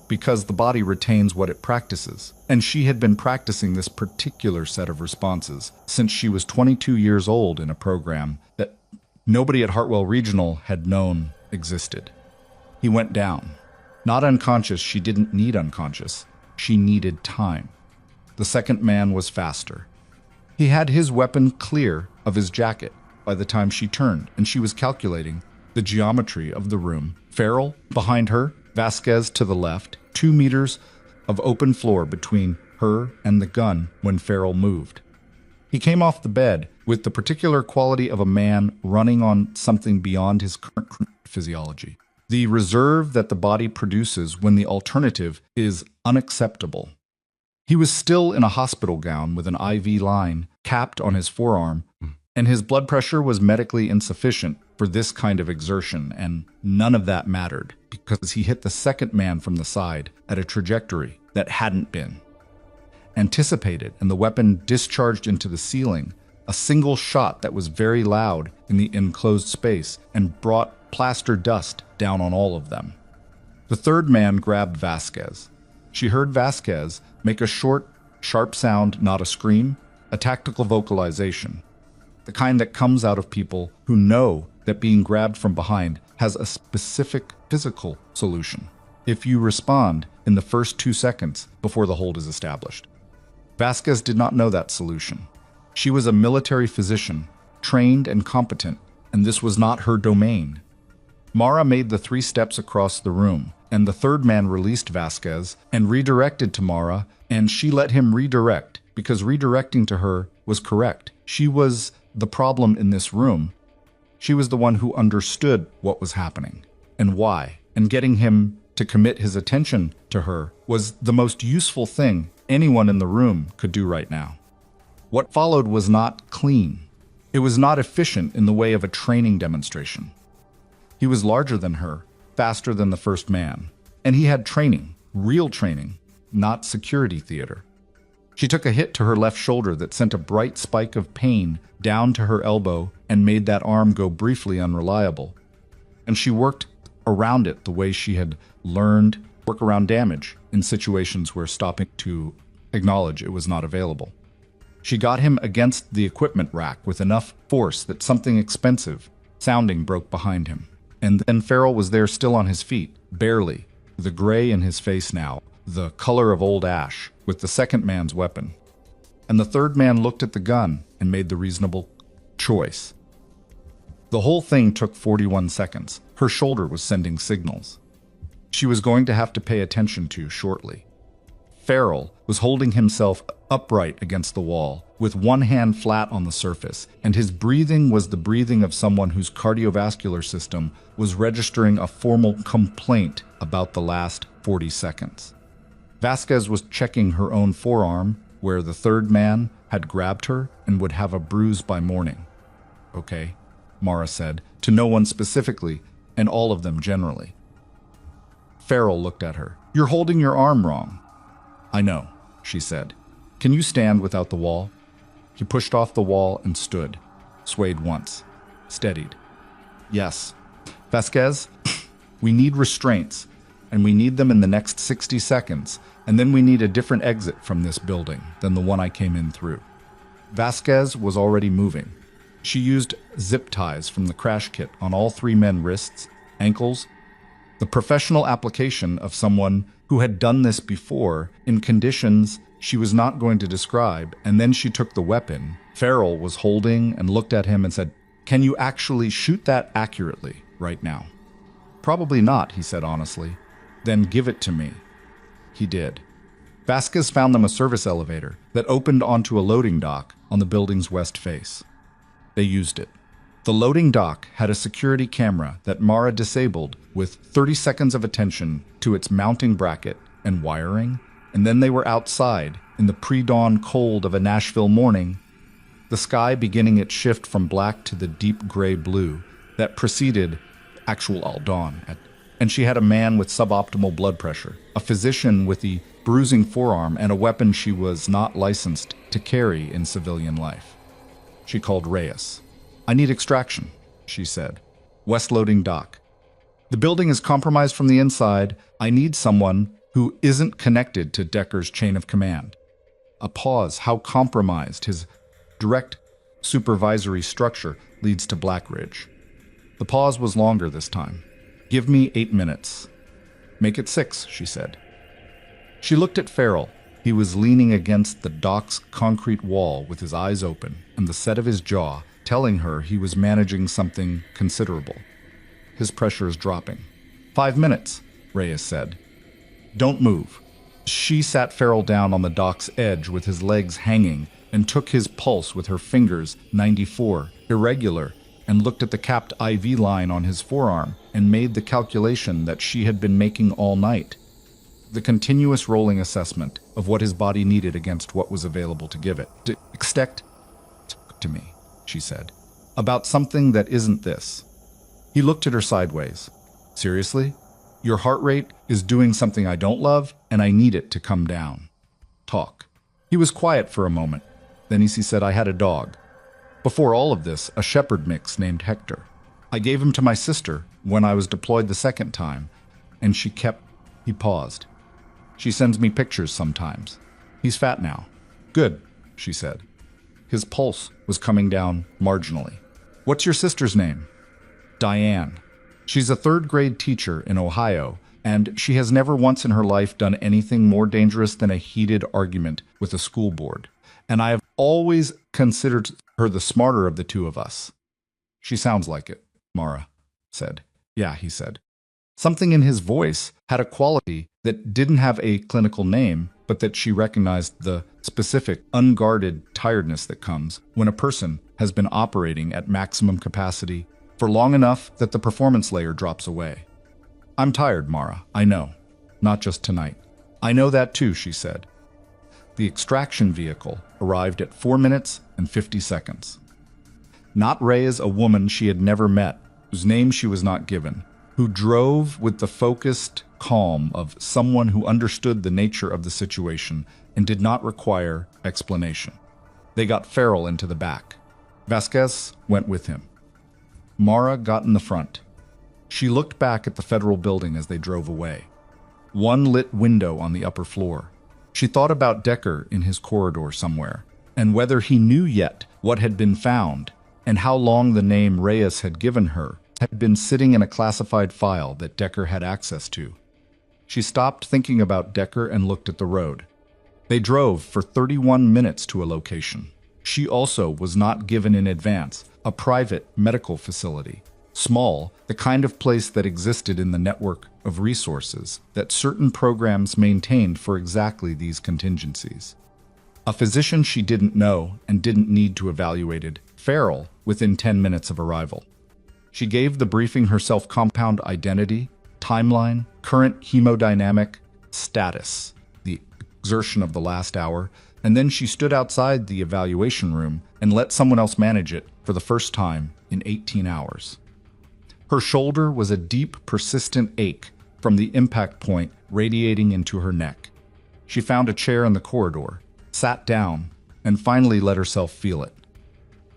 because the body retains what it practices, and she had been practicing this particular set of responses since she was 22 years old in a program that nobody at Hartwell Regional had known existed. He went down. Not unconscious, she didn't need unconscious. She needed time. The second man was faster. He had his weapon clear of his jacket by the time she turned, and she was calculating the geometry of the room. Farrell behind her, Vasquez to the left, 2 meters of open floor between her and the gun when Farrell moved. He came off the bed with the particular quality of a man running on something beyond his current physiology. The reserve that the body produces when the alternative is unacceptable. He was still in a hospital gown with an IV line capped on his forearm, and his blood pressure was medically insufficient for this kind of exertion, and none of that mattered because he hit the second man from the side at a trajectory that hadn't been anticipated, and the weapon discharged into the ceiling, a single shot that was very loud in the enclosed space and brought plaster dust down on all of them. The third man grabbed Vasquez. She heard Vasquez make a short, sharp sound, not a scream, a tactical vocalization, the kind that comes out of people who know that being grabbed from behind has a specific physical solution if you respond in the first 2 seconds before the hold is established. Vasquez did not know that solution. She was a military physician, trained and competent, and this was not her domain. Mara made the 3 steps across the room, and the third man released Vasquez and redirected to Mara, and she let him redirect because redirecting to her was correct. She was the problem in this room. She was the one who understood what was happening and why, and getting him to commit his attention to her was the most useful thing anyone in the room could do right now. What followed was not clean. It was not efficient in the way of a training demonstration. He was larger than her, faster than the first man, and he had training, real training, not security theater. She took a hit to her left shoulder that sent a bright spike of pain down to her elbow and made that arm go briefly unreliable. And she worked around it the way she had learned work around damage in situations where stopping to acknowledge it was not available. She got him against the equipment rack with enough force that something expensive sounding broke behind him. And then Farrell was there still on his feet, barely, the gray in his face now, the color of old ash, with the second man's weapon. And the third man looked at the gun and made the reasonable choice. The whole thing took 41 seconds. Her shoulder was sending signals she was going to have to pay attention to shortly. Farrell was holding himself upright against the wall, with one hand flat on the surface, and his breathing was the breathing of someone whose cardiovascular system was registering a formal complaint about the last 40 seconds. Vasquez was checking her own forearm, where the third man had grabbed her and would have a bruise by morning. Okay, Mara said, to no one specifically, and all of them generally. Farrell looked at her. You're holding your arm wrong. I know, she said. Can you stand without the wall? He pushed off the wall and stood, swayed once, steadied. Yes. Vasquez, we need restraints, and we need them in the next 60 seconds, and then we need a different exit from this building than the one I came in through. Vasquez was already moving. She used zip ties from the crash kit on all 3 men's wrists, ankles, the professional application of someone who had done this before in conditions she was not going to describe, and then she took the weapon Farrell was holding and looked at him and said, "Can you actually shoot that accurately right now?" "Probably not," he said honestly. "Then give it to me." He did. Vasquez found them a service elevator that opened onto a loading dock on the building's west face. They used it. The loading dock had a security camera that Mara disabled with 30 seconds of attention to its mounting bracket and wiring, and then they were outside in the pre-dawn cold of a Nashville morning. the sky beginning its shift from black to the deep gray blue that preceded actual dawn. And she had a man with suboptimal blood pressure, a physician with the bruising forearm, and a weapon she was not licensed to carry in civilian life. She called Reyes. "I need extraction," she said. "West loading dock. The building is compromised from the inside. I need someone who isn't connected to Decker's chain of command." A pause. How compromised his direct supervisory structure leads to Black Ridge. The pause was longer this time. "Give me 8 minutes." "Make it 6, she said. She looked at Farrell. He was leaning against the dock's concrete wall with his eyes open and the set of his jaw telling her he was managing something considerable. His pressure is dropping. 5 minutes, Reyes said. "Don't move." She sat Farrell down on the dock's edge with his legs hanging and took his pulse with her fingers, 94, irregular, and looked at the capped IV line on his forearm and made the calculation that she had been making all night. The continuous rolling assessment of what his body needed against what was available to give it. "Talk to me," she said, "about something that isn't this." He looked at her sideways. "Seriously? Your heart rate is doing something I don't love, and I need it to come down. Talk." He was quiet for a moment. Then he said, "I had a dog. Before all of this, a shepherd mix named Hector. I gave him to my sister when I was deployed the second time, and she kept..." He paused. "She sends me pictures sometimes. He's fat now." "Good," she said. His pulse was coming down marginally. "What's your sister's name?" "Diane. She's a third-grade teacher in Ohio, and she has never once in her life done anything more dangerous than a heated argument with a school board. And I have always considered her the smarter of the two of us." "She sounds like it," Mara said. "Yeah," he said. Something in his voice had a quality that didn't have a clinical name, but that she recognized the specific, unguarded tiredness that comes when a person has been operating at maximum capacity for long enough that the performance layer drops away. "I'm tired, Mara, I know. Not just tonight." "I know that too," she said. The extraction vehicle arrived at 4 minutes and 50 seconds. Not Reyes, a woman she had never met, whose name she was not given, who drove with the focused calm of someone who understood the nature of the situation and did not require explanation. They got Farrell into the back. Vasquez went with him. Mara got in the front. She looked back at the federal building as they drove away. One lit window on the upper floor. She thought about Decker in his corridor somewhere, and whether he knew yet what had been found, and how long the name Reyes had given her had been sitting in a classified file that Decker had access to. She stopped thinking about Decker and looked at the road. They drove for 31 minutes to a location. She also was not given in advance a private medical facility. Small, the kind of place that existed in the network of resources that certain programs maintained for exactly these contingencies. A physician she didn't know and didn't need to evaluate Farrell within 10 minutes of arrival. She gave the briefing her self-compound identity, timeline, current hemodynamic status, the exertion of the last hour, and then she stood outside the evaluation room and let someone else manage it for the first time in 18 hours. Her shoulder was a deep, persistent ache from the impact point radiating into her neck. She found a chair in the corridor, sat down, and finally let herself feel it.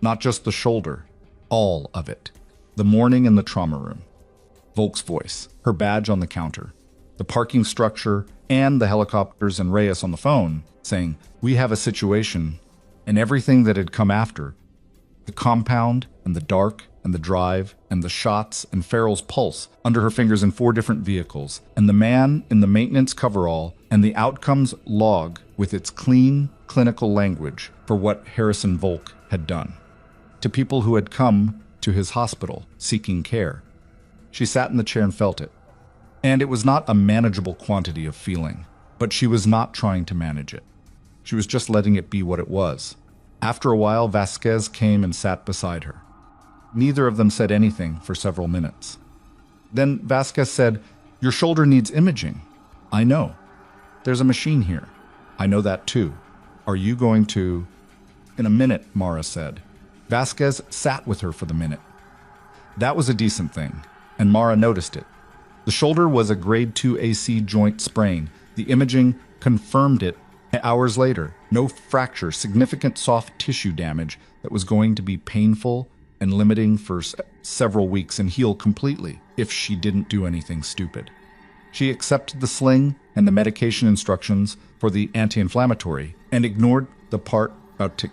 Not just the shoulder, all of it. The morning in the trauma room. Volk's voice, her badge on the counter, the parking structure, and the helicopters and Reyes on the phone saying, "We have a situation," and everything that had come after. The compound and the dark and the drive and the shots and Farrell's pulse under her fingers in 4 different vehicles, and the man in the maintenance coverall and the outcomes log with its clean, clinical language for what Harrison Volk had done. To people who had come to his hospital seeking care. She sat in the chair and felt it. And it was not a manageable quantity of feeling, but she was not trying to manage it. She was just letting it be what it was. After a while, Vasquez came and sat beside her. Neither of them said anything for several minutes. Then Vasquez said, "Your shoulder needs imaging." "I know. There's a machine here." "I know that too. Are you going to..." In a minute, Mara said. Vasquez sat with her for the minute. That was a decent thing, and Mara noticed it. The shoulder was a grade 2 AC joint sprain. The imaging confirmed it hours later. No fracture, significant soft tissue damage that was going to be painful and limiting for several weeks and heal completely if she didn't do anything stupid. She accepted the sling and the medication instructions for the anti-inflammatory and ignored the part about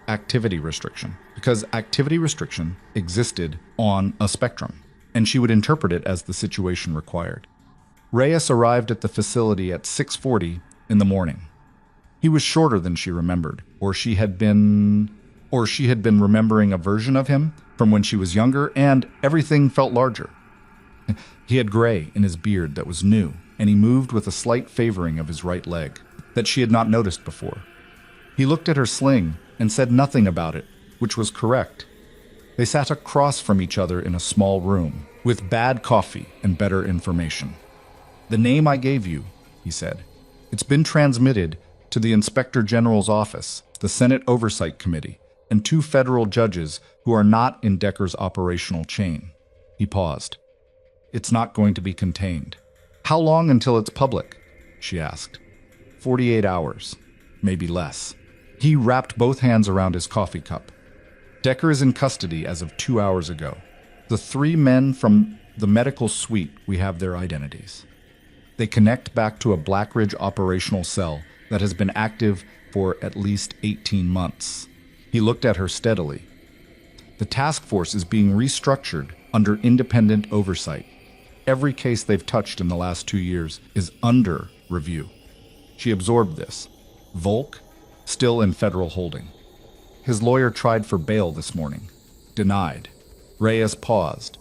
activity restriction, because activity restriction existed on a spectrum, and she would interpret it as the situation required. Reyes arrived at the facility at 6:40 in the morning. He was shorter than she remembered, or she had been remembering a version of him from when she was younger, and everything felt larger. He had gray in his beard that was new, and he moved with a slight favoring of his right leg that she had not noticed before. He looked at her sling and said nothing about it, which was correct. They sat across from each other in a small room, with bad coffee and better information. "The name I gave you," he said. "It's been transmitted to the Inspector General's office, the Senate Oversight Committee, and 2 federal judges who are not in Decker's operational chain." He paused. "It's not going to be contained." "How long until it's public?" she asked. 48 hours, maybe less. He wrapped both hands around his coffee cup. "Decker is in custody as of 2 hours ago. The 3 men from the medical suite, we have their identities. They connect back to a Blackridge operational cell that has been active for at least 18 months. He looked at her steadily. "The task force is being restructured under independent oversight. Every case they've touched in the last 2 years is under review." She absorbed this. Volk, still in federal holding. His lawyer tried for bail this morning. Denied. Reyes paused.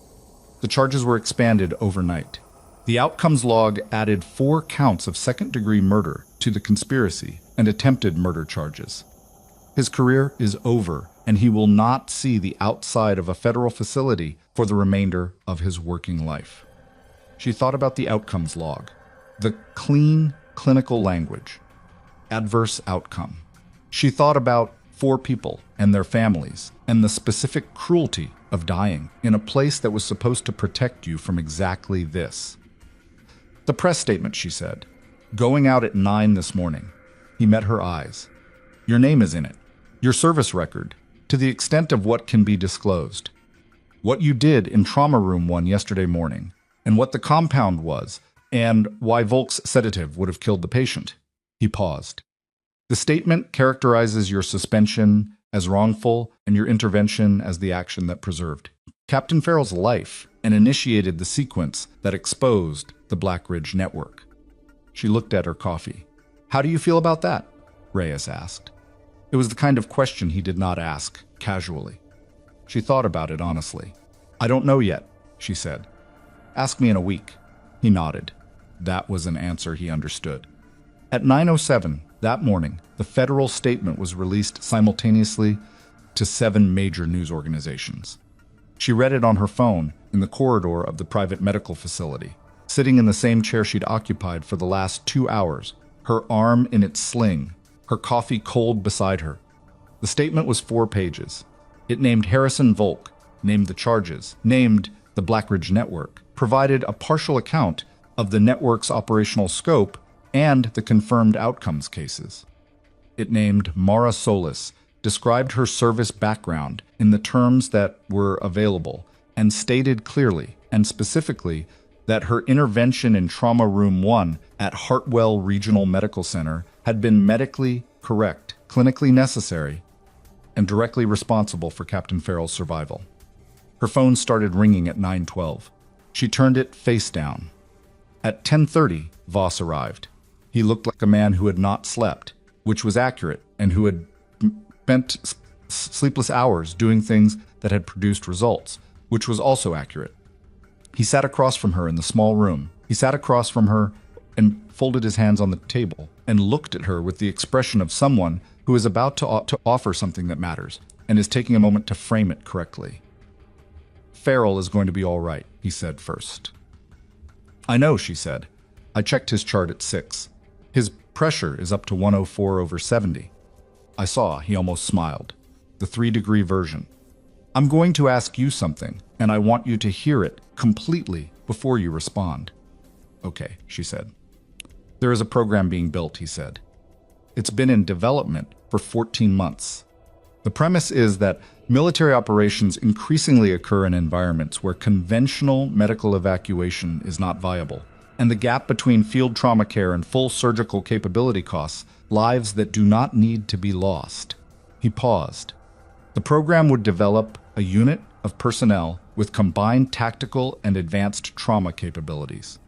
The charges were expanded overnight. The outcomes log added 4 counts of second-degree murder to the conspiracy and attempted murder charges. His career is over, and he will not see the outside of a federal facility for the remainder of his working life. She thought about the outcomes log, the clean, clinical language, adverse outcome. She thought about 4 people and their families, and the specific cruelty of dying in a place that was supposed to protect you from exactly this. "The press statement," she said. "Going out at 9 this morning." He met her eyes. "Your name is in it. Your service record, to the extent of what can be disclosed. What you did in Trauma Room 1 yesterday morning, and what the compound was, and why Volk's sedative would have killed the patient." He paused. "The statement characterizes your suspension as wrongful and your intervention as the action that preserved Captain Farrell's life and initiated the sequence that exposed the Blackridge network." She looked at her coffee. "How do you feel about that?" Reyes asked. It was the kind of question he did not ask casually. She thought about it honestly. "I don't know yet," she said. "Ask me in a week." He nodded. That was an answer he understood. At 9:07 that morning, the federal statement was released simultaneously to 7 major news organizations. She read it on her phone in the corridor of the private medical facility, sitting in the same chair she'd occupied for the last 2 hours, her arm in its sling, her coffee cold beside her. The statement was 4 pages. It named Harrison Volk, named the charges, named the Blackridge network, provided a partial account of the network's operational scope and the confirmed outcomes cases. It named Mara Solis, described her service background in the terms that were available, and stated clearly and specifically that her intervention in Trauma Room 1 at Hartwell Regional Medical Center had been medically correct, clinically necessary, and directly responsible for Captain Farrell's survival. Her phone started ringing at 9:12. She turned it face down. At 10:30, Voss arrived. He looked like a man who had not slept, which was accurate, and who had spent sleepless hours doing things that had produced results, which was also accurate. He sat across from her in the small room. He sat across from her and folded his hands on the table and looked at her with the expression of someone who is about to offer something that matters and is taking a moment to frame it correctly. "Farrell is going to be all right," he said first. "I know," she said. "I checked his chart at 6. His pressure is up to 104/70. I saw," he almost smiled. the 3-degree version. I'm going to ask you something, and I want you to hear it completely before you respond. Okay, she said. There is a program being built, he said. It's been in development for 14 months. The premise is that military operations increasingly occur in environments where conventional medical evacuation is not viable, and the gap between field trauma care and full surgical capability costs lives that do not need to be lost. He paused. The program would develop a unit of personnel with combined tactical and advanced trauma capabilities.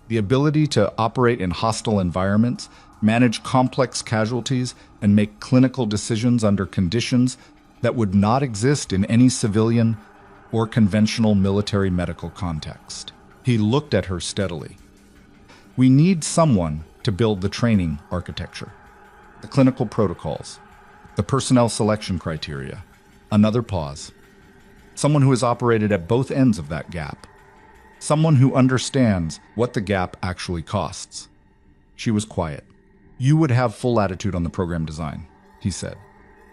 The ability to operate in hostile environments, manage complex casualties, and make clinical decisions under conditions that would not exist in any civilian or conventional military medical context. He looked at her steadily. We need someone to build the training architecture, the clinical protocols, the personnel selection criteria. Another pause. Someone who has operated at both ends of that gap. Someone who understands what the gap actually costs. She was quiet. You would have full latitude on the program design, he said.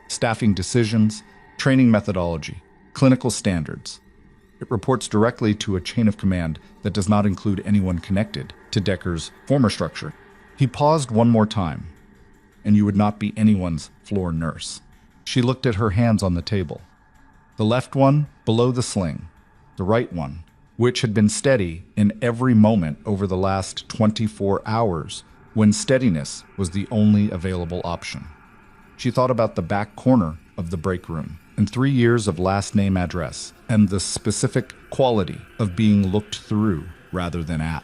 Staffing decisions, training methodology, clinical standards. It reports directly to a chain of command that does not include anyone connected to Decker's former structure. He paused one more time, and you would not be anyone's floor nurse. She looked at her hands on the table. The left one below the sling, the right one, which had been steady in every moment over the last 24 hours, when steadiness was the only available option. She thought about the back corner of the break room, and 3 years of last name address, and the specific quality of being looked through rather than at.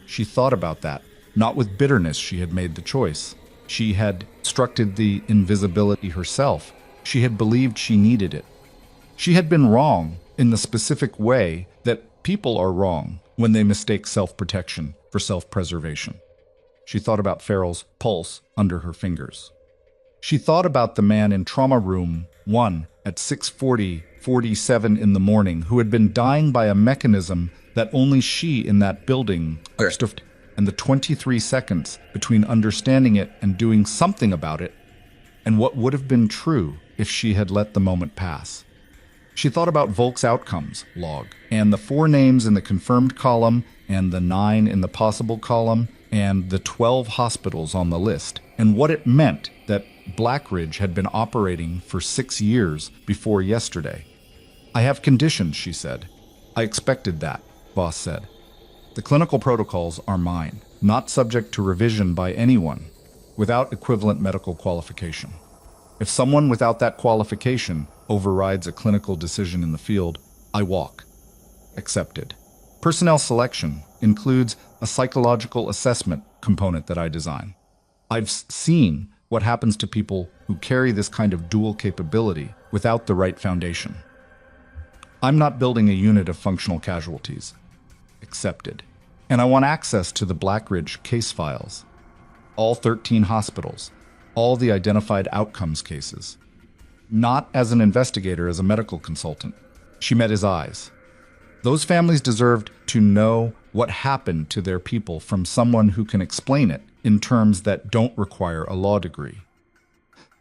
She thought about that, not with bitterness she had made the choice. She had constructed the invisibility herself. She had believed she needed it. She had been wrong in the specific way that people are wrong when they mistake self-protection for self-preservation. She thought about Farrell's pulse under her fingers. She thought about the man in trauma room 1 at 6:47 in the morning who had been dying by a mechanism that only she in that building understood, and the 23 seconds between understanding it and doing something about it, and what would have been true if she had let the moment pass. She thought about Volk's outcomes log, and the 4 names in the confirmed column, and the 9 in the possible column, and the 12 hospitals on the list, and what it meant that Blackridge had been operating for 6 years before yesterday. I have conditions, she said. I expected that, Voss said. The clinical protocols are mine, not subject to revision by anyone, without equivalent medical qualification. If someone without that qualification overrides a clinical decision in the field, I walk. Accepted. Personnel selection includes a psychological assessment component that I design. I've seen what happens to people who carry this kind of dual capability without the right foundation. I'm not building a unit of functional casualties. Accepted. And I want access to the Blackridge case files. All 13 hospitals. All the identified outcomes cases. Not as an investigator, as a medical consultant. She met his eyes. Those families deserved to know what happened to their people from someone who can explain it in terms that don't require a law degree.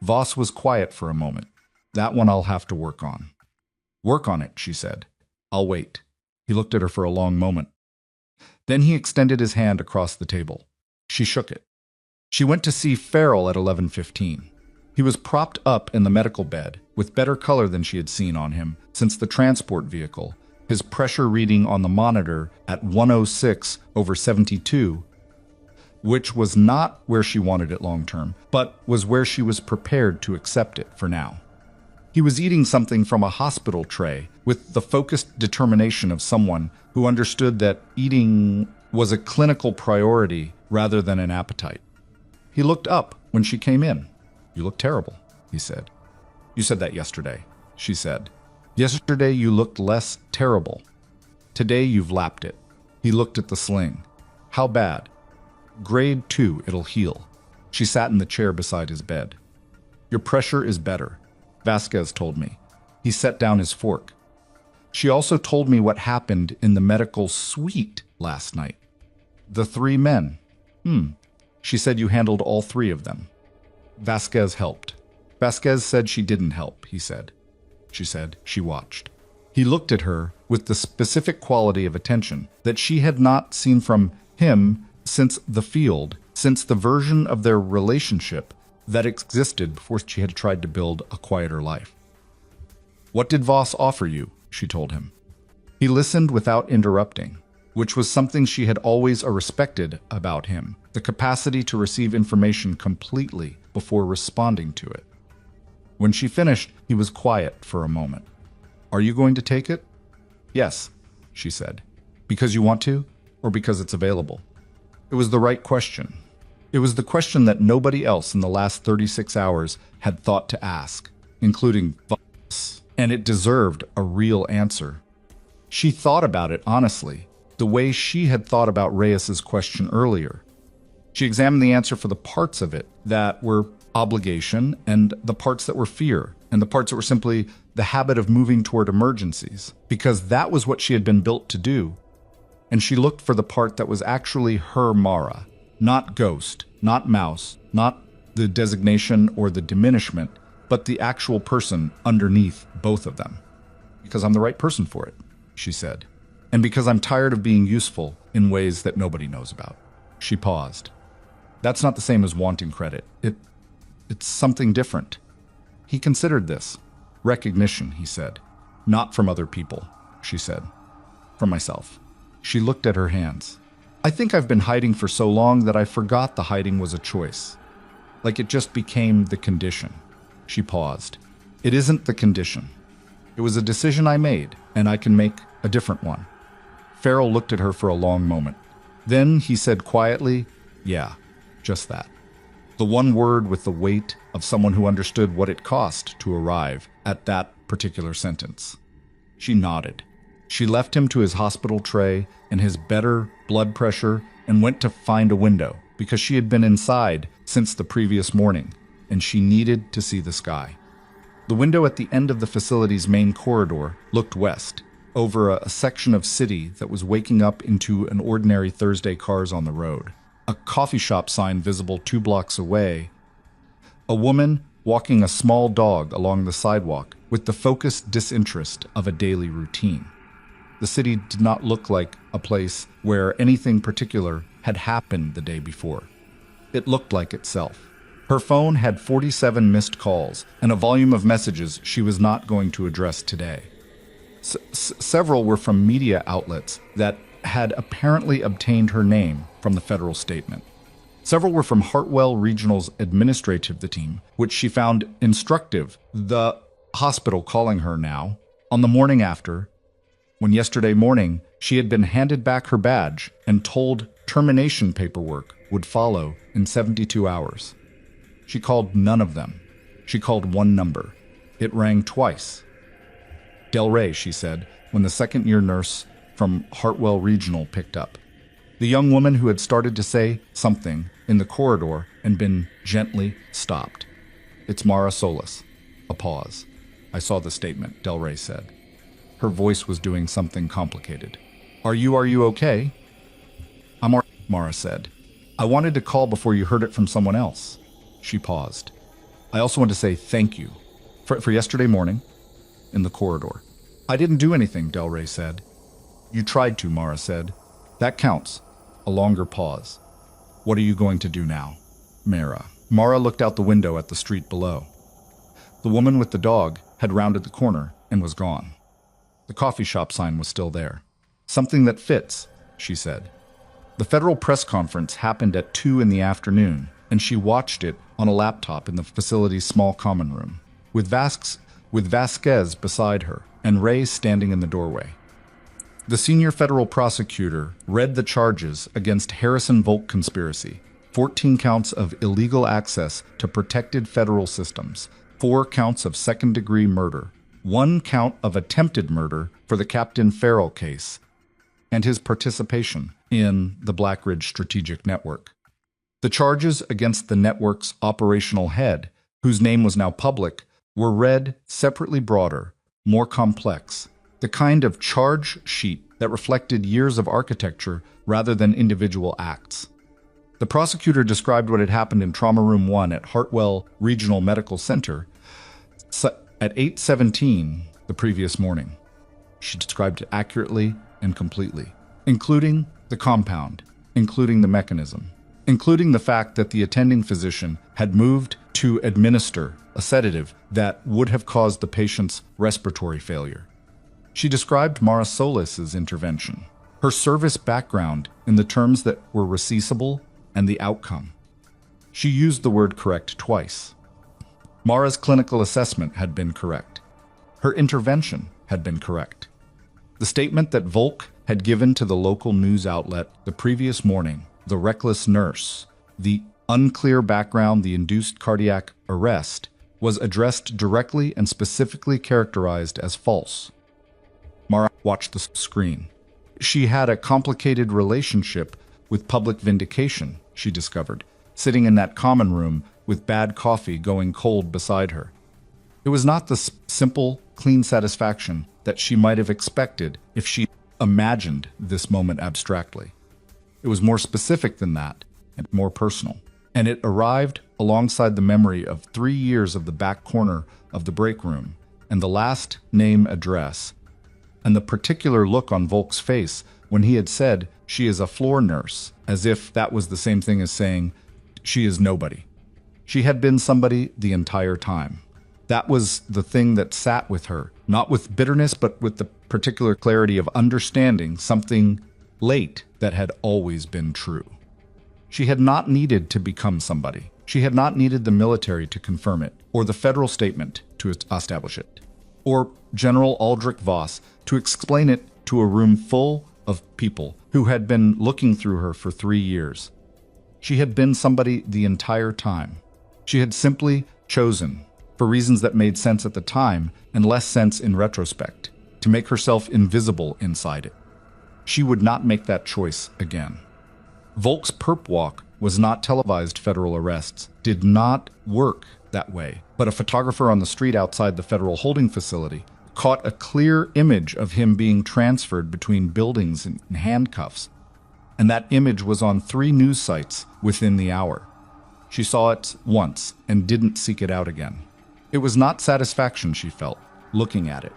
Voss was quiet for a moment. That one I'll have to work on. Work on it, she said. I'll wait. He looked at her for a long moment. Then he extended his hand across the table. She shook it. She went to see Farrell at 11:15. He was propped up in the medical bed, with better color than she had seen on him since the transport vehicle, his pressure reading on the monitor at 106/72, which was not where she wanted it long-term, but was where she was prepared to accept it for now. He was eating something from a hospital tray with the focused determination of someone who understood that eating was a clinical priority rather than an appetite. He looked up when she came in. You look terrible, he said. You said that yesterday, she said. Yesterday you looked less terrible. Today you've lapped it. He looked at the sling. How bad? Grade 2, it'll heal. She sat in the chair beside his bed. Your pressure is better, Vasquez told me. He set down his fork. She also told me what happened in the medical suite last night. The 3 men. She said you handled all 3 of them. Vasquez helped. Vasquez said she didn't help, he said. She said she watched. He looked at her with the specific quality of attention that she had not seen from him since the field, since the version of their relationship that existed before she had tried to build a quieter life. What did Voss offer you? She told him. He listened without interrupting, which was something she had always respected about him, the capacity to receive information completely before responding to it. When she finished, he was quiet for a moment. Are you going to take it? Yes, she said. Because you want to, or because it's available? It was the right question. It was the question that nobody else in the last 36 hours had thought to ask, including Voss, and it deserved a real answer. She thought about it honestly, the way she had thought about Reyes's question earlier. She examined the answer for the parts of it that were obligation and the parts that were fear and the parts that were simply the habit of moving toward emergencies, because that was what she had been built to do. And she looked for the part that was actually her Mara, not ghost, not mouse, not the designation or the diminishment, but the actual person underneath both of them. Because I'm the right person for it, she said. And because I'm tired of being useful in ways that nobody knows about. She paused. That's not the same as wanting credit. It's something different. He considered this. Recognition, he said. Not from other people, she said. From myself. She looked at her hands. I think I've been hiding for so long that I forgot the hiding was a choice. Like it just became the condition. She paused. It isn't the condition. It was a decision I made, and I can make a different one. Farrell looked at her for a long moment. Then he said quietly, yeah, just that. The one word with the weight of someone who understood what it cost to arrive at that particular sentence. She nodded. She left him to his hospital tray and his better blood pressure and went to find a window because she had been inside since the previous morning and she needed to see the sky. The window at the end of the facility's main corridor looked west, over a section of city that was waking up into an ordinary Thursday cars on the road. A coffee shop sign visible 2 blocks away. A woman walking a small dog along the sidewalk with the focused disinterest of a daily routine. The city did not look like a place where anything particular had happened the day before. It looked like itself. Her phone had 47 missed calls and a volume of messages she was not going to address today. Several were from media outlets that had apparently obtained her name from the federal statement. Several were from Hartwell Regional's administrative team, which she found instructive, the hospital calling her now, on the morning after, when yesterday morning she had been handed back her badge and told termination paperwork would follow in 72 hours. She called none of them. She called one number. It rang twice. Del Rey, she said, when the second-year nurse from Hartwell Regional picked up. The young woman who had started to say something in the corridor and been gently stopped. It's Mara Solis. A pause. I saw the statement, Del Rey said. Her voice was doing something complicated. Are you okay? I'm all right, Mara said. I wanted to call before you heard it from someone else. She paused. I also want to say thank you for yesterday morning in the corridor. I didn't do anything, Del Rey said. You tried to, Mara said. That counts. A longer pause. What are you going to do now? Mara looked out the window at the street below. The woman with the dog had rounded the corner and was gone. The coffee shop sign was still there. Something that fits, she said. The federal press conference happened at 2 in the afternoon, and she watched it on a laptop in the facility's small common room, with Vasquez beside her and Ray standing in the doorway. The senior federal prosecutor read the charges against Harrison Volk conspiracy, 14 counts of illegal access to protected federal systems, 4 counts of second-degree murder, 1 count of attempted murder for the Captain Farrell case, and his participation in the Black Ridge Strategic Network. The charges against the network's operational head, whose name was now public, were read separately, broader, more complex, the kind of charge sheet that reflected years of architecture rather than individual acts. The prosecutor described what had happened in Trauma Room 1 at Hartwell Regional Medical Center At 8:17 the previous morning. She described it accurately and completely, including the compound, including the mechanism, including the fact that the attending physician had moved to administer a sedative that would have caused the patient's respiratory failure. She described Mara Solis's intervention, her service background in the terms that were reciprocal, and the outcome. She used the word correct twice. Mara's clinical assessment had been correct. Her intervention had been correct. The statement that Volk had given to the local news outlet the previous morning, the reckless nurse, the unclear background, the induced cardiac arrest, was addressed directly and specifically characterized as false. Mara watched the screen. She had a complicated relationship with public vindication, she discovered, sitting in that common room with bad coffee going cold beside her. It was not the simple, clean satisfaction that she might have expected if she imagined this moment abstractly. It was more specific than that, and more personal. And it arrived alongside the memory of 3 years of the back corner of the break room, and the last name address, and the particular look on Volk's face when he had said she is a floor nurse, as if that was the same thing as saying she is nobody. She had been somebody the entire time. That was the thing that sat with her, not with bitterness, but with the particular clarity of understanding something late that had always been true. She had not needed to become somebody. She had not needed the military to confirm it, or the federal statement to establish it, or General Aldrich Voss to explain it to a room full of people who had been looking through her for 3 years. She had been somebody the entire time. She had simply chosen, for reasons that made sense at the time and less sense in retrospect, to make herself invisible inside it. She would not make that choice again. Volk's perp walk was not televised. Federal arrests did not work that way, but a photographer on the street outside the federal holding facility caught a clear image of him being transferred between buildings in handcuffs, and that image was on 3 news sites within the hour. She saw it once and didn't seek it out again. It was not satisfaction she felt, looking at it.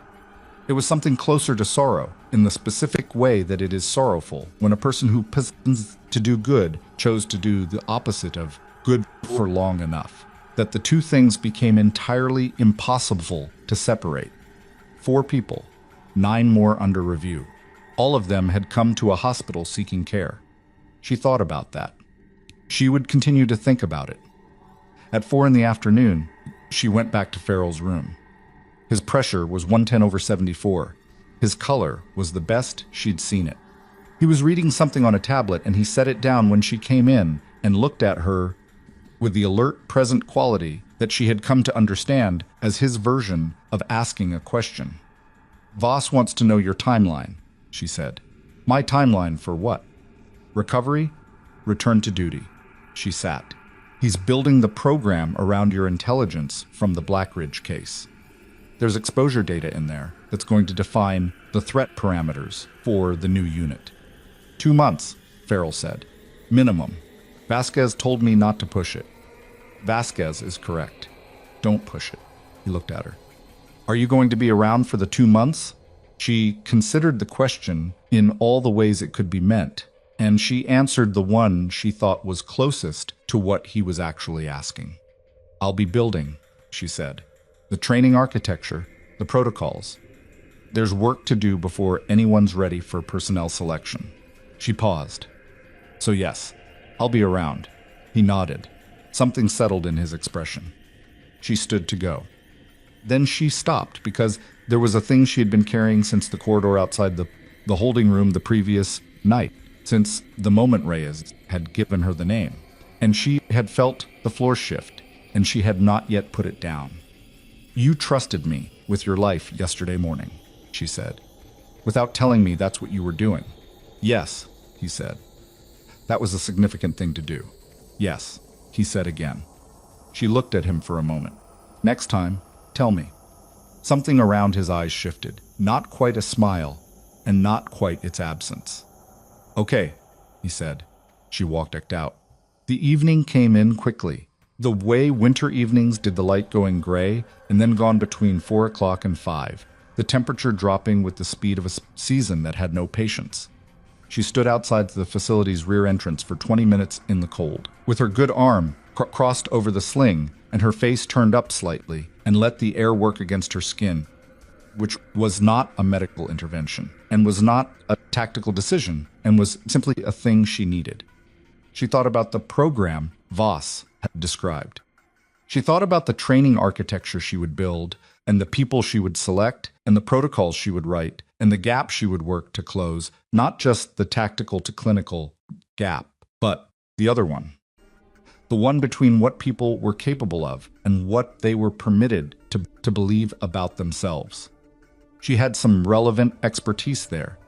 It was something closer to sorrow, in the specific way that it is sorrowful when a person who plans to do good chose to do the opposite of good for long enough, that the two things became entirely impossible to separate. 4 people, 9 more under review. All of them had come to a hospital seeking care. She thought about that. She would continue to think about it. At 4 in the afternoon, she went back to Farrell's room. His pressure was 110/74. His color was the best she'd seen it. He was reading something on a tablet, and he set it down when she came in and looked at her with the alert, present quality that she had come to understand as his version of asking a question. "Voss wants to know your timeline," she said. "My timeline for what?" "Recovery? Return to duty." She sat. "He's building the program around your intelligence from the Blackridge case. There's exposure data in there that's going to define the threat parameters for the new unit." 2 months, Farrell said. "Minimum. Vasquez told me not to push it." "Vasquez is correct. Don't push it." He looked at her. "Are you going to be around for the 2 months?" She considered the question in all the ways it could be meant, and she answered the one she thought was closest to what he was actually asking. "I'll be building," she said. "The training architecture, the protocols. There's work to do before anyone's ready for personnel selection." She paused. "So yes, I'll be around." He nodded. Something settled in his expression. She stood to go. Then she stopped because there was a thing she had been carrying since the corridor outside the holding room the previous night, since the moment Reyes had given her the name, and she had felt the floor shift, and she had not yet put it down. "You trusted me with your life yesterday morning," she said, "without telling me that's what you were doing." "Yes," he said. That was a significant thing to do. "Yes," he said again. She looked at him for a moment. "Next time, tell me." Something around his eyes shifted, not quite a smile, and not quite its absence. "Okay," he said. She walked out. The evening came in quickly. The way winter evenings did the light going gray and then gone between 4 o'clock and 5, the temperature dropping with the speed of a season that had no patience. She stood outside the facility's rear entrance for 20 minutes in the cold, with her good arm crossed over the sling and her face turned up slightly, and let the air work against her skin, which was not a medical intervention and was not a tactical decision and was simply a thing she needed. She thought about the program Voss had described. She thought about the training architecture she would build and the people she would select and the protocols she would write and the gap she would work to close, not just the tactical to clinical gap, but the other one. The one between what people were capable of and what they were permitted to believe about themselves. She had some relevant expertise there.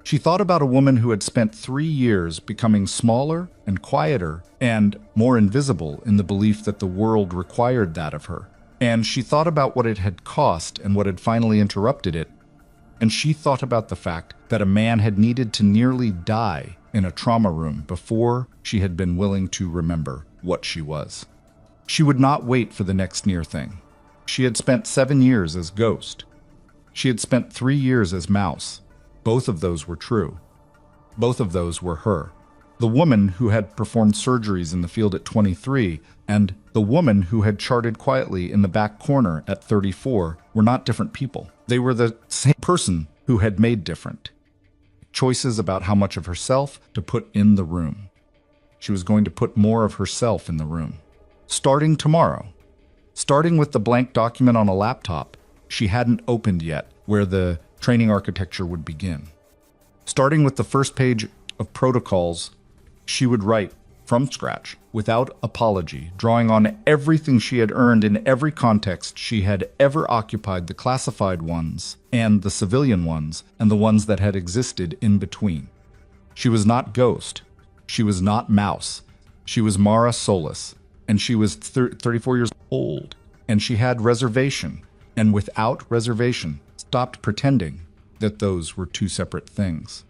She thought about a woman who had spent 3 years becoming smaller and quieter and more invisible in the belief that the world required that of her. And she thought about what it had cost and what had finally interrupted it. And she thought about the fact that a man had needed to nearly die in a trauma room before she had been willing to remember what she was. She would not wait for the next near thing. She had spent 7 years as Ghost. She had spent 3 years as Mouse. Both of those were true. Both of those were her. The woman who had performed surgeries in the field at 23 and the woman who had charted quietly in the back corner at 34 were not different people. They were the same person who had made different choices about how much of herself to put in the room. She was going to put more of herself in the room. Starting tomorrow. Starting with the blank document on a laptop she hadn't opened yet, where the training architecture would begin. Starting with the first page of protocols she would write from scratch, without apology, drawing on everything she had earned in every context she had ever occupied, the classified ones and the civilian ones and the ones that had existed in between. She was not Ghost. She was not Mouse. She was Mara Solis, and she was 34 years old, and she had reservation, and without reservation, stopped pretending that those were two separate things.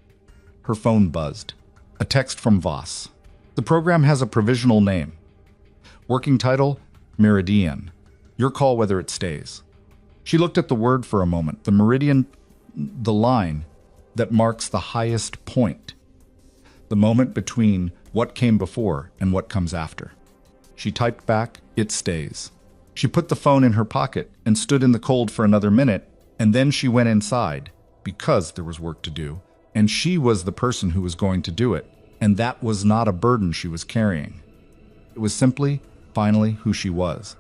Her phone buzzed. A text from Voss. The program has a provisional name. Working title, Meridian. Your call whether it stays. She looked at the word for a moment. The meridian, the line that marks the highest point. The moment between what came before and what comes after. She typed back, it stays. She put the phone in her pocket and stood in the cold for another minute, and then she went inside, because there was work to do, and she was the person who was going to do it, and that was not a burden she was carrying. It was simply, finally, who she was.